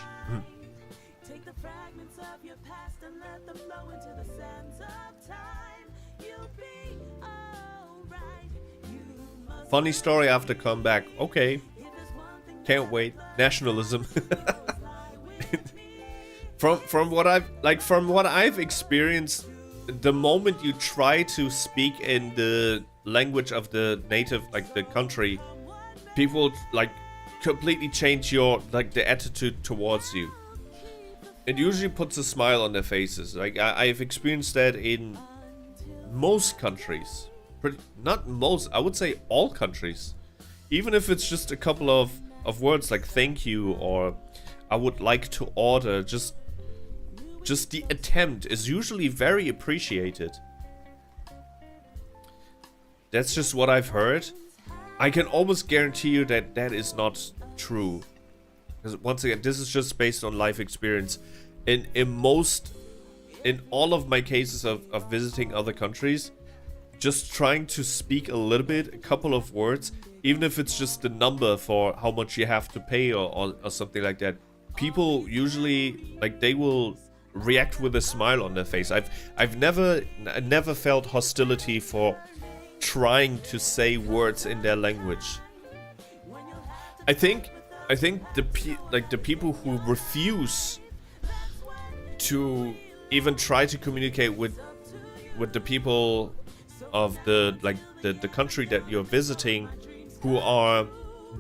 Funny story after comeback. Okay. Can't wait. Nationalism. From what I've experienced, the moment you try to speak in the language of the native, like the country, people like completely change the attitude towards you. It usually puts a smile on their faces. Like I've experienced that in most countries. Not most, I would say all countries. Even if it's just a couple of words like thank you or I would like to order, just the attempt is usually very appreciated. That's just what I've heard. I can almost guarantee you that that is not true. Because once again, this is just based on life experience. In all of my cases of visiting other countries, just trying to speak a little bit, a couple of words, even if it's just the number for how much you have to pay or something like that, people usually, like, they will react with a smile on their face. I've never felt hostility for trying to say words in their language. I think the people who refuse to even try to communicate with the people of the country that you're visiting, who are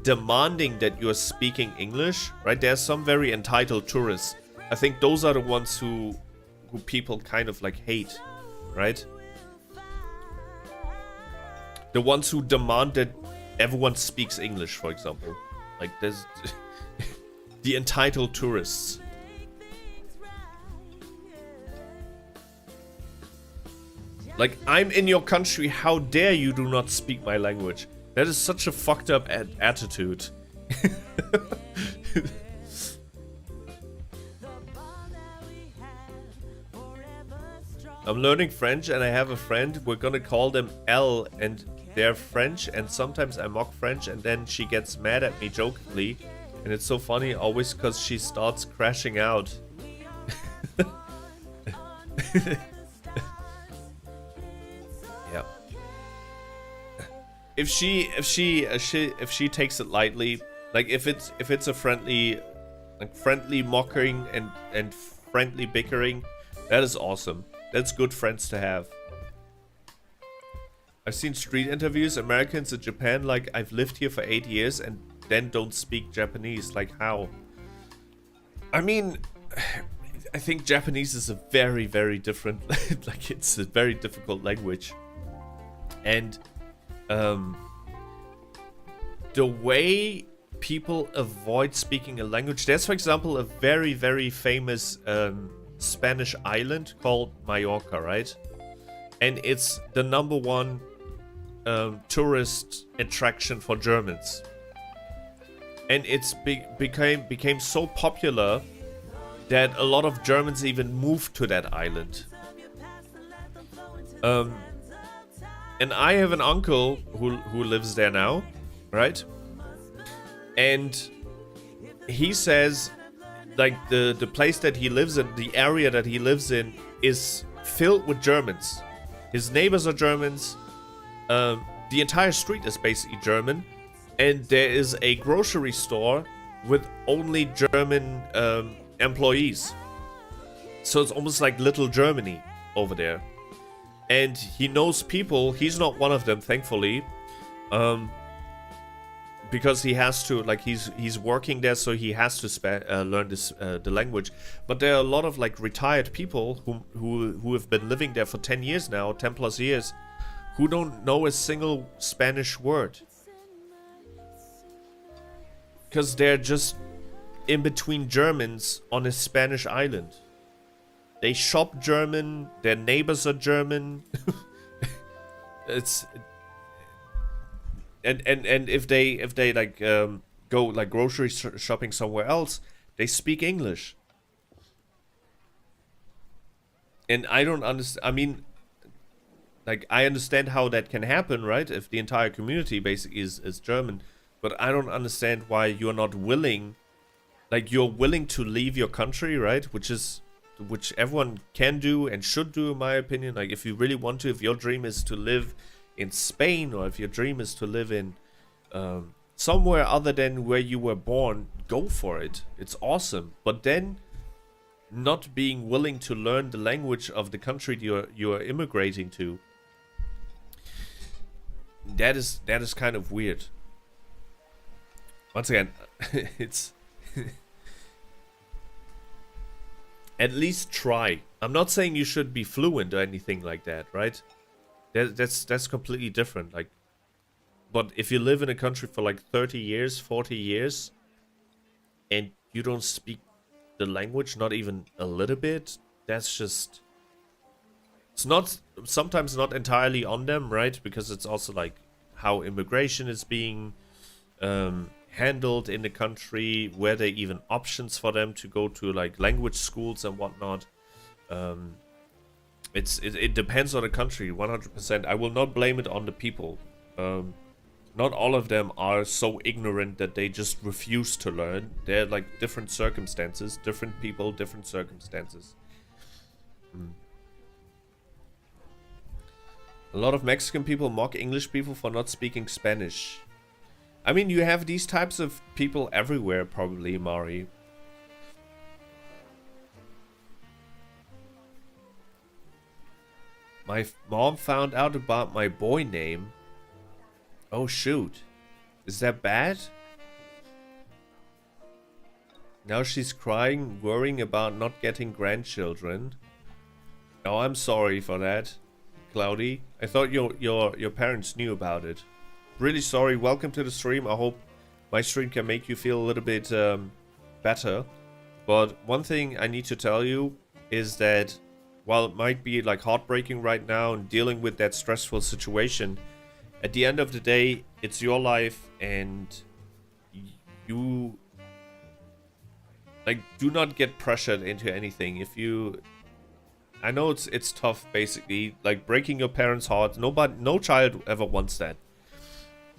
demanding that you're speaking English, right? There's some very entitled tourists. I think those are the ones who people kind of like hate, right? The ones who demand that everyone speaks English, for example. Like there's the entitled tourists. Like, I'm in your country, how dare you do not speak my language? That is such a fucked up attitude. I'm learning French and I have a friend. We're gonna call them L and they're French, and sometimes I mock French and then she gets mad at me jokingly. And it's so funny always because she starts crashing out. Yeah. If she takes it lightly, like if it's a friendly mocking and friendly bickering, that is awesome. That's good friends to have. I've seen street interviews, Americans in Japan, like, I've lived here for 8 years and then don't speak Japanese. Like, how? I mean, I think Japanese is a very, very different, like, it's a very difficult language. And, the way people avoid speaking a language, there's, for example, a very, very famous, Spanish island called Mallorca, right? And it's the #1 tourist attraction for Germans. And it's became so popular that a lot of Germans even moved to that island. And I have an uncle who lives there now, right? And he says, like, the place that he lives in, the area that he lives in, is filled with Germans. His neighbors are Germans. The entire street is basically German. And there is a grocery store with only German employees. So it's almost like little Germany over there. And he knows people. He's not one of them, thankfully. Because he has to, like, he's working there, so he has to learn the language. But there are a lot of, like, retired people who have been living there for 10 years now, 10 plus years, who don't know a single Spanish word. Because they're just in between Germans on a Spanish island. They shop German, their neighbors are German. And if they like go like grocery shopping somewhere else, they speak English. And I don't understand. I mean, like, I understand how that can happen, right? If the entire community basically is German, but I don't understand why you're not willing. Like, you're willing to leave your country, right? Which everyone can do and should do, in my opinion. Like, if you really want to, if your dream is to live in Spain, or if your dream is to live in somewhere other than where you were born, go for it. It's awesome. But then not being willing to learn the language of the country you're immigrating to, that is kind of weird. Once again, it's at least try. I'm not saying you should be fluent or anything like that, right? That's completely different. Like, but if you live in a country for like 30 years, 40 years, and you don't speak the language, not even a little bit, that's just, it's not, sometimes not entirely on them, right? Because it's also like how immigration is being handled in the country, where there are even options for them to go to like language schools and whatnot. It depends on the country, 100%. I will not blame it on the people. Not all of them are so ignorant that they just refuse to learn. They're like different circumstances, different people, different circumstances. A lot of Mexican people mock English people for not speaking Spanish. I mean, you have these types of people everywhere, probably, Mari. My mom found out about my boy name. Oh, shoot. Is that bad? Now she's crying, worrying about not getting grandchildren. Oh, I'm sorry for that, Cloudy. I thought your parents knew about it. really sorry. Welcome to the stream. I hope my stream can make you feel a little bit better. But one thing I need to tell you is that while it might be like heartbreaking right now and dealing with that stressful situation, at the end of the day, it's your life, and you like do not get pressured into anything. If you, I know it's tough, basically, like breaking your parents' heart. No child ever wants that.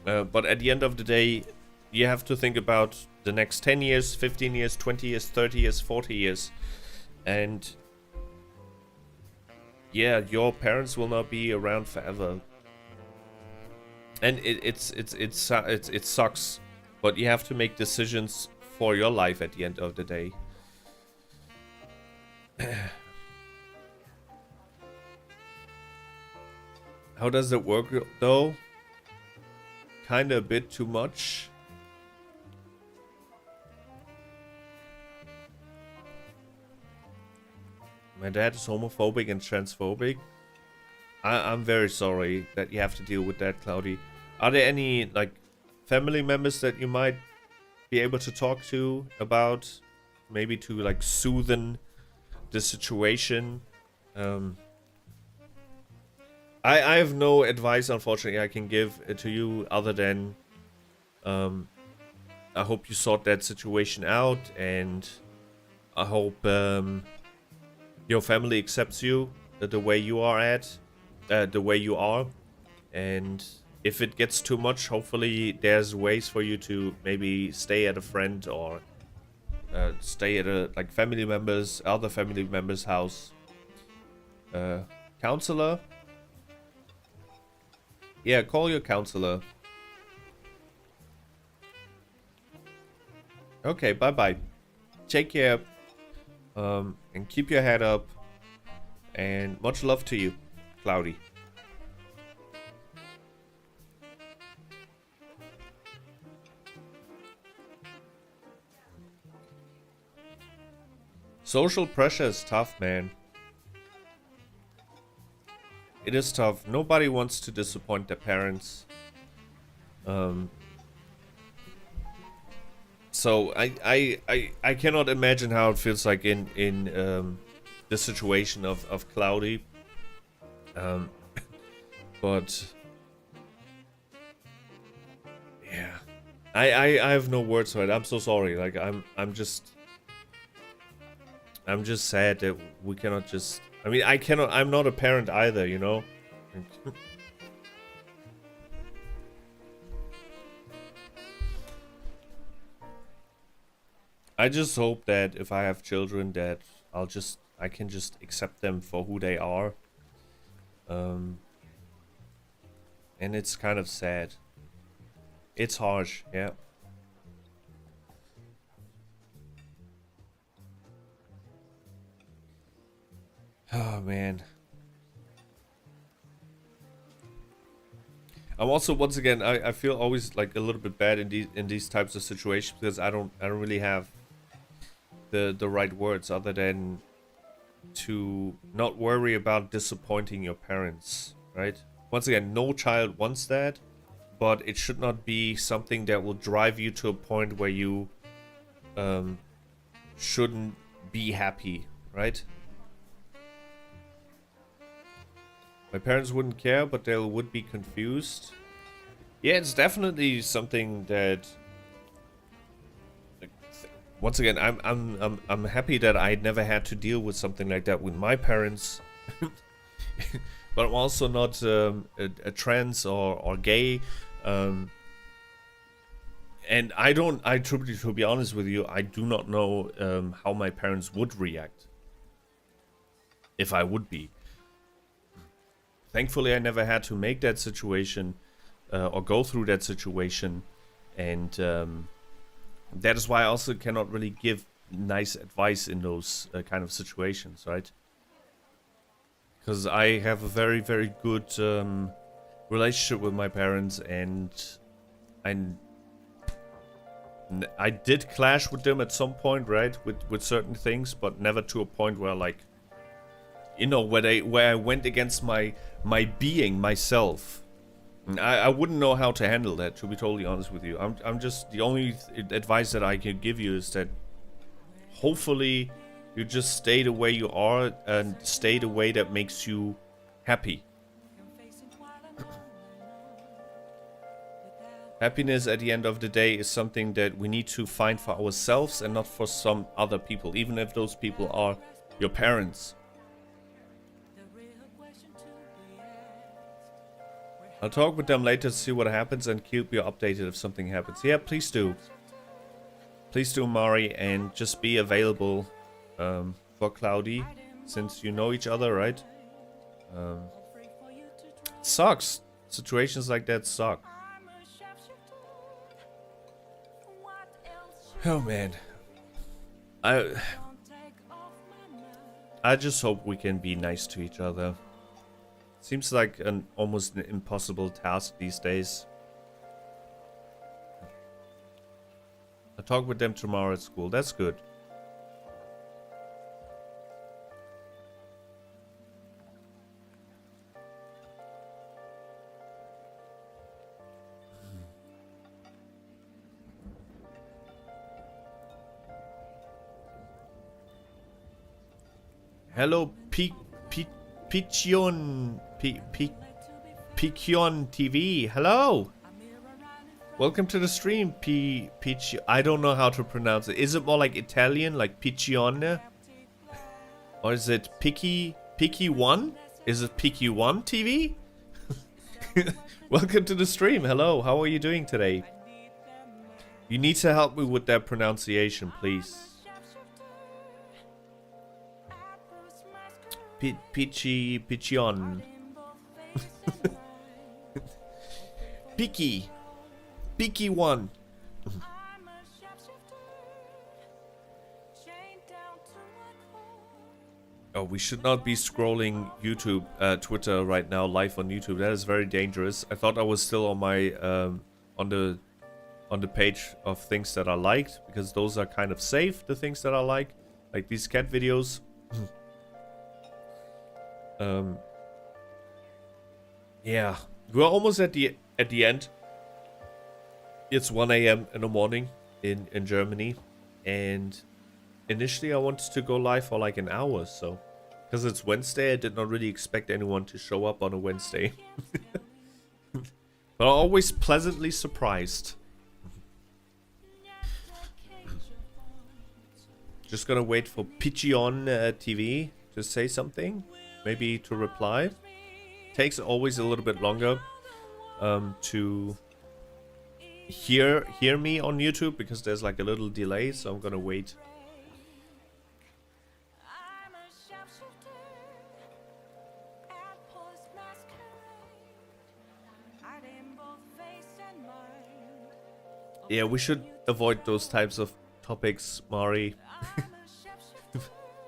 But at the end of the day, you have to think about the next 10 years, 15 years, 20 years, 30 years, 40 years. And yeah, your parents will not be around forever. And it sucks, but you have to make decisions for your life at the end of the day. How does it work though? Kinda a bit too much. My dad is homophobic and transphobic. I'm very sorry that you have to deal with that, Cloudy. Are there any like family members that you might be able to talk to about, maybe to like soothe the situation? I have no advice, unfortunately, I can give to you other than I hope you sort that situation out, and I hope your family accepts you the way you are the way you are. And if it gets too much, hopefully there's ways for you to maybe stay at a friend or stay at a like other family members' house. Counselor? Yeah, call your counselor. Okay, bye-bye. Take care. And keep your head up. And much love to you, Cloudy. Social pressure is tough, man. It is tough. Nobody wants to disappoint their parents. So I cannot imagine how it feels like in the situation of Cloudy. But yeah, I have no words for it. I'm so sorry. Like I'm just sad that we cannot just. I mean, I'm not a parent either, you know. I just hope that if I have children, that I can just accept them for who they are. And it's kind of sad. It's harsh, yeah. Oh man. I'm also, once again, I feel always like a little bit bad in these types of situations because I don't really have the right words other than to not worry about disappointing your parents, right? Once again, no child wants that, but it should not be something that will drive you to a point where you shouldn't be happy, right? My parents wouldn't care, but they would be confused. Yeah, it's definitely something that. Like, once again, I'm happy that I never had to deal with something like that with my parents. But I'm also not a trans or gay. And to be honest with you, I do not know how my parents would react if I would be. Thankfully, I never had to make that situation or go through that situation, and that is why I also cannot really give nice advice in those kind of situations, right? Because I have a very, very good relationship with my parents, and I did clash with them at some point, right? With certain things, but never to a point where, like, you know, where I went against my being, myself, I wouldn't know how to handle that, to be totally honest with you. I'm just, the only advice that I can give you is that hopefully you just stay the way you are and stay the way that makes you happy. Happiness at the end of the day is something that we need to find for ourselves and not for some other people, even if those people are your parents. I'll talk with them later to see what happens and keep you updated if something happens. Yeah, please do. Please do, Mari, and just be available for Cloudy, since you know each other, right? It sucks. Situations like that suck. Oh man, I just hope we can be nice to each other. Seems like almost an impossible task these days. I'll talk with them tomorrow at school. That's good. Hello, Pichion TV. Hello. Welcome to the stream, Peach. I don't know how to pronounce it. Is it more like Italian, like Piccione? Or is it Picky One? Is it Picky One TV? Welcome to the stream. Hello, how are you doing today? You need to help me with that pronunciation, please. Piccion. Picky One. Oh, we should not be scrolling YouTube, Twitter right now, live on YouTube. That is very dangerous. I thought I was still on my on the page of things that I liked, because those are kind of safe. The things that I like these cat videos. Yeah, we're almost at the end. It's 1 a.m. in the morning in Germany, and initially I wanted to go live for like an hour, so because it's Wednesday, I did not really expect anyone to show up on a Wednesday. But I'm always pleasantly surprised. Just gonna wait for Piccion TV to say something, maybe to reply. Takes always a little bit longer to hear me on YouTube, because there's like a little delay, so I'm gonna wait. Yeah, we should avoid those types of topics, Mari.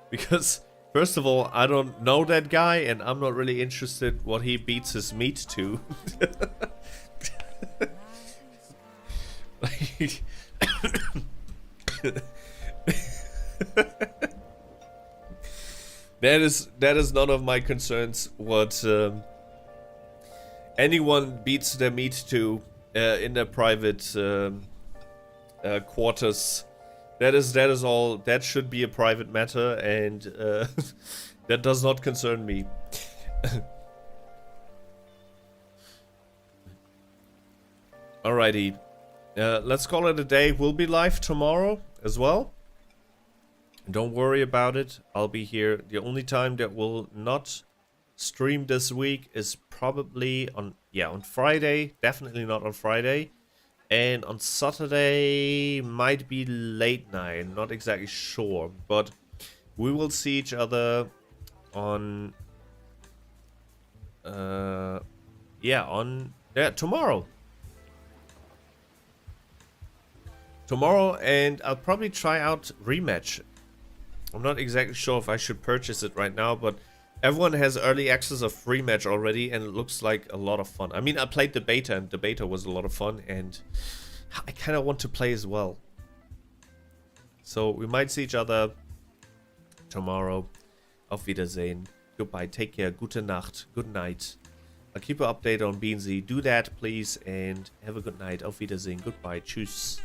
Because first of all, I don't know that guy, and I'm not really interested what he beats his meat to. That is none of my concerns. What anyone beats their meat to in their private quarters. That is all. That should be a private matter, and that does not concern me. Alrighty, let's call it a day. We'll be live tomorrow as well. Don't worry about it. I'll be here. The only time that we'll not stream this week is probably on Friday. Definitely not on Friday. And on Saturday might be late night. Not exactly sure, but we will see each other on tomorrow. Tomorrow, and I'll probably try out Rematch. I'm not exactly sure if I should purchase it right now, but everyone has early access of Rematch already, and it looks like a lot of fun. I mean, I played the beta, and the beta was a lot of fun, and I kind of want to play as well. So we might see each other tomorrow. Auf Wiedersehen. Goodbye. Take care. Gute Nacht. Good night. I'll keep you updated on BNZ. Do that, please, and have a good night. Auf Wiedersehen. Goodbye. Tschüss.